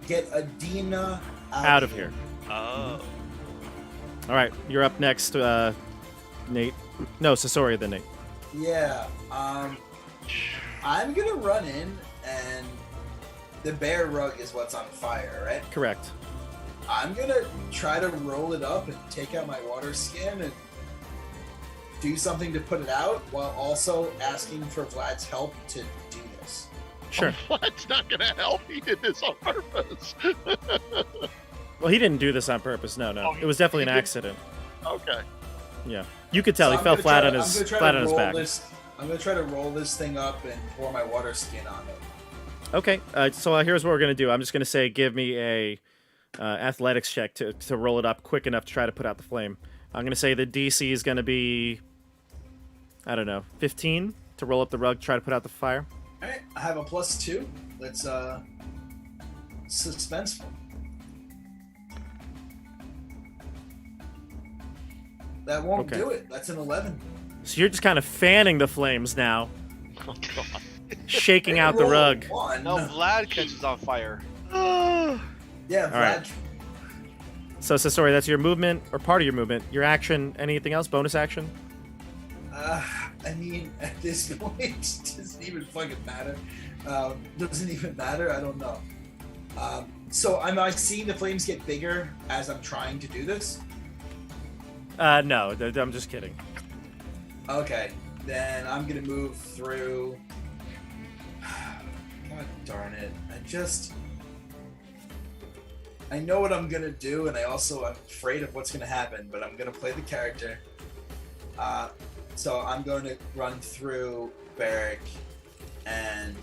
Speaker 4: get Adina
Speaker 5: out of here.
Speaker 2: Oh.
Speaker 5: All right, you're up next, Nate. No, Sasori, then Nate.
Speaker 4: Yeah. I'm gonna run in, and the bear rug is what's on fire, right?
Speaker 5: Correct.
Speaker 4: I'm gonna try to roll it up and take out my water skin and do something to put it out, while also asking for Vlad's help to do this.
Speaker 5: Sure.
Speaker 6: What's not gonna help? He did this on purpose.
Speaker 5: Well, he didn't do this on purpose. No.
Speaker 6: Oh,
Speaker 5: It was definitely
Speaker 6: he
Speaker 5: an
Speaker 6: did-
Speaker 5: accident.
Speaker 6: Okay.
Speaker 5: Yeah. You could tell
Speaker 4: So
Speaker 5: he
Speaker 4: I'm
Speaker 5: fell
Speaker 4: gonna
Speaker 5: flat
Speaker 4: try
Speaker 5: on
Speaker 4: to-
Speaker 5: his
Speaker 4: I'm gonna try
Speaker 5: flat
Speaker 4: to
Speaker 5: on his
Speaker 4: roll
Speaker 5: back.
Speaker 4: I'm gonna try to roll this thing up and pour my water skin on it.
Speaker 5: Okay. So here's what we're gonna do. I'm just gonna say, give me a athletics check to roll it up quick enough to try to put out the flame. I'm gonna say the DC is gonna be, I don't know, 15 to roll up the rug, try to put out the fire.
Speaker 4: All right, I have a +2. Let's suspenseful. That won't
Speaker 5: Okay.
Speaker 4: do it. That's an 11.
Speaker 5: So you're just kind of fanning the flames now,
Speaker 6: Oh god.
Speaker 5: shaking out the
Speaker 4: Roll
Speaker 5: rug.
Speaker 4: 1.
Speaker 2: No, Vlad catches on fire.
Speaker 4: Yeah, Vlad.
Speaker 5: right. So Sasori, that's your movement or part of your movement. Your action. Anything else? Bonus action?
Speaker 4: I mean, at this point, it doesn't even fucking matter. Doesn't even matter. I don't know. So am I seeing the flames get bigger as I'm trying to do this?
Speaker 5: No. I'm just kidding.
Speaker 4: Okay, then I'm gonna move through. God darn it! I know what I'm gonna do, and I'm afraid of what's gonna happen. But I'm gonna play the character. So I'm going to run through Barrick and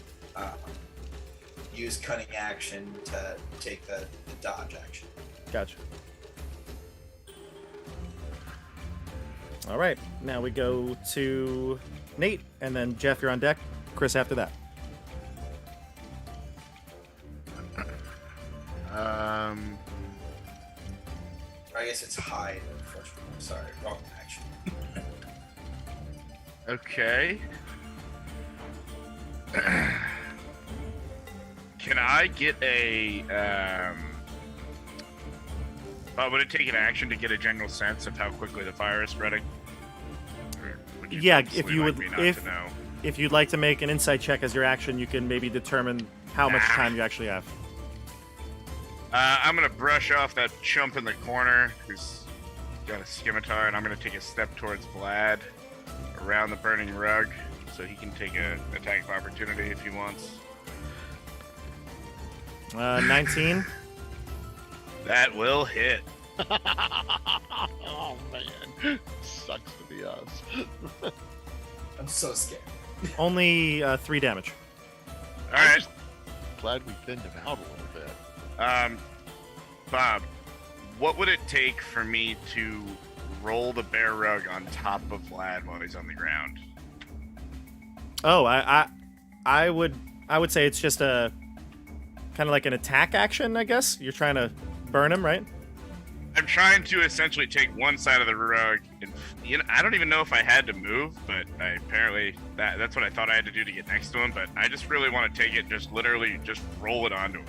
Speaker 4: use cunning action to take the dodge action.
Speaker 5: Gotcha. All right. Now we go to Nate, and then Jeff, you're on deck. Chris after that.
Speaker 4: I guess it's hide. Sorry, wrong action.
Speaker 3: Okay. Can I get a would it take an action to get a general sense of how quickly the fire is spreading? Or would you
Speaker 5: Yeah,
Speaker 3: purposely
Speaker 5: if you
Speaker 3: like
Speaker 5: would,
Speaker 3: me not to know?
Speaker 5: if you'd like to make an insight check as your action, you can maybe determine how much time you actually have.
Speaker 3: I'm gonna brush off that chump in the corner who's got a scimitar, and I'm gonna take a step towards Vlad around the burning rug, so he can take a attack of opportunity if he wants.
Speaker 5: 19.
Speaker 3: That will hit.
Speaker 6: Oh man, sucks to be us.
Speaker 4: I'm so scared.
Speaker 5: Only 3 damage.
Speaker 3: All right,
Speaker 6: Glad we thinned him out a little bit.
Speaker 3: Bob, what would it take for me to roll the bear rug on top of Vlad while he's on the ground?
Speaker 5: Oh, I would say it's just a kind of like an attack action, I guess. You're trying to burn him, right?
Speaker 3: I'm trying to essentially take one side of the rug, and I don't even know if I had to move, but apparently that's what I thought I had to do to get next to him. But I just really want to take it, just literally just roll it onto him.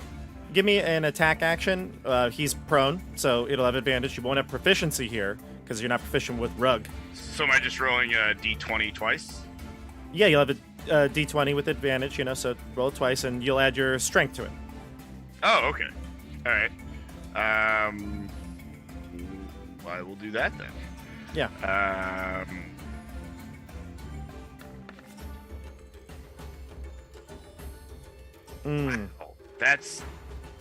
Speaker 5: Give me an attack action. He's prone, so it'll have advantage. You won't have proficiency here because you're not proficient with rug.
Speaker 3: So am I just rolling a d20 twice?
Speaker 5: Yeah, you'll have a d20 with advantage, so roll it twice, and you'll add your strength to it.
Speaker 3: Oh, okay. All right. I will do that then.
Speaker 5: Yeah.
Speaker 3: Wow, that's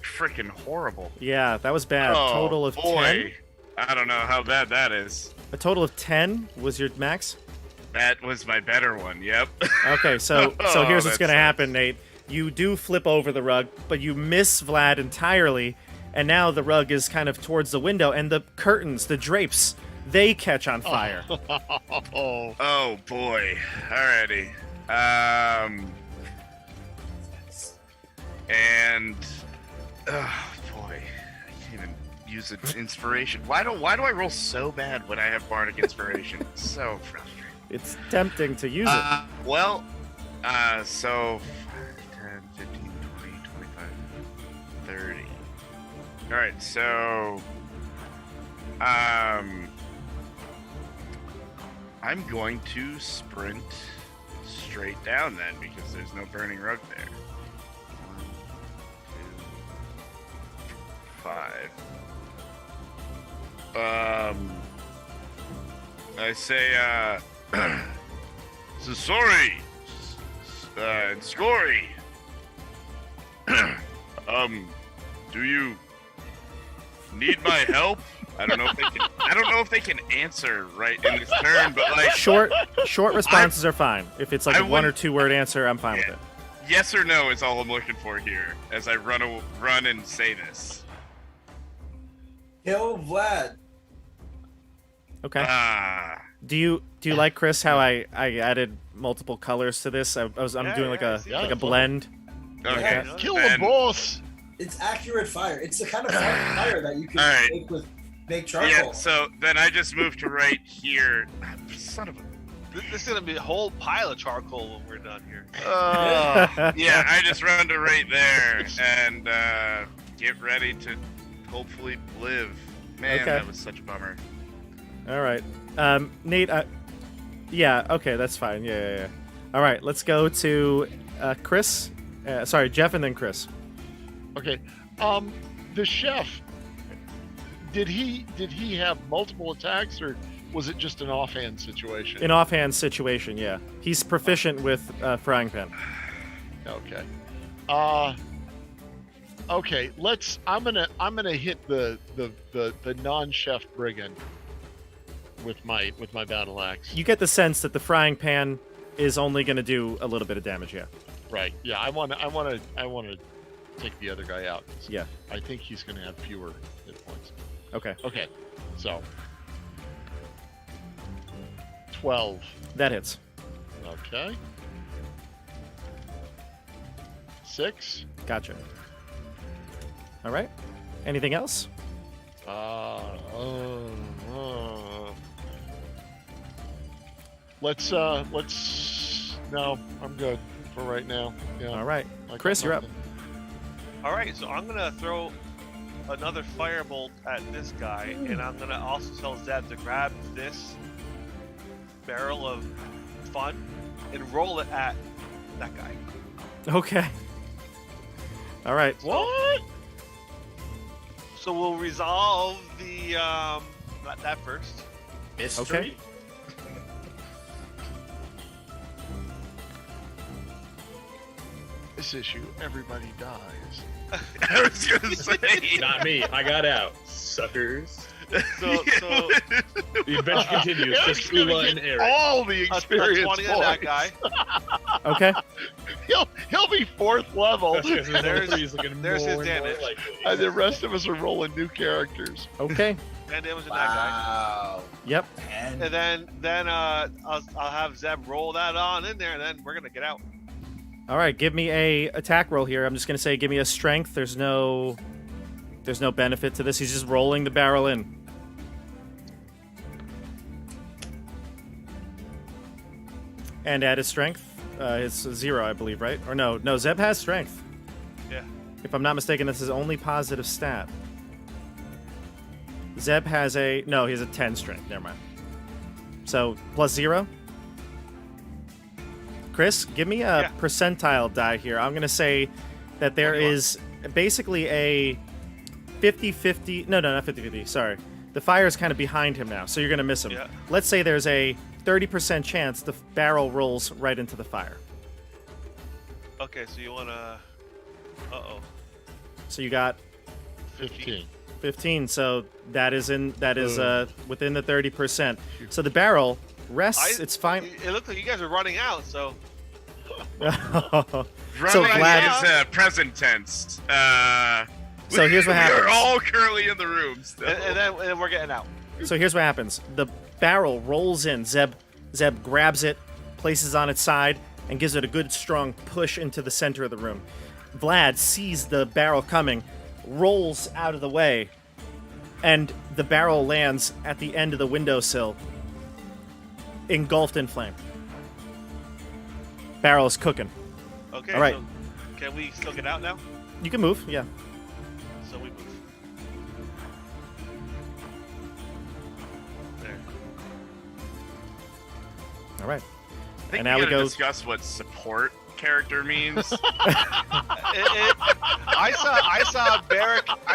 Speaker 3: freaking horrible.
Speaker 5: Yeah, that was bad.
Speaker 3: Oh,
Speaker 5: Total of
Speaker 3: boy.
Speaker 5: 10.
Speaker 3: I don't know how bad that is.
Speaker 5: A total of 10 was your max?
Speaker 3: That was my better one. Yep.
Speaker 5: Okay, so
Speaker 3: Oh,
Speaker 5: here's what's
Speaker 3: that
Speaker 5: going to
Speaker 3: sucks.
Speaker 5: happen, Nate. You do flip over the rug, but you miss Vlad entirely, and now the rug is kind of towards the window, and the curtains, the drapes, they catch on fire.
Speaker 6: Oh,
Speaker 3: Oh boy. Alrighty. And oh boy, I can't even use an inspiration. Why do I roll so bad when I have bardic inspiration? It's so frustrating.
Speaker 5: It's tempting to use it.
Speaker 3: Well, so 10, 15, 20, 25, 30. All right, so I'm going to sprint straight down then because there's no burning rug there. 1, 2, 5. I say, so sorry, Scory. Do you need my help? I don't know if they can answer right in this turn, but like
Speaker 5: Short responses are fine. If it's like
Speaker 3: I
Speaker 5: a 1 or
Speaker 3: wouldn't-
Speaker 5: 2 word answer, I'm fine with it.
Speaker 3: yes or no is all I'm looking for here as I run and say this.
Speaker 4: Kill Vlad.
Speaker 5: Okay.
Speaker 3: Ah,
Speaker 5: Do you like, Chris, how I added multiple colors to this? I'm doing like a
Speaker 6: yeah,
Speaker 5: blend.
Speaker 3: okay.
Speaker 4: Yeah.
Speaker 6: kill
Speaker 3: Then-
Speaker 6: them both.
Speaker 4: It's accurate fire. It's the kind of fire that you can
Speaker 3: Alright.
Speaker 4: make charcoal.
Speaker 3: Yeah, so then I just moved to right here. Son of a.
Speaker 2: This is gonna be a whole pile of charcoal when we're done here.
Speaker 3: Yeah, I just run to right there and get ready to hopefully live. Man,
Speaker 5: Okay.
Speaker 3: that was such a bummer.
Speaker 5: All right. Nate, yeah, okay, that's fine. Yeah. All right, let's go to Chris. Sorry, Jeff and then Chris.
Speaker 6: Okay. The chef. Did he have multiple attacks, or was it just an offhand situation?
Speaker 5: An offhand situation, yeah. He's proficient with frying pan.
Speaker 6: Okay. Okay. I'm gonna hit the non-chef brigand with my battle axe.
Speaker 5: You get the sense that the frying pan is only going to do a little bit of damage, yeah.
Speaker 6: Right. Yeah. I want to take the other guy out.
Speaker 5: Yeah.
Speaker 6: I think he's gonna have fewer hit points.
Speaker 5: Okay.
Speaker 6: Okay. So 12.
Speaker 5: That hits.
Speaker 6: Okay. 6.
Speaker 5: Gotcha. All right. Anything else?
Speaker 6: Let's. No, I'm good for right now. Yeah.
Speaker 5: All right.
Speaker 6: I got
Speaker 5: Chris, you're up.
Speaker 6: nothing.
Speaker 2: All right, so I'm gonna throw another firebolt at this guy, and I'm gonna also tell Zeb to grab this barrel of fun and roll it at that guy.
Speaker 5: Okay. All right.
Speaker 6: What?
Speaker 2: So we'll resolve the that first.
Speaker 4: Mystery.
Speaker 5: Okay.
Speaker 6: This issue, everybody dies.
Speaker 3: I was gonna say.
Speaker 7: Not me. I got out, suckers.
Speaker 2: So
Speaker 7: The adventure continues.
Speaker 6: Eric's
Speaker 7: Just
Speaker 6: gonna
Speaker 7: Ula and
Speaker 6: get
Speaker 7: Eric.
Speaker 6: all the
Speaker 2: a
Speaker 6: experience
Speaker 2: 20 at that
Speaker 6: points.
Speaker 2: guy.
Speaker 5: Okay.
Speaker 6: He'll be 4th level,
Speaker 2: There's his
Speaker 7: more and
Speaker 2: damage.
Speaker 7: more likely.
Speaker 6: and the rest of us are rolling new characters.
Speaker 5: Okay.
Speaker 2: 10 damage to that guy.
Speaker 4: Wow.
Speaker 5: Yep.
Speaker 2: And then I'll have Zeb roll that on in there, and then we're gonna get out.
Speaker 5: All right. Give me a attack roll here. I'm just gonna say, give me a strength. There's no benefit to this. He's just rolling the barrel in. And add his strength. It's 0, I believe, right? Or no, Zeb has strength.
Speaker 2: Yeah.
Speaker 5: If I'm not mistaken, this is only positive stat. Zeb has he has a 10 strength. Never mind. So, plus 0. Chris, give me a percentile die here. I'm going to say that there is basically a 50-50. No, not 50-50. Sorry. The fire is kind of behind him now, so you're going to miss him.
Speaker 2: Yeah.
Speaker 5: Let's say there's a 30% chance the barrel rolls right into the fire.
Speaker 2: Okay, so you wanna.
Speaker 5: So you got
Speaker 6: 15.
Speaker 5: 15. So that is within the 30%. So the barrel rests. It's fine.
Speaker 2: It looks like you guys are running out, so.
Speaker 3: Running
Speaker 5: Vlad-
Speaker 3: is present tense.
Speaker 5: So here's what happens.
Speaker 3: We're all currently in the room still.
Speaker 2: And then we're getting out.
Speaker 5: So here's what happens. The barrel rolls in. Zeb grabs it, places on its side, and gives it a good strong push into the center of the room. Vlad sees the barrel coming, rolls out of the way, and the barrel lands at the end of the windowsill, engulfed in flame. Barrel is cooking.
Speaker 2: Okay.
Speaker 5: All right.
Speaker 2: So can we still get out now?
Speaker 5: You can move, yeah.
Speaker 2: So we move. There.
Speaker 5: All right.
Speaker 3: I think
Speaker 5: And now we
Speaker 3: gotta
Speaker 5: go.
Speaker 3: discuss what support character means.
Speaker 2: I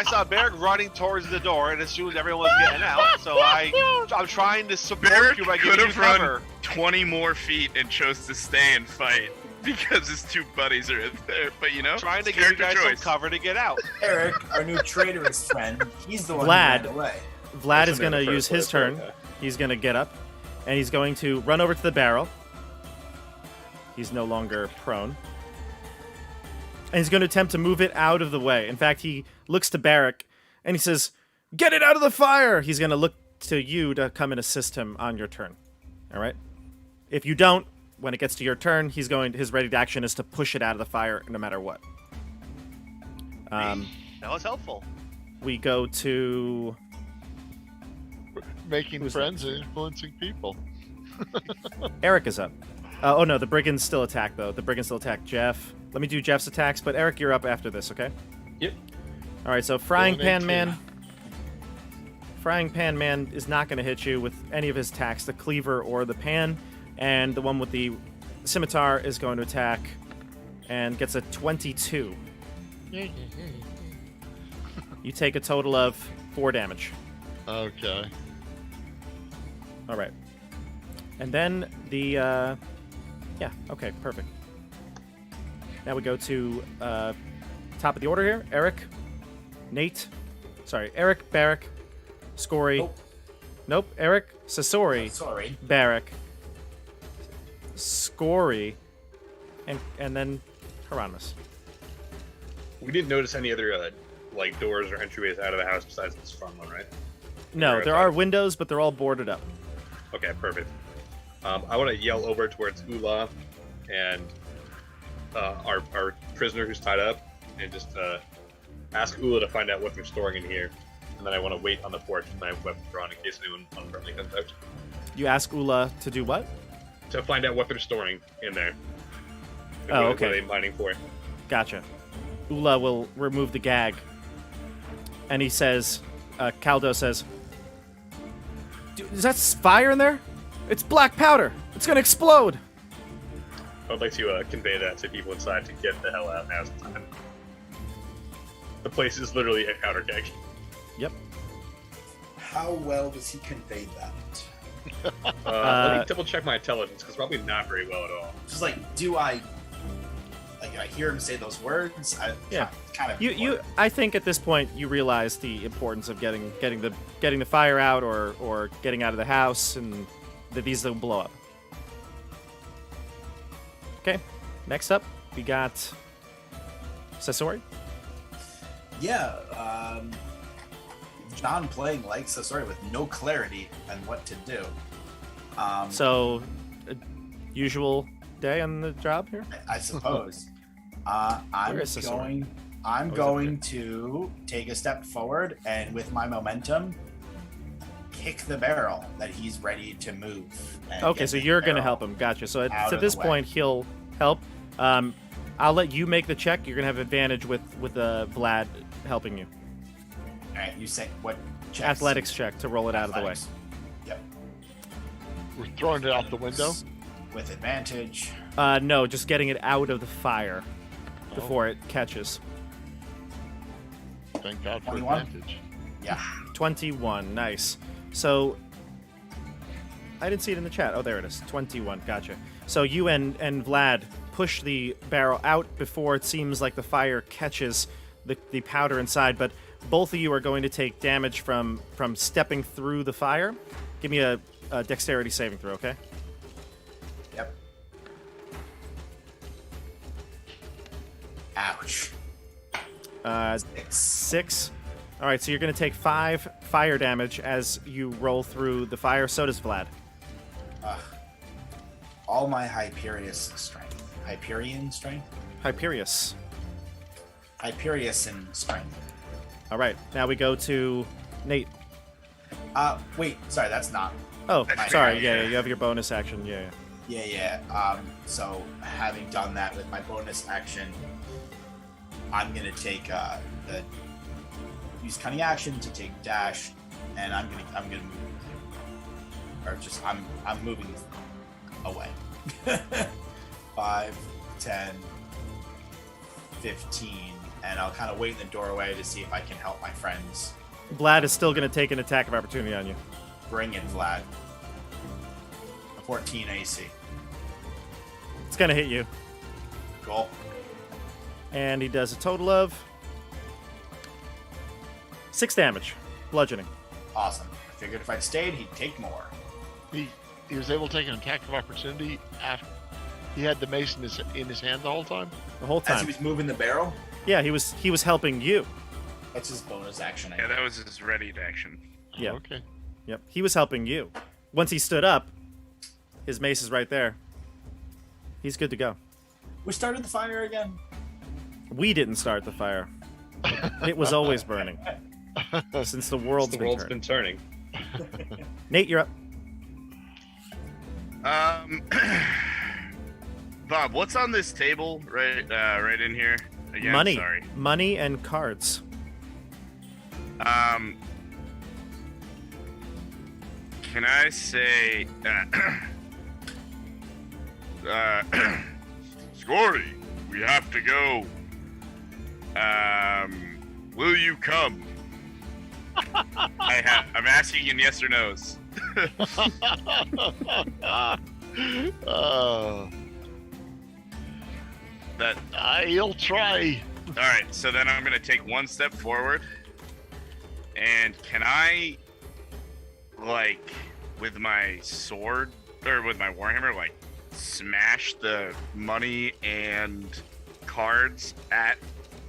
Speaker 2: saw Barrick running towards the door and assumed everyone was getting out. So I'm trying to support
Speaker 3: Barrick
Speaker 2: you by
Speaker 3: could
Speaker 2: giving you
Speaker 3: have run
Speaker 2: cover.
Speaker 3: 20 more feet and chose to stay and fight because his two buddies are in there. But
Speaker 2: Trying to
Speaker 3: it's
Speaker 2: give you
Speaker 3: character
Speaker 2: guys
Speaker 3: choice.
Speaker 2: some cover to get out.
Speaker 4: Eric, our new traitorous friend, he's the one
Speaker 5: Vlad.
Speaker 4: who ran away.
Speaker 5: Vlad is
Speaker 7: That's
Speaker 5: going to
Speaker 7: in the
Speaker 5: use
Speaker 7: first
Speaker 5: his
Speaker 7: place,
Speaker 5: turn.
Speaker 7: okay.
Speaker 5: He's going to get up, and he's going to run over to the barrel. He's no longer prone. And he's going to attempt to move it out of the way. In fact, he looks to Barrick, and he says, "Get it out of the fire!" He's going to look to you to come and assist him on your turn. All right? If you don't, when it gets to your turn, his ready to action is to push it out of the fire no matter what.
Speaker 2: That was helpful.
Speaker 5: We go to...
Speaker 6: Making
Speaker 5: Who's
Speaker 6: friends and influencing people.
Speaker 5: Eric is up. Oh no, the brigands still attack though. The brigands still attack Jeff. Let me do Jeff's attacks, but Eric, you're up after this, okay?
Speaker 7: Yep.
Speaker 5: All right, so Frying
Speaker 6: Going
Speaker 5: Pan
Speaker 6: 18.
Speaker 5: Man. Frying Pan Man is not going to hit you with any of his attacks, the cleaver or the pan, and the one with the scimitar is going to attack and gets a 22. You take a total of 4 damage.
Speaker 6: Okay.
Speaker 5: All right. And then the, okay, perfect. Now we go to top of the order here. Eric, Barrick, Scory. Nope, Eric, Sasori,
Speaker 4: Sorry.
Speaker 5: Barrick, Scory, and then Hieronymus.
Speaker 7: We didn't notice any other doors or entryways out of the house besides this front one, right?
Speaker 5: No,
Speaker 7: Or
Speaker 5: there are windows, but they're all boarded up.
Speaker 7: Okay, perfect. I want to yell over towards Ula and our prisoner who's tied up, and just ask Ula to find out what they're storing in here, and then I want to wait on the porch with my weapon drawn in case anyone unfriendly comes out.
Speaker 5: You ask Ula to do what?
Speaker 7: To find out what they're storing in there. And
Speaker 5: Oh,
Speaker 7: what
Speaker 5: okay.
Speaker 7: are they mining for?
Speaker 5: Gotcha. Ula will remove the gag, and he says, Caldo says, is that fire in there? It's black powder. It's gonna explode.
Speaker 7: I would like to convey that to people inside to get the hell out now's the time. The place is literally a powder keg.
Speaker 5: Yep.
Speaker 4: How well does he convey that?
Speaker 7: Let me double check my intelligence, because probably not very well at all.
Speaker 4: Just like, do I hear him say those words?
Speaker 5: Yeah.
Speaker 4: Kind of.
Speaker 5: You. I think at this point you realize the importance of getting the fire out or getting out of the house, and that these will blow up. Okay. Next up, we got Sasori.
Speaker 4: Yeah. John playing like Sasori with no clarity on what to do.
Speaker 5: So, usual day on the job here.
Speaker 4: I suppose.
Speaker 5: Where
Speaker 4: I'm
Speaker 5: is Sasori?
Speaker 4: going to take a step forward and with my momentum kick the barrel that he's ready to move. and
Speaker 5: Okay,
Speaker 4: get
Speaker 5: so
Speaker 4: the
Speaker 5: you're going to
Speaker 4: barrel
Speaker 5: help him. Gotcha. So
Speaker 4: out
Speaker 5: at
Speaker 4: of
Speaker 5: this
Speaker 4: the way.
Speaker 5: point, he'll help. I'll let you make the check. You're going to have advantage with Vlad helping you.
Speaker 4: All right, you say what? Checks?
Speaker 5: Athletics check to roll it out of the way.
Speaker 4: Athletics. Yep.
Speaker 6: We're throwing it out the window.
Speaker 4: With advantage.
Speaker 5: No, just getting it out of the fire
Speaker 6: Oh.
Speaker 5: before it catches.
Speaker 6: Thank God for
Speaker 4: 21.
Speaker 6: advantage.
Speaker 4: Yeah.
Speaker 5: 21. Nice. So I didn't see it in the chat. Oh, there it is. 21. Gotcha. So you and Vlad push the barrel out before it seems like the fire catches the powder inside, but both of you are going to take damage from stepping through the fire. Give me a dexterity saving throw, okay?
Speaker 4: Yep. Ouch.
Speaker 5: 6. All right, so you're going to take 5 fire damage as you roll through the fire. So does Vlad.
Speaker 4: All my Hyperion strength. Hyperion strength?
Speaker 5: Hyperius.
Speaker 4: Hyperion strength.
Speaker 5: All right, now we go to Nate.
Speaker 4: Wait, sorry, that's not.
Speaker 5: Oh,
Speaker 4: That's
Speaker 5: sorry.
Speaker 4: right.
Speaker 5: Yeah, you have your bonus action. Yeah.
Speaker 4: Yeah. So having done that with my bonus action, I'm gonna take the use cunning action to take dash, and I'm gonna move, or just I'm moving away. 5, 10, 15, and I'll kind of wait in the doorway to see if I can help my friends.
Speaker 5: Vlad is still going to take an attack of opportunity on you.
Speaker 4: Bring it, Vlad. A 14 AC.
Speaker 5: It's going to hit you.
Speaker 4: Goal.
Speaker 5: And he does a total of 6 damage. Bludgeoning.
Speaker 4: Awesome. I figured if I'd stayed, he'd take more.
Speaker 6: He was able to take an attack of opportunity after he had the mace in his hand the whole time.
Speaker 5: The whole
Speaker 4: As
Speaker 5: time.
Speaker 4: he was moving the barrel,
Speaker 5: Yeah, he was helping you.
Speaker 4: that's his bonus action.
Speaker 3: Yeah, that was his ready action.
Speaker 5: Yeah.
Speaker 6: Okay.
Speaker 5: Yep. He was helping you. Once he stood up, his mace is right there. He's good to go.
Speaker 4: We started the fire again.
Speaker 5: We didn't start the fire. It was always burning. Since the world's
Speaker 7: Been turning.
Speaker 5: Nate, you're up.
Speaker 3: Bob, what's on this table right in here? Again,
Speaker 5: Money.
Speaker 3: Sorry.
Speaker 5: Money and cards.
Speaker 3: Can I say, Scory, we have to go. Will you come? I'm asking in yes or no's. That
Speaker 6: He'll try.
Speaker 3: all right. So then I'm gonna take one step forward, and can I, like, with my sword or with my warhammer, like, smash the money and cards at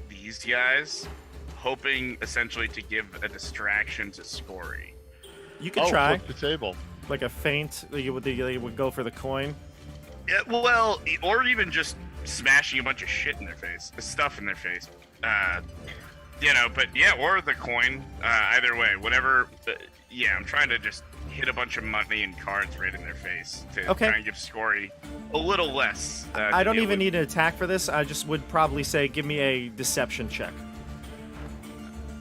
Speaker 3: these guys, hoping essentially to give a distraction to Scory?
Speaker 5: You could try.
Speaker 6: Flip the table.
Speaker 5: Like a feint. You would go for the coin.
Speaker 3: Yeah, well, or even just smashing a bunch of shit in their face, stuff in their face. But yeah, or the coin. Either way, whatever. Yeah, I'm trying to just hit a bunch of money and cards right in their face to
Speaker 5: Okay.
Speaker 3: try and give Scory a little less.
Speaker 5: I don't even need an attack for this. I just would probably say give me a deception check.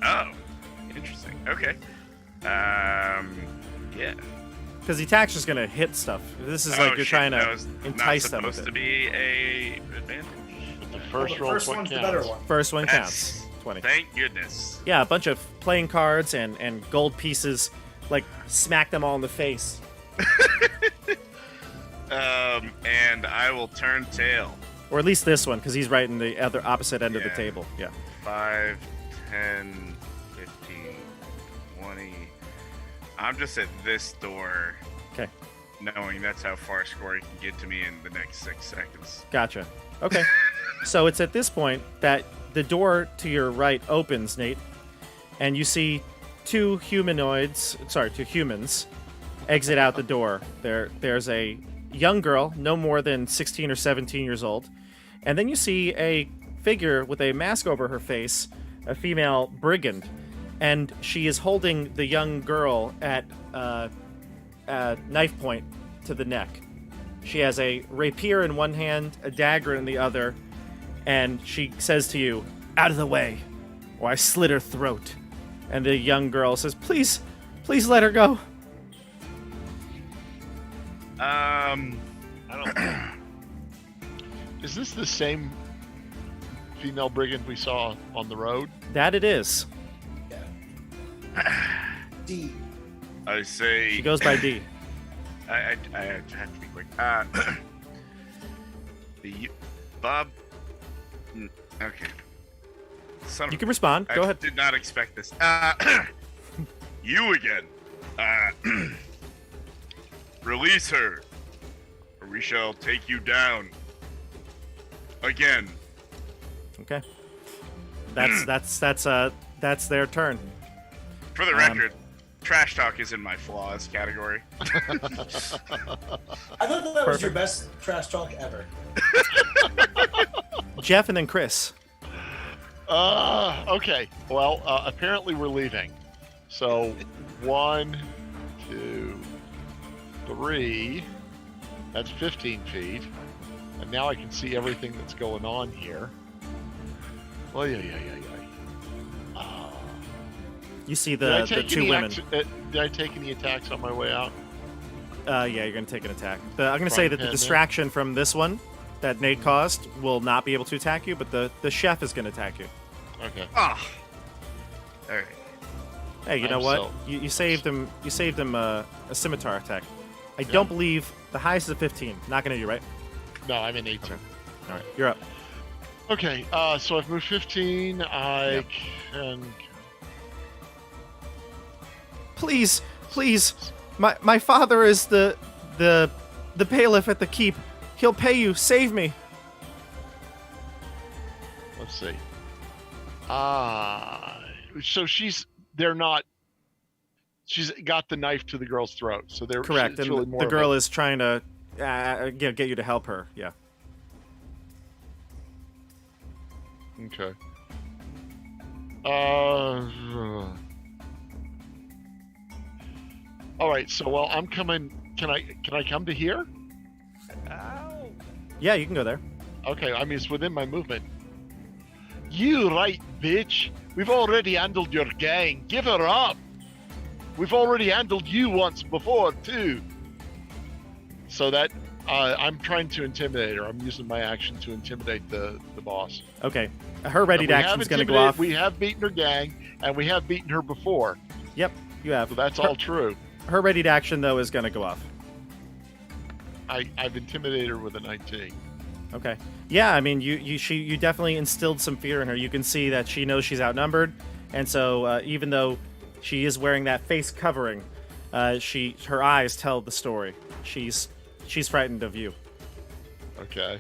Speaker 3: Oh, interesting. Okay. Yeah.
Speaker 5: Because the attack's just gonna hit stuff. This is like you're
Speaker 3: shit,
Speaker 5: trying
Speaker 3: that
Speaker 5: to
Speaker 3: was
Speaker 5: entice
Speaker 3: not
Speaker 5: them with
Speaker 3: supposed
Speaker 5: it.
Speaker 3: to be a advantage.
Speaker 6: The first
Speaker 4: the
Speaker 6: roll
Speaker 4: first
Speaker 6: what
Speaker 4: one's the
Speaker 6: counts.
Speaker 4: better one.
Speaker 5: First one
Speaker 3: That's-
Speaker 5: counts. 20.
Speaker 3: Thank goodness.
Speaker 5: Yeah, a bunch of playing cards and gold pieces, like smack them all in the face.
Speaker 3: And I will turn tail.
Speaker 5: Or at least this one, because he's right in the other opposite end of the
Speaker 3: Yeah.
Speaker 5: table. Yeah.
Speaker 3: 5, 10, 15, 20. I'm just at this door.
Speaker 5: Okay.
Speaker 3: Knowing that's how far Scory can get to me in the next 6 seconds.
Speaker 5: Gotcha. Okay. So it's at this point that the door to your right opens, Nate, and you see two humans exit out the door. There's a young girl, no more than 16 or 17 years old, and then you see a figure with a mask over her face, a female brigand, and she is holding the young girl at knife point to the neck. She has a rapier in one hand, a dagger in the other, and she says to you, "Out of the way, or I slit her throat." And the young girl says, please let her go."
Speaker 2: I don't.
Speaker 6: Is this the same female brigand we saw on the road?
Speaker 5: That it is.
Speaker 4: D.
Speaker 3: I say.
Speaker 5: She goes by D.
Speaker 3: I have to be quick. Bob. Okay.
Speaker 5: You can respond. Go
Speaker 3: I
Speaker 5: ahead.
Speaker 3: did not expect this. You again. Release her, or we shall take you down. Again.
Speaker 5: Okay. That's their turn.
Speaker 3: For the record, trash talk is in my flaws category.
Speaker 4: I thought that was your best trash talk ever.
Speaker 5: Jeff and then Chris.
Speaker 6: Okay. Well, apparently we're leaving. So, 1, 2, 3. That's 15 feet. And now I can see everything that's going on here. Oh, yeah.
Speaker 5: You see
Speaker 6: Did I
Speaker 5: the
Speaker 6: take
Speaker 5: two
Speaker 6: any
Speaker 5: women.
Speaker 6: did I take any attacks on my way out?
Speaker 5: Yeah, you're going to take an attack. I'm going to say
Speaker 6: Frying
Speaker 5: that the
Speaker 6: pan
Speaker 5: distraction from this one that Nate caused will not be able to attack you, but the chef is going to attack you.
Speaker 6: Okay.
Speaker 3: Ah. All right.
Speaker 5: Hey, you know
Speaker 6: I'm
Speaker 5: what?
Speaker 6: so-
Speaker 5: You saved him. You saved him a scimitar attack. I don't believe the highest is a 15. Not going to you, right?
Speaker 6: No, I'm in 18.
Speaker 5: All right, you're up.
Speaker 6: Okay, so I've moved 15. I can.
Speaker 5: Please, my father is the bailiff at the keep. He'll pay you. Save me.
Speaker 6: Let's see. So she's got the knife to the girl's throat. So they're
Speaker 5: Correct.
Speaker 6: It's
Speaker 5: And
Speaker 6: really
Speaker 5: the
Speaker 6: more of
Speaker 5: girl
Speaker 6: a-
Speaker 5: is trying to get you to help her. Yeah.
Speaker 6: Okay. All right. So while I'm coming, can I come to here?
Speaker 2: Ow.
Speaker 5: Yeah, you can go there.
Speaker 6: Okay. I mean, it's within my movement. You right, bitch. We've already handled your gang. Give her up. We've already handled you once before too. So that I'm trying to intimidate her. I'm using my action to intimidate the boss.
Speaker 5: Okay. Her ready to
Speaker 6: And we
Speaker 5: action
Speaker 6: have
Speaker 5: is going to go
Speaker 6: intimidated-
Speaker 5: off.
Speaker 6: We have beaten her gang, and we have beaten her before.
Speaker 5: Yep, you have.
Speaker 6: So that's all true.
Speaker 5: Her ready to action though is going to go off.
Speaker 6: I've intimidated her with a 19.
Speaker 5: Okay. Yeah, I mean, you definitely instilled some fear in her. You can see that she knows she's outnumbered, and so even though she is wearing that face covering, her eyes tell the story. She's frightened of you.
Speaker 6: Okay.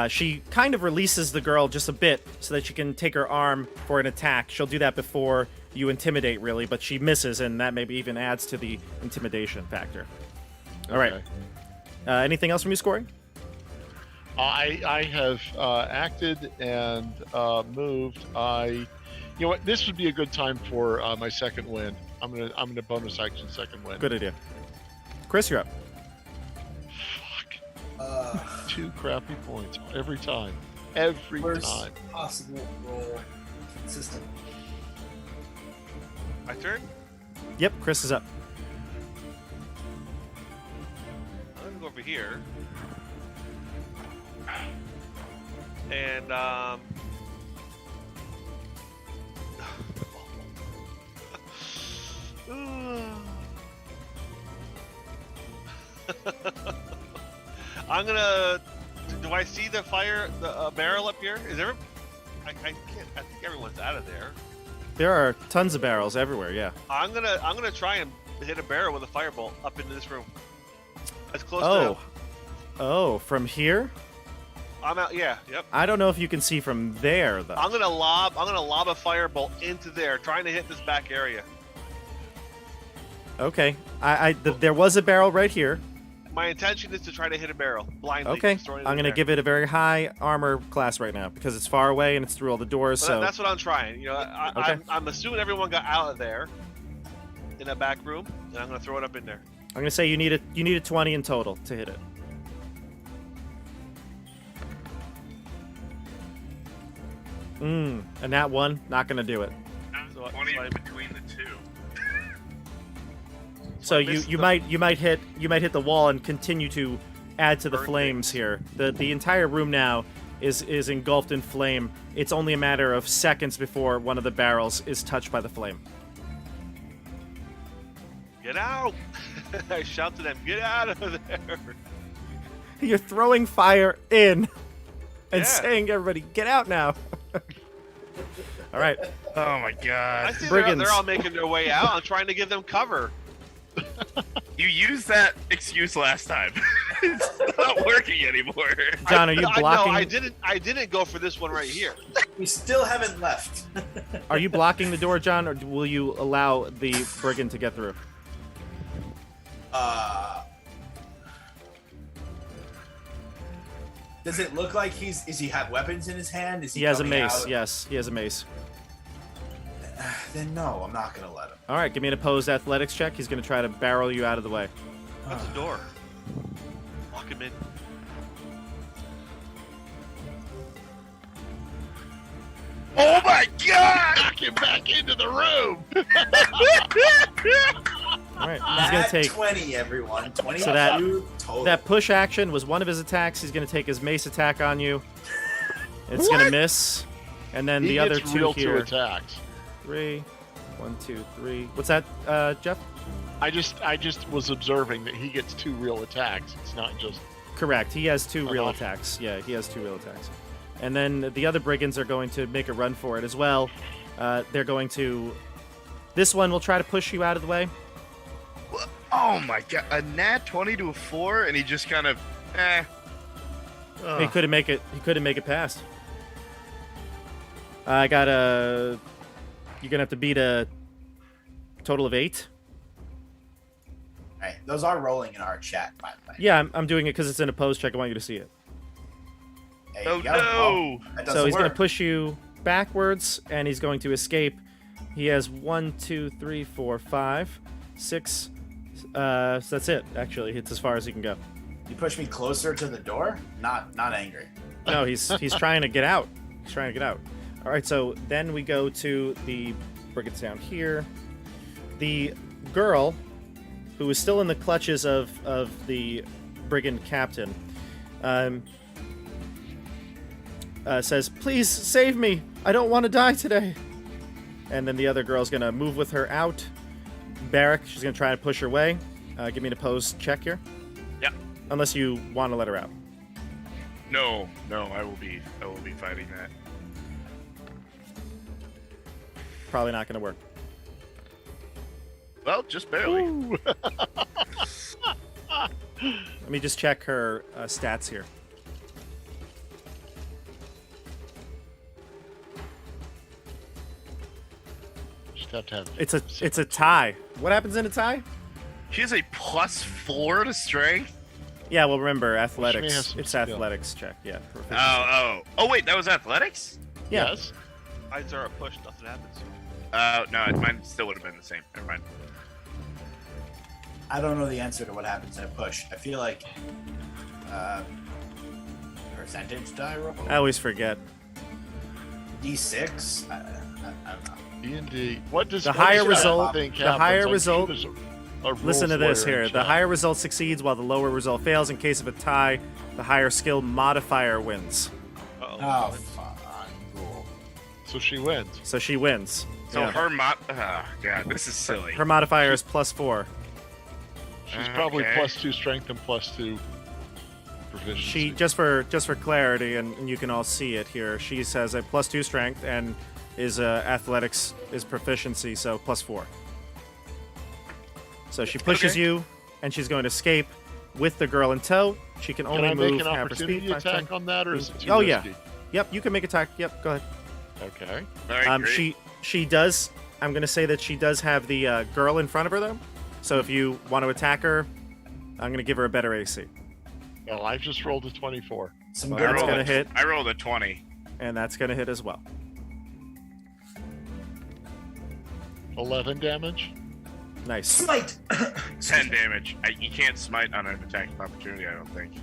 Speaker 5: She kind of releases the girl just a bit so that she can take her arm for an attack. She'll do that before you intimidate, really, but she misses, and that maybe even adds to the intimidation factor. All right.
Speaker 6: Okay.
Speaker 5: Anything else from you, Scoring?
Speaker 6: I have acted and moved. You know what? This would be a good time for my second win. I'm gonna bonus action second win.
Speaker 5: Good idea. Chris, you're up.
Speaker 6: Fuck. 2 crappy points every time. Every
Speaker 4: Worst
Speaker 6: time.
Speaker 4: possible roll. Consistent.
Speaker 2: My turn.
Speaker 5: Yep, Chris is up.
Speaker 2: I'm gonna go over here. And I'm gonna. Do I see the barrel up here? Is there? I can't. I think everyone's out of there.
Speaker 5: There are tons of barrels everywhere. Yeah.
Speaker 2: I'm gonna try and hit a barrel with a firebolt up into this room. As close
Speaker 5: Oh. Oh, from here?
Speaker 2: I'm out. Yeah. Yep.
Speaker 5: I don't know if you can see from there though.
Speaker 2: I'm gonna lob a firebolt into there, trying to hit this back area.
Speaker 5: Okay. There was a barrel right here.
Speaker 2: My intention is to try to hit a barrel blindly.
Speaker 5: Okay.
Speaker 2: just throwing it
Speaker 5: I'm
Speaker 2: in
Speaker 5: gonna
Speaker 2: there.
Speaker 5: give it a very high armor class right now because it's far away and it's through all the doors.
Speaker 2: Well,
Speaker 5: So
Speaker 2: that's what I'm trying. You know,
Speaker 5: Okay.
Speaker 2: I'm assuming everyone got out of there in that back room, and I'm gonna throw it up in there.
Speaker 5: I'm gonna say you need a 20 in total to hit it. And that one, not gonna do it.
Speaker 2: So,
Speaker 3: 20
Speaker 2: so I-
Speaker 3: between the two.
Speaker 5: So
Speaker 2: I
Speaker 5: you
Speaker 2: missed
Speaker 5: you
Speaker 2: the-
Speaker 5: might hit the wall and continue to add to the
Speaker 2: Burn
Speaker 5: flames here. The entire room now is engulfed in flame. It's only a matter of seconds before one of the barrels is touched by the flame.
Speaker 2: Get out! I shout to them, get out of there!
Speaker 5: You're throwing fire in and
Speaker 2: Yeah.
Speaker 5: saying, "Everybody, get out now!" All right,
Speaker 3: Oh my
Speaker 2: I
Speaker 3: god.
Speaker 2: see
Speaker 5: Brigands.
Speaker 2: they're all making their way out. I'm trying to give them cover.
Speaker 3: You used that excuse last time. It's not working anymore.
Speaker 5: John, are you blocking?
Speaker 2: No, I didn't go for this one right here.
Speaker 4: We still haven't left.
Speaker 5: Are you blocking the door, John, or will you allow the brigand to get through?
Speaker 4: Does it look like does he have weapons in his hand? Is
Speaker 5: He has a
Speaker 4: coming
Speaker 5: mace.
Speaker 4: out?
Speaker 5: Yes, he has a mace.
Speaker 4: Then no, I'm not gonna let him.
Speaker 5: All right, give me an opposed athletics check. He's going to try to barrel you out of the way.
Speaker 2: That's a door. Lock him in.
Speaker 3: Oh my god!
Speaker 6: Knock him back into the room.
Speaker 5: All right, he's going to take
Speaker 4: 20, everyone. 20
Speaker 5: So that-
Speaker 4: total.
Speaker 5: that push action was one of his attacks. He's going to take his mace attack on you. It's going to miss, and then
Speaker 6: He
Speaker 5: the other
Speaker 6: gets
Speaker 5: two
Speaker 6: real
Speaker 5: here.
Speaker 6: 2 attacks.
Speaker 5: 3, 1, 2, 3. What's that, Jeff?
Speaker 6: I just was observing that he gets 2 real attacks. It's not just
Speaker 5: Correct. He has 2 real
Speaker 6: Enough.
Speaker 5: attacks. Yeah, he has 2 real attacks. And then the other brigands are going to make a run for it as well. They're going to. This one will try to push you out of the way.
Speaker 3: Oh my god. A nat 20 to a 4 and he just kind of
Speaker 5: He couldn't make it. He couldn't make it past. I got a. You're gonna have to beat a total of 8.
Speaker 4: All right, those are rolling in our chat, by the way.
Speaker 5: Yeah, I'm doing it because it's an opposed check. I want you to see it.
Speaker 4: Hey,
Speaker 3: Oh
Speaker 4: you got 'em.
Speaker 3: no!
Speaker 4: That
Speaker 5: So
Speaker 4: doesn't
Speaker 5: he's going to
Speaker 4: work.
Speaker 5: push you backwards, and he's going to escape. He has 1, 2, 3, 4, 5, 6. So that's it. Actually, it's as far as he can go.
Speaker 4: You push me closer to the door. Not angry.
Speaker 5: No, he's trying to get out. He's trying to get out. All right. So then we go to the brigands down here. The girl, who is still in the clutches of the brigand captain, says, "Please save me. I don't want to die today." And then the other girl's gonna move with her out. Barrack, she's gonna try to push her way. Give me an opposed check here.
Speaker 3: Yeah.
Speaker 5: Unless you want to let her out.
Speaker 3: No, I will be fighting that.
Speaker 5: Probably not gonna work.
Speaker 3: Well, just barely.
Speaker 6: Ooh.
Speaker 5: Let me just check her stats here.
Speaker 6: Just have to have.
Speaker 5: It's a tie. What happens in a tie?
Speaker 3: She has a +4 to strength.
Speaker 5: Yeah, well, remember,
Speaker 6: have
Speaker 5: athletics.
Speaker 6: some
Speaker 5: It's
Speaker 6: skill.
Speaker 5: athletics check, yeah. proficiency.
Speaker 3: Oh, wait, that was athletics?
Speaker 5: Yeah.
Speaker 6: Yes.
Speaker 2: I throw a push, nothing happens.
Speaker 3: No, mine still would have been the same. Never mind.
Speaker 4: I don't know the answer to what happens in a push. I feel like percentage die roll.
Speaker 5: I always forget.
Speaker 4: D6. I don't know.
Speaker 6: D&D. What does
Speaker 5: The
Speaker 6: what
Speaker 5: higher
Speaker 6: does that
Speaker 5: result-
Speaker 6: thing
Speaker 5: the
Speaker 6: happens?
Speaker 5: higher
Speaker 6: I'm sure
Speaker 5: result-
Speaker 6: there's a
Speaker 5: Listen to
Speaker 6: rules
Speaker 5: this
Speaker 6: lawyer in
Speaker 5: here. The
Speaker 6: chat.
Speaker 5: higher result succeeds while the lower result fails. In case of a tie, the higher skill modifier wins.
Speaker 2: Uh-oh.
Speaker 4: Oh, fuck. Cool.
Speaker 6: So she wins.
Speaker 5: So she wins.
Speaker 3: So
Speaker 5: Yeah.
Speaker 3: her God, this is silly.
Speaker 5: Her modifier is +4.
Speaker 6: She's probably
Speaker 3: Okay.
Speaker 6: +2 strength and +2 proficiency.
Speaker 5: She just for clarity, and you can all see it here. She has a +2 strength and is athletics is proficiency, so +4. So she pushes
Speaker 3: Okay.
Speaker 5: you, and she's going to escape with the girl in tow. She can
Speaker 6: Can
Speaker 5: only
Speaker 6: I
Speaker 5: move
Speaker 6: make an
Speaker 5: half her speed.
Speaker 6: opportunity
Speaker 5: 5, 10.
Speaker 6: attack on that, or is it too
Speaker 5: Oh, yeah.
Speaker 6: risky?
Speaker 5: Yep, you can make attack. Yep, go ahead.
Speaker 6: Okay.
Speaker 3: All right, great.
Speaker 5: She does. I'm gonna say that she does have the girl in front of her though. So if you want to attack her, I'm gonna give her a better AC,
Speaker 6: Well, I've just rolled a 24.
Speaker 4: Some
Speaker 5: Well,
Speaker 4: good
Speaker 5: that's
Speaker 4: roll.
Speaker 5: gonna hit,
Speaker 3: I rolled a 20.
Speaker 5: and that's gonna hit as well.
Speaker 6: 11 damage.
Speaker 5: Nice.
Speaker 4: Smite.
Speaker 3: 10 damage. You can't smite on an attack of opportunity, I don't think.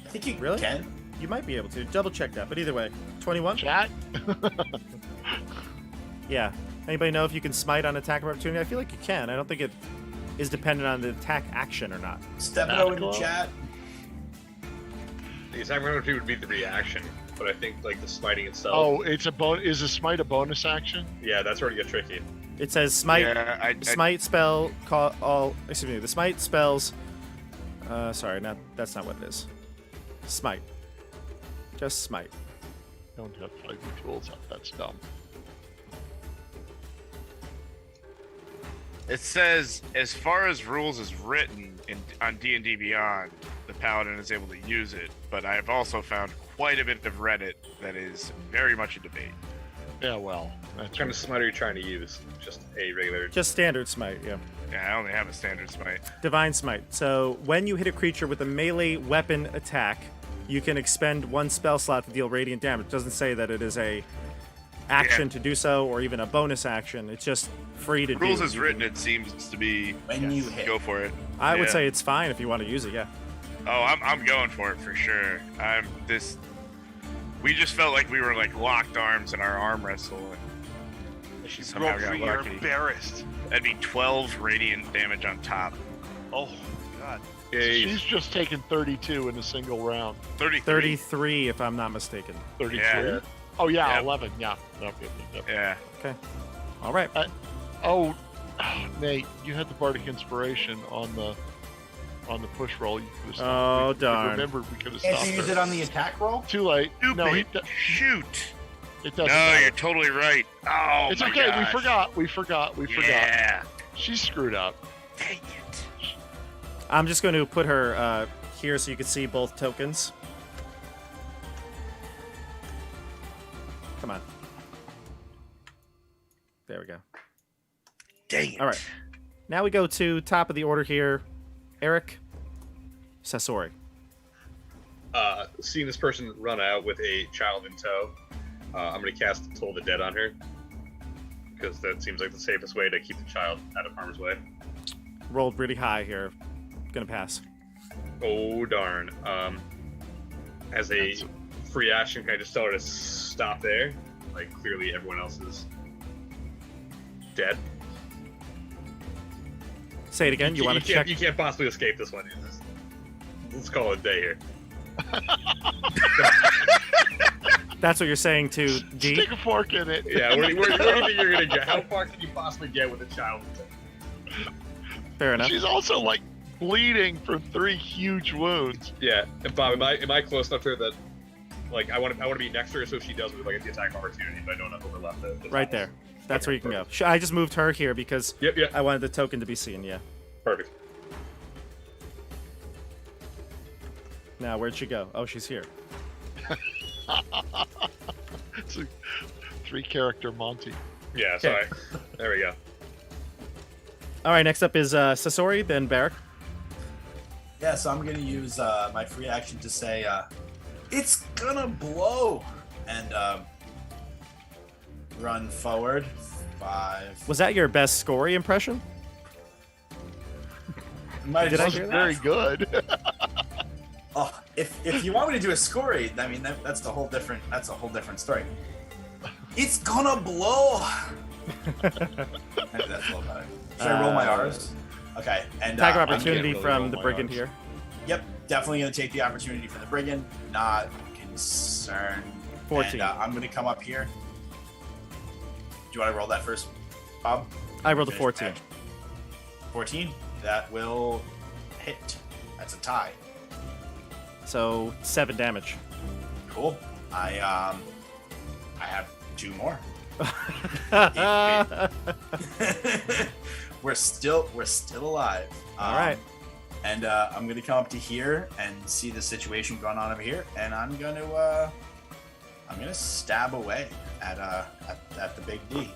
Speaker 4: I think you
Speaker 5: Really?
Speaker 4: can.
Speaker 5: You might be able to double check that, but either way, 21.
Speaker 6: Chat.
Speaker 5: Yeah. Anybody know if you can smite on attack of opportunity? I feel like you can. I don't think it is dependent on the attack action or not.
Speaker 4: Step it
Speaker 6: Not
Speaker 4: over in the
Speaker 6: close.
Speaker 4: chat.
Speaker 7: The attack penalty would be the reaction, but I think like the smiting itself.
Speaker 6: Oh, it's a is a smite a bonus action?
Speaker 7: Yeah, that's where it gets tricky.
Speaker 5: It says smite.
Speaker 3: Yeah, I
Speaker 5: Smite spell call all. Excuse me. The smite spells. Sorry, that's not what it is. Smite. Just smite.
Speaker 6: Don't have fighting tools up. That's dumb.
Speaker 3: It says, as far as rules is written on D&D Beyond, the Paladin is able to use it, but I have also found quite a bit of Reddit that is very much a debate.
Speaker 6: Yeah, well, that's
Speaker 7: What kind of smite are you trying to use? Just a regular.
Speaker 5: Just standard smite. Yeah.
Speaker 3: Yeah, I only have a standard smite.
Speaker 5: Divine Smite. So when you hit a creature with a melee weapon attack, you can expend 1 spell slot to deal radiant damage. It doesn't say that it is a action to do so or even a bonus action. It's just free to do.
Speaker 3: Rules as
Speaker 5: You
Speaker 3: written,
Speaker 5: can-
Speaker 3: it seems to be
Speaker 4: When you hit.
Speaker 3: go for it.
Speaker 5: I would
Speaker 3: Yeah.
Speaker 5: say it's fine if you want to use it. Yeah.
Speaker 3: Oh, I'm going for it for sure. We just felt like we were like locked arms in our arm wrestle. And
Speaker 2: If you
Speaker 3: somehow
Speaker 2: broke
Speaker 3: got
Speaker 2: free, you're
Speaker 3: lucky.
Speaker 2: embarrassed.
Speaker 3: That'd be 12 radiant damage on top.
Speaker 2: Oh, God.
Speaker 6: She's just taken 32 in a single round.
Speaker 3: 33.
Speaker 5: 33, if I'm not mistaken.
Speaker 6: 33.
Speaker 3: Yeah.
Speaker 6: Oh yeah,
Speaker 3: Yeah.
Speaker 6: 11. Yeah. Okay. Yep.
Speaker 3: Yeah.
Speaker 5: All right.
Speaker 6: Oh, Nate, you had the bardic inspiration on the push roll. You could have stopped.
Speaker 5: Oh,
Speaker 6: we
Speaker 5: darn.
Speaker 6: remembered we could have
Speaker 4: Can't
Speaker 6: stopped.
Speaker 4: you use
Speaker 6: her.
Speaker 4: it on the attack roll?
Speaker 6: Too late.
Speaker 3: Stupid.
Speaker 6: No,
Speaker 3: Shoot.
Speaker 6: it
Speaker 3: No,
Speaker 6: doesn't. matter.
Speaker 3: you're totally right. Oh,
Speaker 6: It's
Speaker 3: my
Speaker 6: okay.
Speaker 3: gosh.
Speaker 6: We forgot.
Speaker 3: Yeah.
Speaker 6: She screwed up.
Speaker 3: Dang it.
Speaker 5: I'm just going to put her here so you can see both tokens. Come on. There we go.
Speaker 3: Dang it.
Speaker 5: All right. Now we go to top of the order here. Eric Sasori.
Speaker 7: Seeing this person run out with a child in tow, I'm going to cast Toll the Dead on her. Because that seems like the safest way to keep the child out of harm's way.
Speaker 5: Rolled really high here. Gonna pass.
Speaker 7: Oh, darn. As a
Speaker 6: That's-
Speaker 7: free action, can I just tell her to stop there? Like, clearly everyone else is dead.
Speaker 5: Say it again. You want to
Speaker 7: can't-
Speaker 5: check?
Speaker 7: You can't possibly escape this one. Let's call it a day here.
Speaker 5: That's what you're saying to D.
Speaker 6: Stick a fork in it.
Speaker 7: Yeah, where do you think you're gonna get? How far can you possibly get with a child?
Speaker 5: Fair enough.
Speaker 6: She's also like bleeding from 3 huge wounds.
Speaker 7: Yeah, and Bob, am I close enough to her that, like, I want to be next to her so she does with like the attack opportunity, but I don't want to overlap the
Speaker 5: Right
Speaker 7: tiles.
Speaker 5: there. That's
Speaker 7: Okay,
Speaker 5: where you can go.
Speaker 7: perfect.
Speaker 5: I just moved her here because
Speaker 7: Yep,
Speaker 5: I wanted the token to be seen. Yeah.
Speaker 7: perfect.
Speaker 5: Now where'd she go? Oh, she's here.
Speaker 6: It's a 3-character Monty.
Speaker 7: Yeah, sorry. There we go.
Speaker 5: All right. Next up is Sasori, then Barrack.
Speaker 4: Yeah, so I'm gonna use my free action to say, "It's gonna blow," and run forward. 5.
Speaker 5: Was that your best Scory impression?
Speaker 4: Might
Speaker 5: Did I
Speaker 4: just-
Speaker 5: hear that?
Speaker 6: Very good.
Speaker 4: Oh, if you want me to do a story, I mean that's a whole different story. It's gonna blow. Maybe that's a little better. Should I roll my R's? Okay, and
Speaker 5: Attack of
Speaker 4: I'm
Speaker 5: opportunity
Speaker 6: really roll
Speaker 5: from the
Speaker 6: my
Speaker 5: brigand
Speaker 6: Rs.
Speaker 5: here.
Speaker 4: Yep, definitely gonna take the opportunity for the brigand. Not concerned.
Speaker 5: 14.
Speaker 4: And, I'm gonna come up here. Do you want to roll that first, Bob?
Speaker 5: I rolled a
Speaker 4: Finish
Speaker 5: 14.
Speaker 4: match. 14. That will hit. That's a tie.
Speaker 5: So 7 damage.
Speaker 4: Cool. I have 2 more. we're still alive.
Speaker 5: All right.
Speaker 4: And I'm gonna come up to here and see the situation going on over here, and I'm gonna stab away at the big D.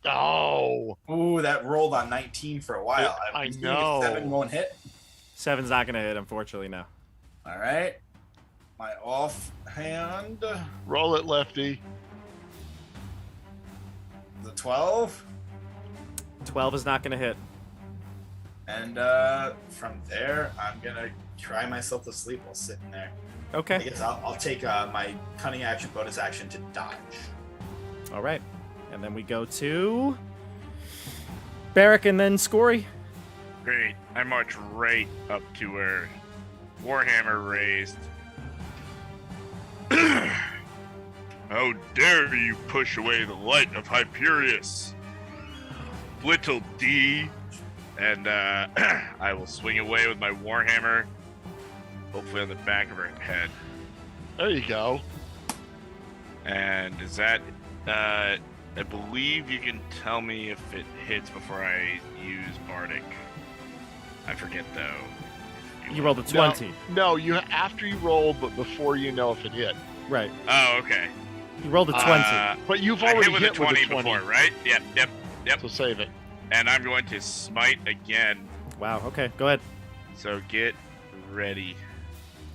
Speaker 6: Oh,
Speaker 4: Ooh, that rolled on 19 for a while.
Speaker 6: I
Speaker 4: I'm assuming
Speaker 6: know.
Speaker 4: 7 won't hit.
Speaker 5: 7's not gonna hit, unfortunately. No.
Speaker 4: All right. My offhand.
Speaker 6: roll it, Lefty.
Speaker 4: The 12.
Speaker 5: 12 is not gonna hit.
Speaker 4: And from there, I'm gonna cry myself to sleep while sitting there. I
Speaker 5: Okay.
Speaker 4: guess I'll take my cunning action, bonus action to dodge.
Speaker 5: All right. And then we go to Barrack and then Scory.
Speaker 3: Great. I march right up to her. Warhammer raised. How dare you push away the light of Hyperius, little D. And I will swing away with my Warhammer, hopefully on the back of her head.
Speaker 6: There you go.
Speaker 3: And is that, I believe you can tell me if it hits before I use Bardic. I forget though.
Speaker 5: You rolled a 20.
Speaker 6: No, you after you roll, but before you know if it hit.
Speaker 5: Right.
Speaker 3: Oh, okay.
Speaker 5: You rolled a 20.
Speaker 6: But you've
Speaker 3: I
Speaker 6: already
Speaker 3: hit with a 20 before, right? Yep.
Speaker 6: So save it.
Speaker 3: And I'm going to smite again.
Speaker 5: Wow. Okay. Go ahead.
Speaker 3: So get ready.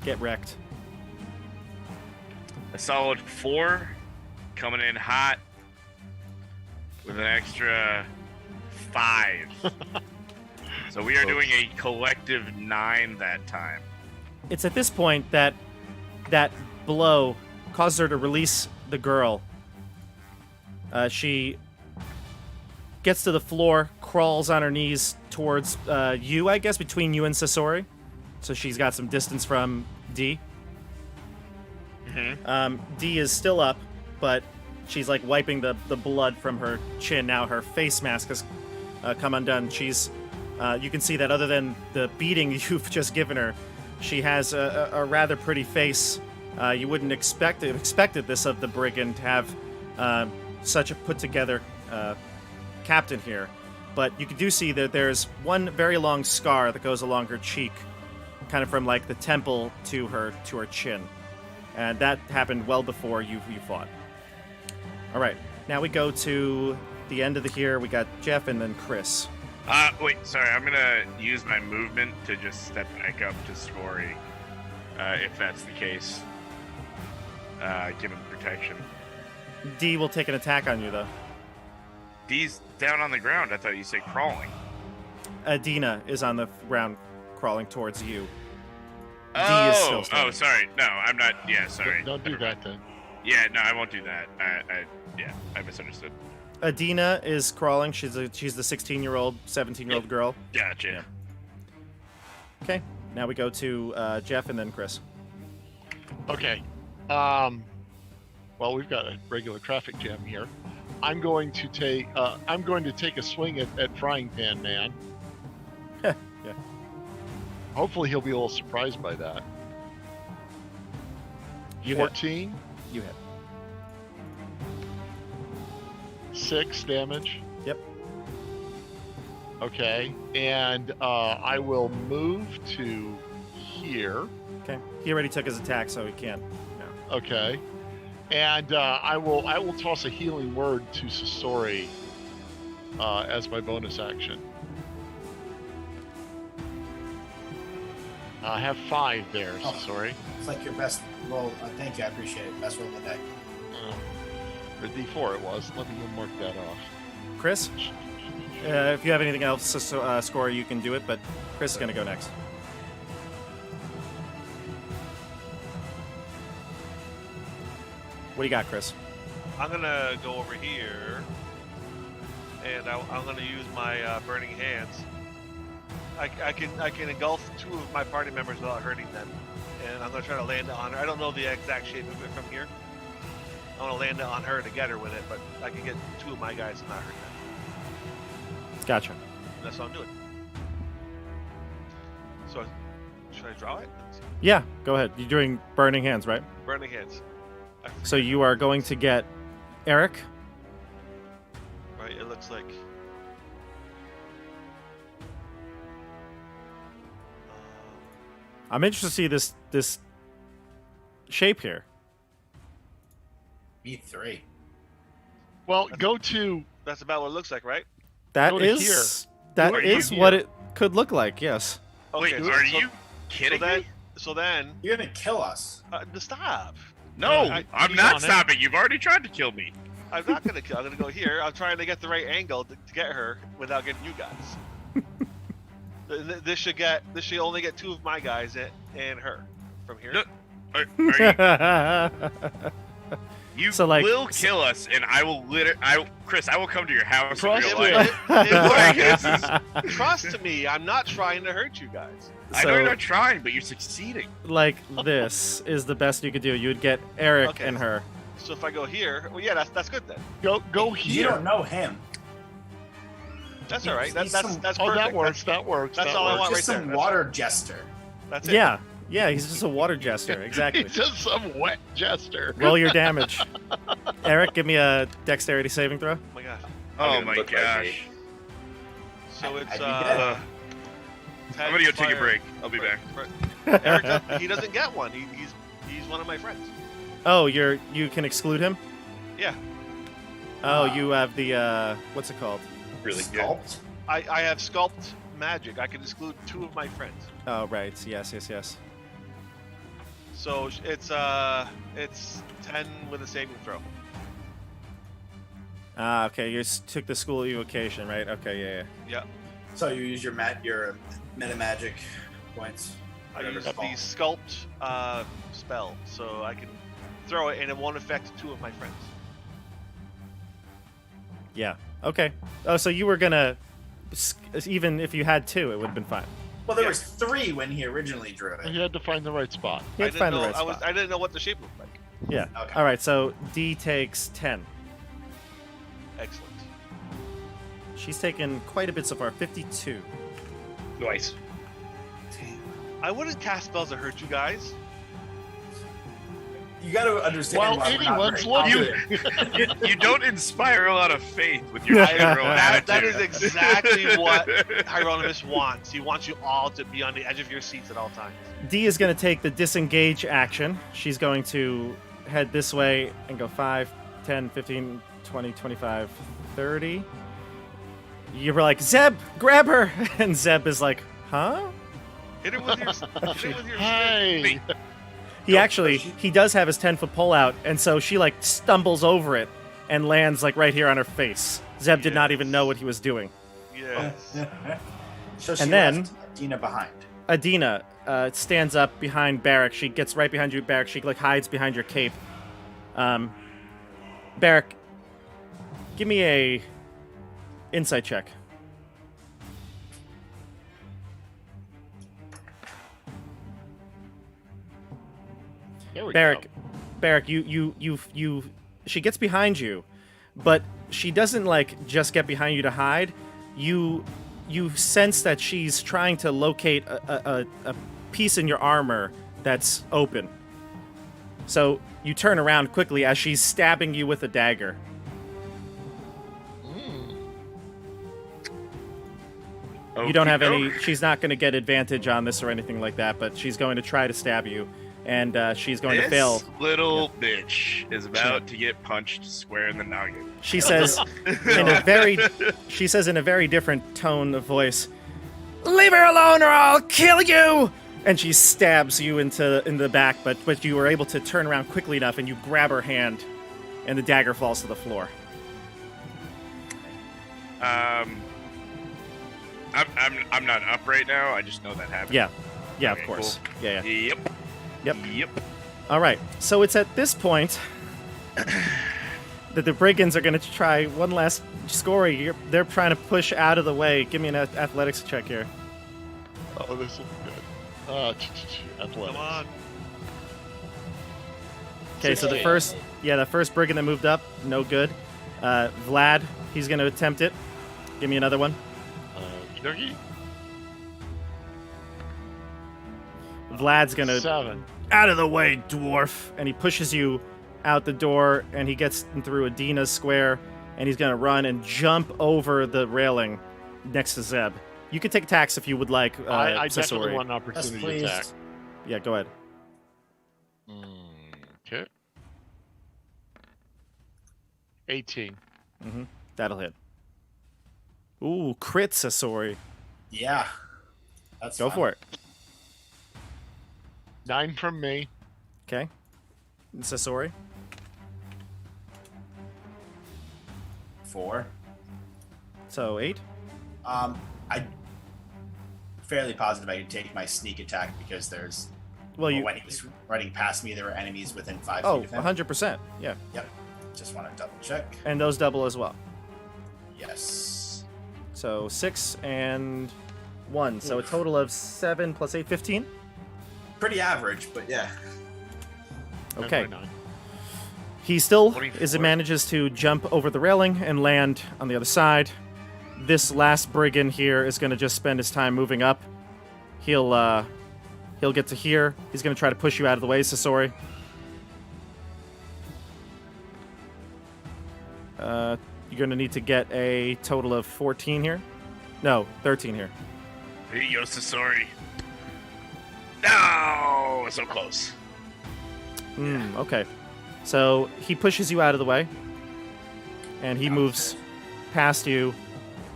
Speaker 5: Get wrecked.
Speaker 3: A solid 4, coming in hot with an extra 5. So we are doing a collective 9 that time.
Speaker 5: It's at this point that that blow caused her to release the girl. She gets to the floor, crawls on her knees towards you, I guess, between you and Sasori. So she's got some distance from D. D is still up, but she's like wiping the blood from her chin. Now her face mask has come undone. She's you can see that other than the beating you've just given her, she has a rather pretty face. You wouldn't expected this of the brigand to have such a put together captain here, but you do see that there's one very long scar that goes along her cheek, kind of from like the temple to her chin, and that happened well before you fought. All right, now we go to the end of the here. We got Jeff and then Chris.
Speaker 3: Wait, sorry. I'm gonna use my movement to just step back up to Scory, if that's the case. Give him protection.
Speaker 5: D will take an attack on you though.
Speaker 3: D's down on the ground. I thought you said crawling.
Speaker 5: Adina is on the ground, crawling towards you. D is still standing.
Speaker 3: Sorry. No, I'm not. Yeah, sorry.
Speaker 6: Don't do that then.
Speaker 3: Yeah, no, I won't do that. I misunderstood.
Speaker 5: Adina is crawling. She's the 16-year-old, 17-year-old girl.
Speaker 3: Gotcha.
Speaker 5: Yeah. Okay. Now we go to Jeff and then Chris.
Speaker 6: Okay. Well, we've got a regular traffic jam here. I'm going to take a swing at Frying Pan Man.
Speaker 5: Yeah.
Speaker 6: Hopefully he'll be a little surprised by that.
Speaker 5: You hit.
Speaker 6: 14,
Speaker 5: You hit.
Speaker 6: 6 damage.
Speaker 5: Yep.
Speaker 6: Okay, and I will move to here.
Speaker 5: Okay. He already took his attack, so he can't. No.
Speaker 6: Okay, and I will toss a healing word to Sasori as my bonus action. I have 5 there.
Speaker 4: Oh.
Speaker 6: Sorry.
Speaker 4: It's like your best roll. Thank you. I appreciate it. Best roll of the day.
Speaker 6: Or D4 it was. Let me mark that off.
Speaker 5: Chris, if you have anything else to score, you can do it, but Chris is going to go next. What do you got, Chris?
Speaker 2: I'm gonna go over here, and I'm gonna use my burning hands. I can engulf 2 of my party members without hurting them, and I'm gonna try to land it on her. I don't know the exact shape of it from here. I want to land it on her to get her with it, but I can get 2 of my guys and not hurt them.
Speaker 5: Gotcha.
Speaker 2: That's what I'm doing. So, should I draw it?
Speaker 5: Yeah, go ahead. You're doing burning hands, right?
Speaker 2: Burning hands.
Speaker 5: So you are going to get Eric.
Speaker 2: Right, it looks like.
Speaker 5: I'm interested to see this shape here.
Speaker 4: E3.
Speaker 6: Well, go to.
Speaker 2: That's about what it looks like, right?
Speaker 5: That
Speaker 6: Go to
Speaker 5: is that
Speaker 3: Go to
Speaker 5: is
Speaker 3: here.
Speaker 5: what it could look like. Yes.
Speaker 3: Wait,
Speaker 2: Okay,
Speaker 3: are you kidding
Speaker 2: then,
Speaker 3: me?
Speaker 2: So then,
Speaker 4: You're gonna kill us.
Speaker 2: stop.
Speaker 3: No, I'm
Speaker 7: he's
Speaker 3: not
Speaker 7: on it.
Speaker 3: stopping. You've already tried to kill me.
Speaker 2: I'm not gonna kill. I'm gonna go here. I'm trying to get the right angle to get her without getting you guys. This should only get 2 of my guys and her from here.
Speaker 3: No. Are you
Speaker 5: So, like-
Speaker 3: will kill us, and I will Chris, I will come to your house in
Speaker 6: Trust
Speaker 3: real
Speaker 6: me.
Speaker 3: life.
Speaker 2: Trust me, I'm not trying to hurt you guys.
Speaker 3: I know you're not trying, but you're succeeding.
Speaker 5: Like this is the best you could do. You would get Eric
Speaker 2: Okay.
Speaker 5: and her.
Speaker 2: So if I go here, well, yeah, that's good then.
Speaker 6: Go
Speaker 4: You
Speaker 6: here.
Speaker 4: don't know him.
Speaker 2: That's all right. That's
Speaker 4: He's some-
Speaker 2: that's
Speaker 6: Oh,
Speaker 2: perfect.
Speaker 6: that works. That works.
Speaker 2: that's
Speaker 6: that
Speaker 2: all I
Speaker 6: works.
Speaker 2: want.
Speaker 4: Just
Speaker 2: right
Speaker 4: some
Speaker 2: there.
Speaker 4: water jester.
Speaker 2: That's it.
Speaker 5: Yeah, yeah. He's just a water jester. Exactly.
Speaker 6: He's just some wet jester.
Speaker 5: Roll your damage. Eric, give me a dexterity saving throw.
Speaker 2: Oh my gosh.
Speaker 3: Oh
Speaker 7: gonna
Speaker 3: my
Speaker 7: look like
Speaker 3: gosh.
Speaker 2: So it's
Speaker 4: I'd be dead.
Speaker 3: I'm gonna go take a break. I'll be back.
Speaker 2: Eric, he doesn't get one. He's one of my friends.
Speaker 5: Oh, you can exclude him.
Speaker 2: Yeah.
Speaker 5: Oh, you have the what's it called?
Speaker 7: Really good.
Speaker 4: Sculpt.
Speaker 2: I have sculpt magic. I can exclude 2 of my friends.
Speaker 5: Oh, right. Yes.
Speaker 2: So it's 10 with a saving throw.
Speaker 5: Ah, okay. You took the school evocation, right? Okay, yeah.
Speaker 2: Yeah.
Speaker 4: So you use your meta magic points.
Speaker 2: I
Speaker 4: Whatever
Speaker 2: use
Speaker 4: it's
Speaker 2: the
Speaker 4: called.
Speaker 2: sculpt spell, so I can throw it and it won't affect 2 of my friends.
Speaker 5: Yeah. Okay. Oh, so you were gonna, even if you had 2, it would have been fine.
Speaker 4: Well, there
Speaker 2: Yeah.
Speaker 4: was 3 when he originally drew it.
Speaker 6: You had to find the right spot.
Speaker 5: You had to find the right spot.
Speaker 2: I didn't know what the shape looked like.
Speaker 5: Yeah.
Speaker 4: Okay.
Speaker 5: All right. So D takes 10.
Speaker 2: Excellent.
Speaker 5: She's taken quite a bit so far. 52.
Speaker 7: Nice.
Speaker 2: I wouldn't cast spells that hurt you guys.
Speaker 4: You got to understand.
Speaker 6: Well,
Speaker 4: why we're not
Speaker 6: anyone's
Speaker 4: very
Speaker 6: looking.
Speaker 3: You don't inspire a lot of faith with your
Speaker 5: Yeah.
Speaker 3: general
Speaker 2: That
Speaker 3: attitude.
Speaker 2: is exactly what Hieronymus wants. He wants you all to be on the edge of your seats at all times.
Speaker 5: D is going to take the disengage action. She's going to head this way and go 5, 10, 15, 20, 25, 30. You were like, Zeb, grab her! And Zeb is like, huh?
Speaker 2: Hit her with your stick.
Speaker 6: Hey.
Speaker 5: He does have his 10-foot pole out, and so she like stumbles over it and lands like right here on her face. Zeb did not even know what he was doing.
Speaker 2: Yes.
Speaker 4: So she
Speaker 5: And then-
Speaker 4: left Dina behind.
Speaker 5: Adina stands up behind Barrack. She gets right behind you, Barrack. She like hides behind your cape. Barrack, give me a insight check.
Speaker 6: There we
Speaker 5: Barrack,
Speaker 6: go.
Speaker 5: Barrack, she gets behind you, but she doesn't like just get behind you to hide. You sense that she's trying to locate a piece in your armor that's open. So you turn around quickly as she's stabbing you with a dagger. You don't have any. She's not going to get advantage on this or anything like that, but she's going to try to stab you. and she's going to
Speaker 3: This
Speaker 5: fail.
Speaker 3: little bitch is about to get punched square in the noggin.
Speaker 5: She says in a very different tone of voice, "Leave her alone or I'll kill you!" And she stabs you in the back, but you were able to turn around quickly enough, and you grab her hand, and the dagger falls to the floor.
Speaker 3: I'm not up right now. I just know that happened.
Speaker 5: Yeah, of
Speaker 3: Okay,
Speaker 5: course.
Speaker 3: cool.
Speaker 5: Yeah.
Speaker 3: Yep.
Speaker 5: Yep. All right. So it's at this point that the brigands are going to try one last scoring. They're trying to push out of the way. Give me an athletics check here.
Speaker 6: Oh, this will be good. Athletics.
Speaker 2: Come on.
Speaker 5: Okay, so the first brigand that moved up, no good. Vlad, he's going to attempt it. Give me another one.
Speaker 6: Doggy.
Speaker 5: Vlad's going to...
Speaker 6: 7.
Speaker 5: Out of the way, dwarf! And he pushes you out the door, and he gets through Adina's square, and he's going to run and jump over the railing next to Zeb. You can take attacks if you would like,
Speaker 6: I
Speaker 5: Sasori.
Speaker 6: definitely want an
Speaker 4: Yes,
Speaker 6: opportunity
Speaker 4: please.
Speaker 6: attack.
Speaker 5: Yeah, go ahead.
Speaker 6: Okay. 18.
Speaker 5: That'll hit. Ooh, crit, Sasori.
Speaker 4: Yeah. That's
Speaker 5: Go for it.
Speaker 6: 9 from me.
Speaker 5: Okay. Sasori.
Speaker 4: 4.
Speaker 5: So 8.
Speaker 4: I'm fairly positive I can take my sneak attack because there's.
Speaker 5: Well, you...
Speaker 4: when he was running past me, there were enemies within 5
Speaker 5: Oh,
Speaker 4: feet of him.
Speaker 5: 100%. Yeah.
Speaker 4: Yep. Just want to double check.
Speaker 5: And those double as well.
Speaker 4: Yes.
Speaker 5: So 6 and 1. So a total of 7 plus 8, 15.
Speaker 4: Pretty average, but yeah.
Speaker 5: Okay.
Speaker 6: 9.
Speaker 5: He still
Speaker 3: 24.
Speaker 5: manages to jump over the railing and land on the other side. This last brigand here is going to just spend his time moving up. He'll get to here. He's going to try to push you out of the way, Sasori. You're going to need to get a total of 14 here. No, 13 here.
Speaker 3: Here you go, Sasori. No, so close.
Speaker 5: Okay. So he pushes you out of the way, and he moves past you.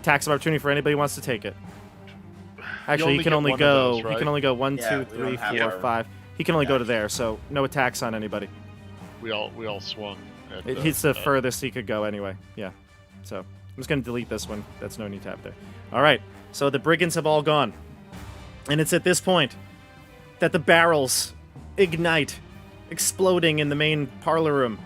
Speaker 5: Tax of opportunity for anybody who wants to take it. Actually, he can only
Speaker 6: get one of
Speaker 5: go.
Speaker 6: those, right?
Speaker 5: He can only go 1,
Speaker 4: Yeah,
Speaker 5: 2,
Speaker 4: we
Speaker 5: 3,
Speaker 4: don't have
Speaker 5: 4,
Speaker 4: our-
Speaker 5: 5. He can only go to
Speaker 4: Yeah.
Speaker 5: there, so no attacks on anybody.
Speaker 6: We all swung. At
Speaker 5: He's the furthest he could go anyway. Yeah. So I'm just going to delete this one. That's no need tab there. All right. So the brigands have all gone. And it's at this point that the barrels ignite, exploding in the main parlor room.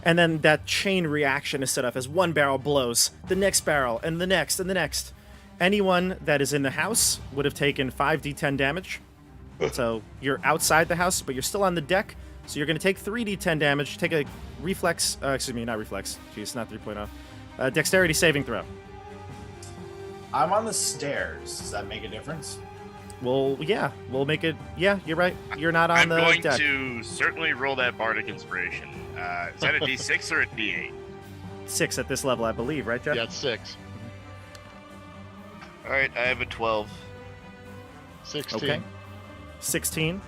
Speaker 5: And then that chain reaction is set up as one barrel blows, the next barrel, and the next, and the next. Anyone that is in the house would have taken 5d10 damage. So you're outside the house, but you're still on the deck. So you're going to take 3d10 damage. Take a reflex, not reflex. Jeez, not 3.0. Dexterity saving throw.
Speaker 4: I'm on the stairs. Does that make a difference?
Speaker 5: Well, yeah, we'll make it. Yeah, you're right. You're not on
Speaker 3: I'm
Speaker 5: the
Speaker 3: going
Speaker 5: deck.
Speaker 3: to certainly roll that bardic inspiration. Is that a D6 or a D8?
Speaker 5: 6 at this level, I believe, right, Jeff?
Speaker 6: Yeah, it's 6.
Speaker 3: All right, I have a 12.
Speaker 6: 16.
Speaker 5: Okay. 16.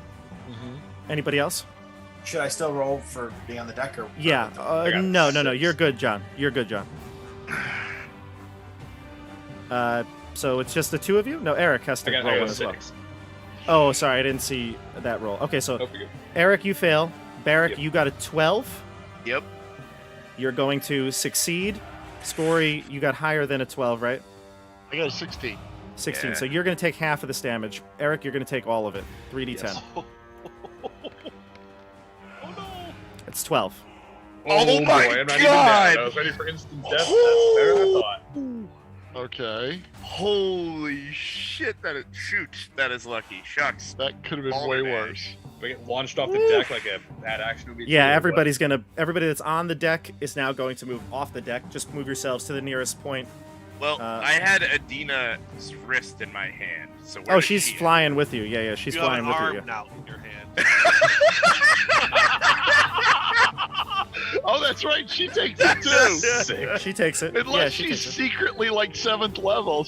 Speaker 6: Mm-hmm.
Speaker 5: Anybody else?
Speaker 4: Should I still roll for being on the deck or?
Speaker 5: Yeah.
Speaker 3: I got
Speaker 5: No.
Speaker 3: 6.
Speaker 5: You're good, John. You're good, John. So it's just the two of you? No, Eric has to
Speaker 7: I got
Speaker 5: roll one
Speaker 7: 6.
Speaker 5: as well. Oh, sorry, I didn't see that roll. Okay, so
Speaker 7: Hope you're good.
Speaker 5: Eric, you fail. Barrick,
Speaker 7: Yep.
Speaker 5: you got a 12.
Speaker 3: Yep.
Speaker 5: You're going to succeed. Scory, you got higher than a 12, right?
Speaker 6: I got a 16.
Speaker 5: 16.
Speaker 3: Yeah.
Speaker 5: So you're going to take half of this damage. Eric, you're going to take all of it. 3d10.
Speaker 7: Yes.
Speaker 6: Oh no!
Speaker 5: It's 12.
Speaker 3: Oh
Speaker 7: boy,
Speaker 3: my
Speaker 7: I'm not even
Speaker 3: God!
Speaker 7: down. I was ready for instant death. That's better than I thought.
Speaker 6: Okay.
Speaker 3: Holy shit! That is lucky. Shucks.
Speaker 6: That could have been
Speaker 3: All
Speaker 6: way
Speaker 3: day.
Speaker 6: worse.
Speaker 7: If I get launched off the deck like a bad action movie.
Speaker 5: Yeah,
Speaker 7: trailer,
Speaker 5: everybody that's on the deck is now going to move off the deck. Just move yourselves to the nearest point.
Speaker 3: Well, I had Adina's wrist in my hand. So where
Speaker 5: Oh,
Speaker 3: is
Speaker 5: she's
Speaker 3: she?
Speaker 5: flying with you. Yeah, she's
Speaker 2: You have
Speaker 5: flying
Speaker 2: an
Speaker 5: with you.
Speaker 2: arm
Speaker 5: Yeah.
Speaker 2: now in your hand.
Speaker 6: Oh, that's right. She takes it too.
Speaker 3: Sick.
Speaker 5: She takes it. Yeah,
Speaker 6: Unless
Speaker 5: she
Speaker 6: she's
Speaker 5: takes it.
Speaker 6: secretly like 7th level.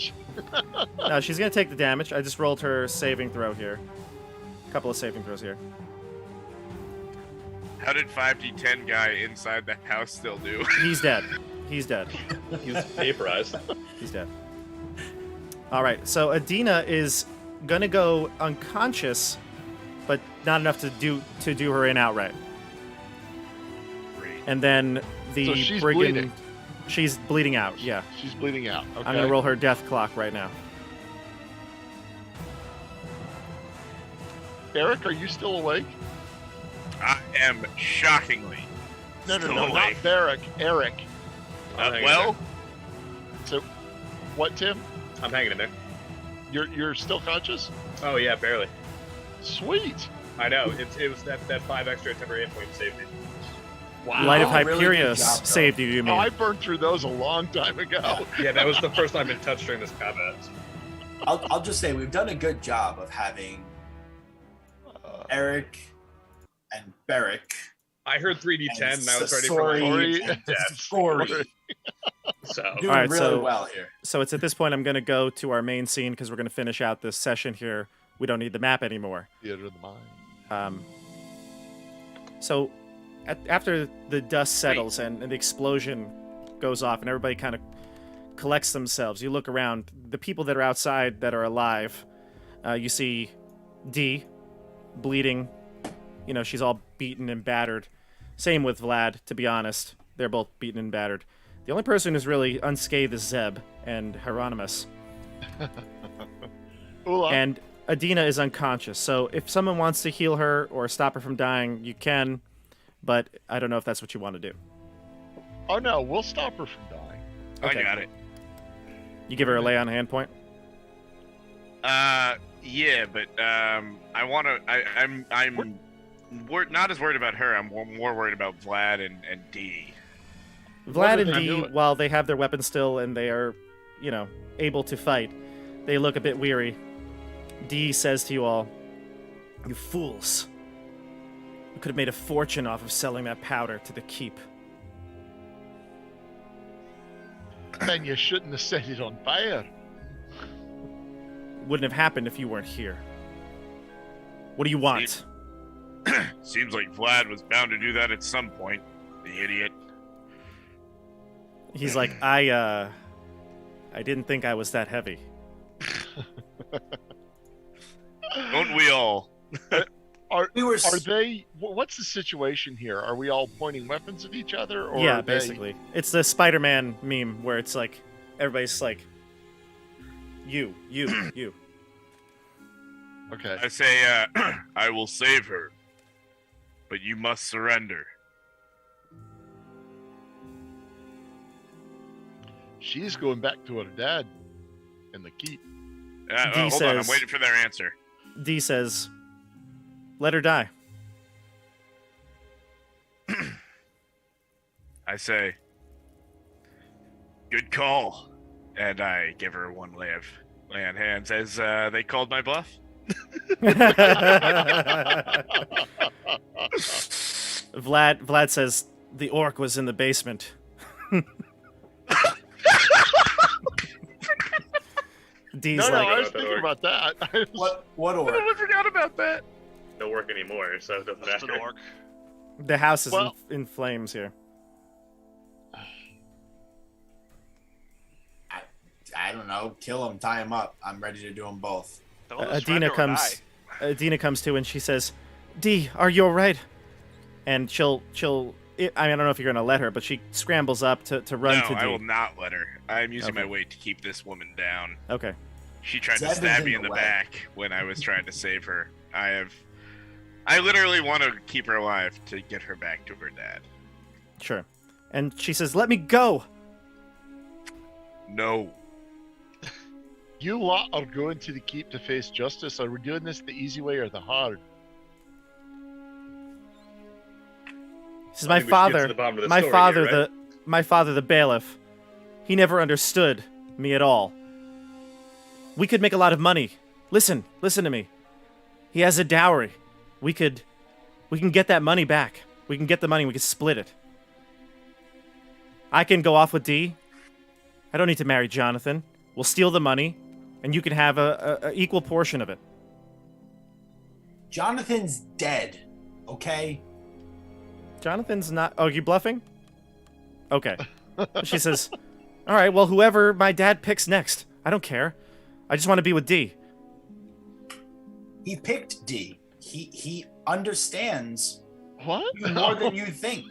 Speaker 5: No, she's gonna take the damage. I just rolled her saving throw here. A couple of saving throws here.
Speaker 3: How did 5d10 guy inside the house still do?
Speaker 5: He's dead. He's dead.
Speaker 7: He's vaporized.
Speaker 5: He's dead. All right, so Adina is gonna go unconscious, but not enough to do her in outright.
Speaker 3: Great.
Speaker 5: And then the
Speaker 6: So she's
Speaker 5: brigand,
Speaker 6: bleeding.
Speaker 5: she's bleeding out. Yeah,
Speaker 6: She's bleeding out. Okay.
Speaker 5: I'm gonna roll her death clock right now.
Speaker 6: Eric, are you still awake?
Speaker 3: I am shockingly
Speaker 6: No,
Speaker 3: still
Speaker 6: not
Speaker 3: awake.
Speaker 6: Barrick. Eric.
Speaker 7: I'm hanging
Speaker 3: Well,
Speaker 6: So, what, Tim?
Speaker 7: there. I'm hanging in there.
Speaker 6: You're still conscious?
Speaker 7: Oh yeah, barely.
Speaker 6: Sweet.
Speaker 7: I know. It was that 5 extra temporary hit points saved me.
Speaker 6: Wow.
Speaker 5: Light of
Speaker 4: really good
Speaker 5: Hyperius
Speaker 4: job, though.
Speaker 5: saved you. You
Speaker 6: Oh,
Speaker 5: mean?
Speaker 6: I burned through those a long time ago.
Speaker 7: Yeah, that was the first time I've been touched during this combat.
Speaker 4: I'll just say we've done a good job of having Eric and Barrick.
Speaker 7: I heard 3d10 and I was ready for
Speaker 4: Sorry.
Speaker 7: my
Speaker 6: Sorry.
Speaker 7: and death.
Speaker 4: Scory.
Speaker 7: So
Speaker 4: Doing
Speaker 5: All right,
Speaker 4: really
Speaker 5: so-
Speaker 4: well here.
Speaker 5: So it's at this point I'm gonna go to our main scene because we're gonna finish out this session here. We don't need the map anymore.
Speaker 6: Theater of the mind.
Speaker 5: So after the dust settles and the explosion goes off and everybody kind of collects themselves, you look around. The people that are outside that are alive, you see Dee bleeding. You know, she's all beaten and battered. Same with Vlad, to be honest. They're both beaten and battered. The only person who's really unscathed is Zeb and Hieronymus.
Speaker 6: Ula.
Speaker 5: And Adina is unconscious. So if someone wants to heal her or stop her from dying, you can. But I don't know if that's what you want to do.
Speaker 6: Oh no, we'll stop her from dying.
Speaker 5: Okay.
Speaker 3: I got it.
Speaker 5: You give her a lay on hand point?
Speaker 3: Yeah, but I want to. I'm not as worried about her. I'm more worried about Vlad and Dee.
Speaker 5: Vlad
Speaker 6: do
Speaker 5: and
Speaker 6: they
Speaker 5: Dee,
Speaker 6: do?
Speaker 5: while they have their weapons still and they are, you know, able to fight, they look a bit weary. Dee says to you all, "You fools. You could have made a fortune off of selling that powder to the keep."
Speaker 6: Then you shouldn't have set it on fire.
Speaker 5: Wouldn't have happened if you weren't here. What do you want?
Speaker 3: Seems like Vlad was bound to do that at some point. The idiot.
Speaker 5: He's like, I didn't think I was that heavy.
Speaker 3: Don't we all?
Speaker 4: We were
Speaker 6: Are they? What's the situation here? Are we all pointing weapons at each other? Or
Speaker 5: Yeah,
Speaker 6: are they-
Speaker 5: basically. It's the Spider-Man meme where it's like, everybody's like, you.
Speaker 6: Okay.
Speaker 3: I say, I will save her, but you must surrender.
Speaker 6: She's going back to her dad in the keep.
Speaker 5: Dee
Speaker 3: Hold on, I'm
Speaker 5: says-
Speaker 3: waiting for their answer.
Speaker 5: Dee says, let her die.
Speaker 3: I say, good call, and I give her one lay on hands as they called my bluff.
Speaker 5: Vlad says, the orc was in the basement. Dee's
Speaker 6: No,
Speaker 5: like,
Speaker 6: I was
Speaker 7: About that
Speaker 6: thinking
Speaker 7: orc.
Speaker 6: about that.
Speaker 4: what order?
Speaker 3: I forgot about that.
Speaker 7: no work anymore, so it doesn't
Speaker 2: That's an
Speaker 7: matter.
Speaker 2: orc.
Speaker 5: the house is
Speaker 6: Well-
Speaker 5: in flames here.
Speaker 4: I don't know. Kill him, tie him up. I'm ready to do them both.
Speaker 2: Don't
Speaker 5: Adina
Speaker 2: surrender or
Speaker 5: comes.
Speaker 2: die.
Speaker 5: Adina comes to and she says, "Dee, are you all right?" And she'll. I don't know if you're gonna let her, but she scrambles up to run
Speaker 3: No,
Speaker 5: to
Speaker 3: I will
Speaker 5: Dee.
Speaker 3: not let her. I'm using
Speaker 5: Okay.
Speaker 3: my weight to keep this woman down.
Speaker 5: Okay.
Speaker 3: She tried
Speaker 4: Zeb
Speaker 3: to
Speaker 4: is
Speaker 3: stab
Speaker 4: in
Speaker 3: me
Speaker 4: the
Speaker 3: in the
Speaker 4: way.
Speaker 3: back when I was trying to save her. I literally want to keep her alive to get her back to her dad.
Speaker 5: Sure. And she says, "Let me go."
Speaker 3: No.
Speaker 6: You lot are going to the keep to face justice. Are we doing this the easy way or the hard?
Speaker 5: This is
Speaker 7: I
Speaker 5: my
Speaker 7: think we should get to
Speaker 5: father.
Speaker 7: the bottom of the
Speaker 5: My
Speaker 7: story
Speaker 5: father,
Speaker 7: here, right?
Speaker 5: my father, the bailiff. He never understood me at all. We could make a lot of money. Listen to me. He has a dowry. We can get that money back. We can get the money. We can split it. I can go off with Dee. I don't need to marry Jonathan. We'll steal the money, and you can have a equal portion of it.
Speaker 4: Jonathan's dead. Okay.
Speaker 5: Jonathan's not. Oh, you bluffing? Okay. She says, "All right. Well, whoever my dad picks next, I don't care. I just want to be with D."
Speaker 4: He picked D. He understands
Speaker 6: What?
Speaker 4: you more than you think.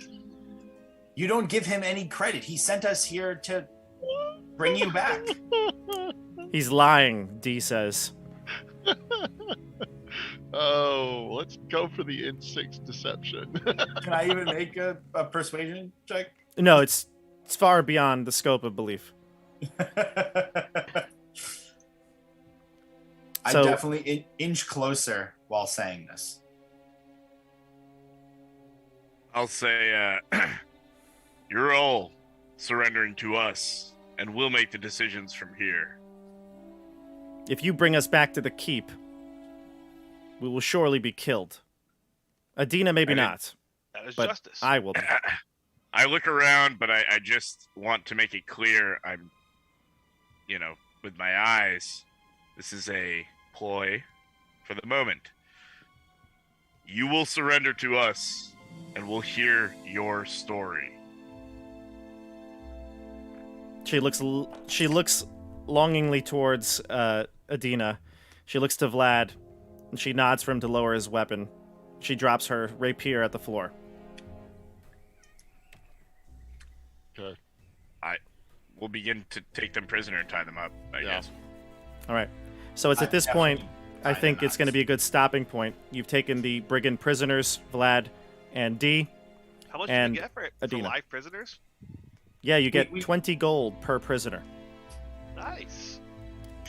Speaker 4: You don't give him any credit. He sent us here to bring you back.
Speaker 5: He's lying. D says.
Speaker 6: Oh, let's go for the instinct deception.
Speaker 4: Can I even make a persuasion check?
Speaker 5: No, it's far beyond the scope of belief.
Speaker 4: I
Speaker 5: So-
Speaker 4: definitely inch closer while saying this.
Speaker 3: I'll say, you're all surrendering to us, and we'll make the decisions from here.
Speaker 5: If you bring us back to the keep, we will surely be killed. Adina, maybe
Speaker 3: I didn't-
Speaker 5: not,
Speaker 2: That is
Speaker 5: but
Speaker 2: justice.
Speaker 5: I will.
Speaker 3: I look around, but I just want to make it clear I'm, with my eyes, this is a ploy for the moment. You will surrender to us, and we'll hear your story.
Speaker 5: She looks longingly towards Adina. She looks to Vlad, and she nods for him to lower his weapon. She drops her rapier at the floor.
Speaker 6: Okay.
Speaker 3: We'll begin to take them prisoner and tie them up, I
Speaker 6: Yeah.
Speaker 3: guess.
Speaker 5: All right. So it's at this point, I think it's going to be a good stopping point. You've taken the brigand prisoners, Vlad and D.
Speaker 2: How much
Speaker 5: and
Speaker 2: do we get for
Speaker 5: Adina.
Speaker 2: live prisoners?
Speaker 5: Yeah, you get
Speaker 4: we-
Speaker 5: 20 gold per prisoner.
Speaker 2: Nice.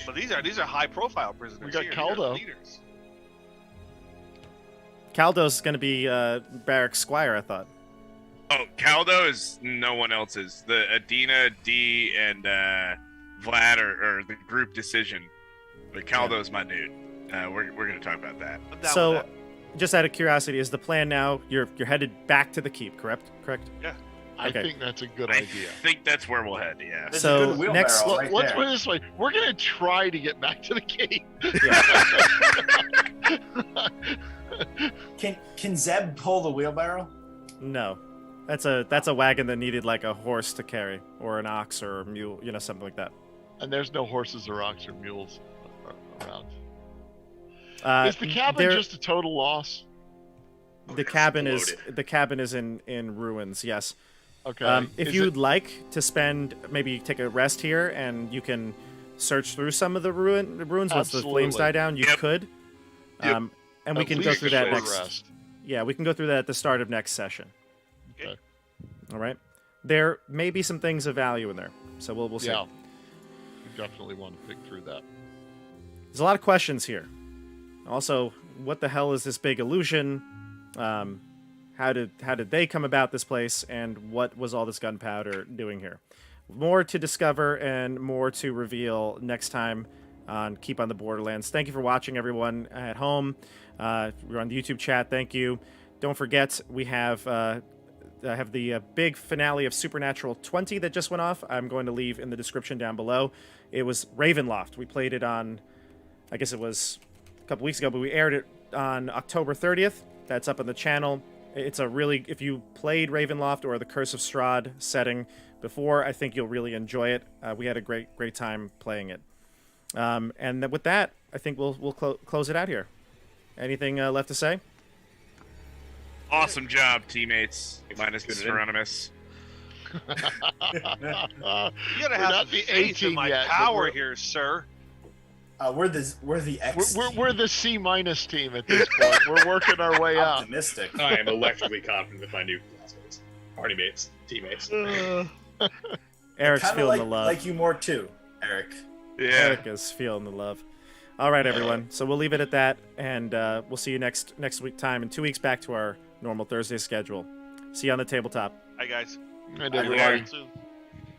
Speaker 2: But these are high profile prisoners.
Speaker 6: We got
Speaker 2: here. These are
Speaker 6: Caldo.
Speaker 2: leaders.
Speaker 5: Caldo's going to be Barrack Squire, I thought.
Speaker 3: Oh, Caldo is no one else's. The Adina, D, and Vlad are the group decision. But Caldo's my dude. We're going to talk about that.
Speaker 2: I'm down
Speaker 5: So,
Speaker 2: with
Speaker 5: just out of curiosity, is the plan now you're headed back to the keep, correct?
Speaker 6: I
Speaker 5: Okay.
Speaker 6: think that's a good
Speaker 3: I
Speaker 6: idea.
Speaker 3: think that's where we'll head, yeah.
Speaker 4: There's
Speaker 5: So,
Speaker 4: a good wheelbarrow
Speaker 5: next-
Speaker 4: right
Speaker 6: Let's
Speaker 4: there.
Speaker 6: put it this way: we're gonna try to get back to the gate.
Speaker 4: Can Zeb pull the wheelbarrow?
Speaker 5: No. That's a wagon that needed like a horse to carry, or an ox or a mule, something like that.
Speaker 6: And there's no horses or ox or mules around. Is the cabin
Speaker 5: there-
Speaker 6: just a total loss?
Speaker 5: the cabin is in ruins? Yes.
Speaker 6: Okay.
Speaker 5: If
Speaker 6: Is
Speaker 5: you'd like to maybe take a rest here, and you can search through some of the ruins once the flames
Speaker 6: Absolutely.
Speaker 5: die down, you
Speaker 3: Yep.
Speaker 5: could.
Speaker 3: Yep.
Speaker 5: And we
Speaker 6: At
Speaker 5: can go
Speaker 6: least
Speaker 5: through
Speaker 6: a
Speaker 5: that
Speaker 6: short
Speaker 5: next.
Speaker 6: rest.
Speaker 5: Yeah, we can go through that at the start of next session.
Speaker 6: Okay.
Speaker 5: All right. There may be some things of value in there, so we'll see.
Speaker 6: Yeah. We definitely want to pick through that.
Speaker 5: There's a lot of questions here. Also, what the hell is this big illusion? How did they come about this place, and what was all this gunpowder doing here? More to discover and more to reveal next time on Keep on the Borderlands. Thank you for watching, everyone at home. We're on the YouTube chat. Thank you. Don't forget, we have I have the big finale of Supernatural 20 that just went off. I'm going to leave in the description down below. It was Ravenloft. We played it on, I guess it was a couple weeks ago, but we aired it on October 30th. That's up on the channel. It's if you played Ravenloft or the Curse of Strahd setting before, I think you'll really enjoy it. We had a great time playing it. And with that, I think we'll close it out here. Anything left to say?
Speaker 3: Awesome job, teammates. Minus
Speaker 7: Good
Speaker 3: Hieronymus.
Speaker 2: You gotta
Speaker 6: We're
Speaker 2: have
Speaker 6: not
Speaker 2: some
Speaker 6: the
Speaker 2: faith in
Speaker 6: 18
Speaker 2: my
Speaker 6: yet, but
Speaker 2: power
Speaker 6: we're-
Speaker 2: here, sir.
Speaker 4: We're the X.
Speaker 6: We're the C- team at this point. We're working our way up.
Speaker 4: optimistic.
Speaker 7: I am electrically confident with my new classmates, party mates, teammates.
Speaker 5: Eric's
Speaker 4: Kind of
Speaker 5: feeling the love.
Speaker 4: like you more too, Eric.
Speaker 3: Yeah.
Speaker 5: Eric is feeling the love. All right, everyone. So we'll leave it at that, and we'll see you next week time in 2 weeks back to our normal Thursday schedule. See you on the tabletop.
Speaker 2: Hi guys.
Speaker 6: And
Speaker 4: Bye,
Speaker 6: everybody.
Speaker 4: everybody.
Speaker 2: Soon.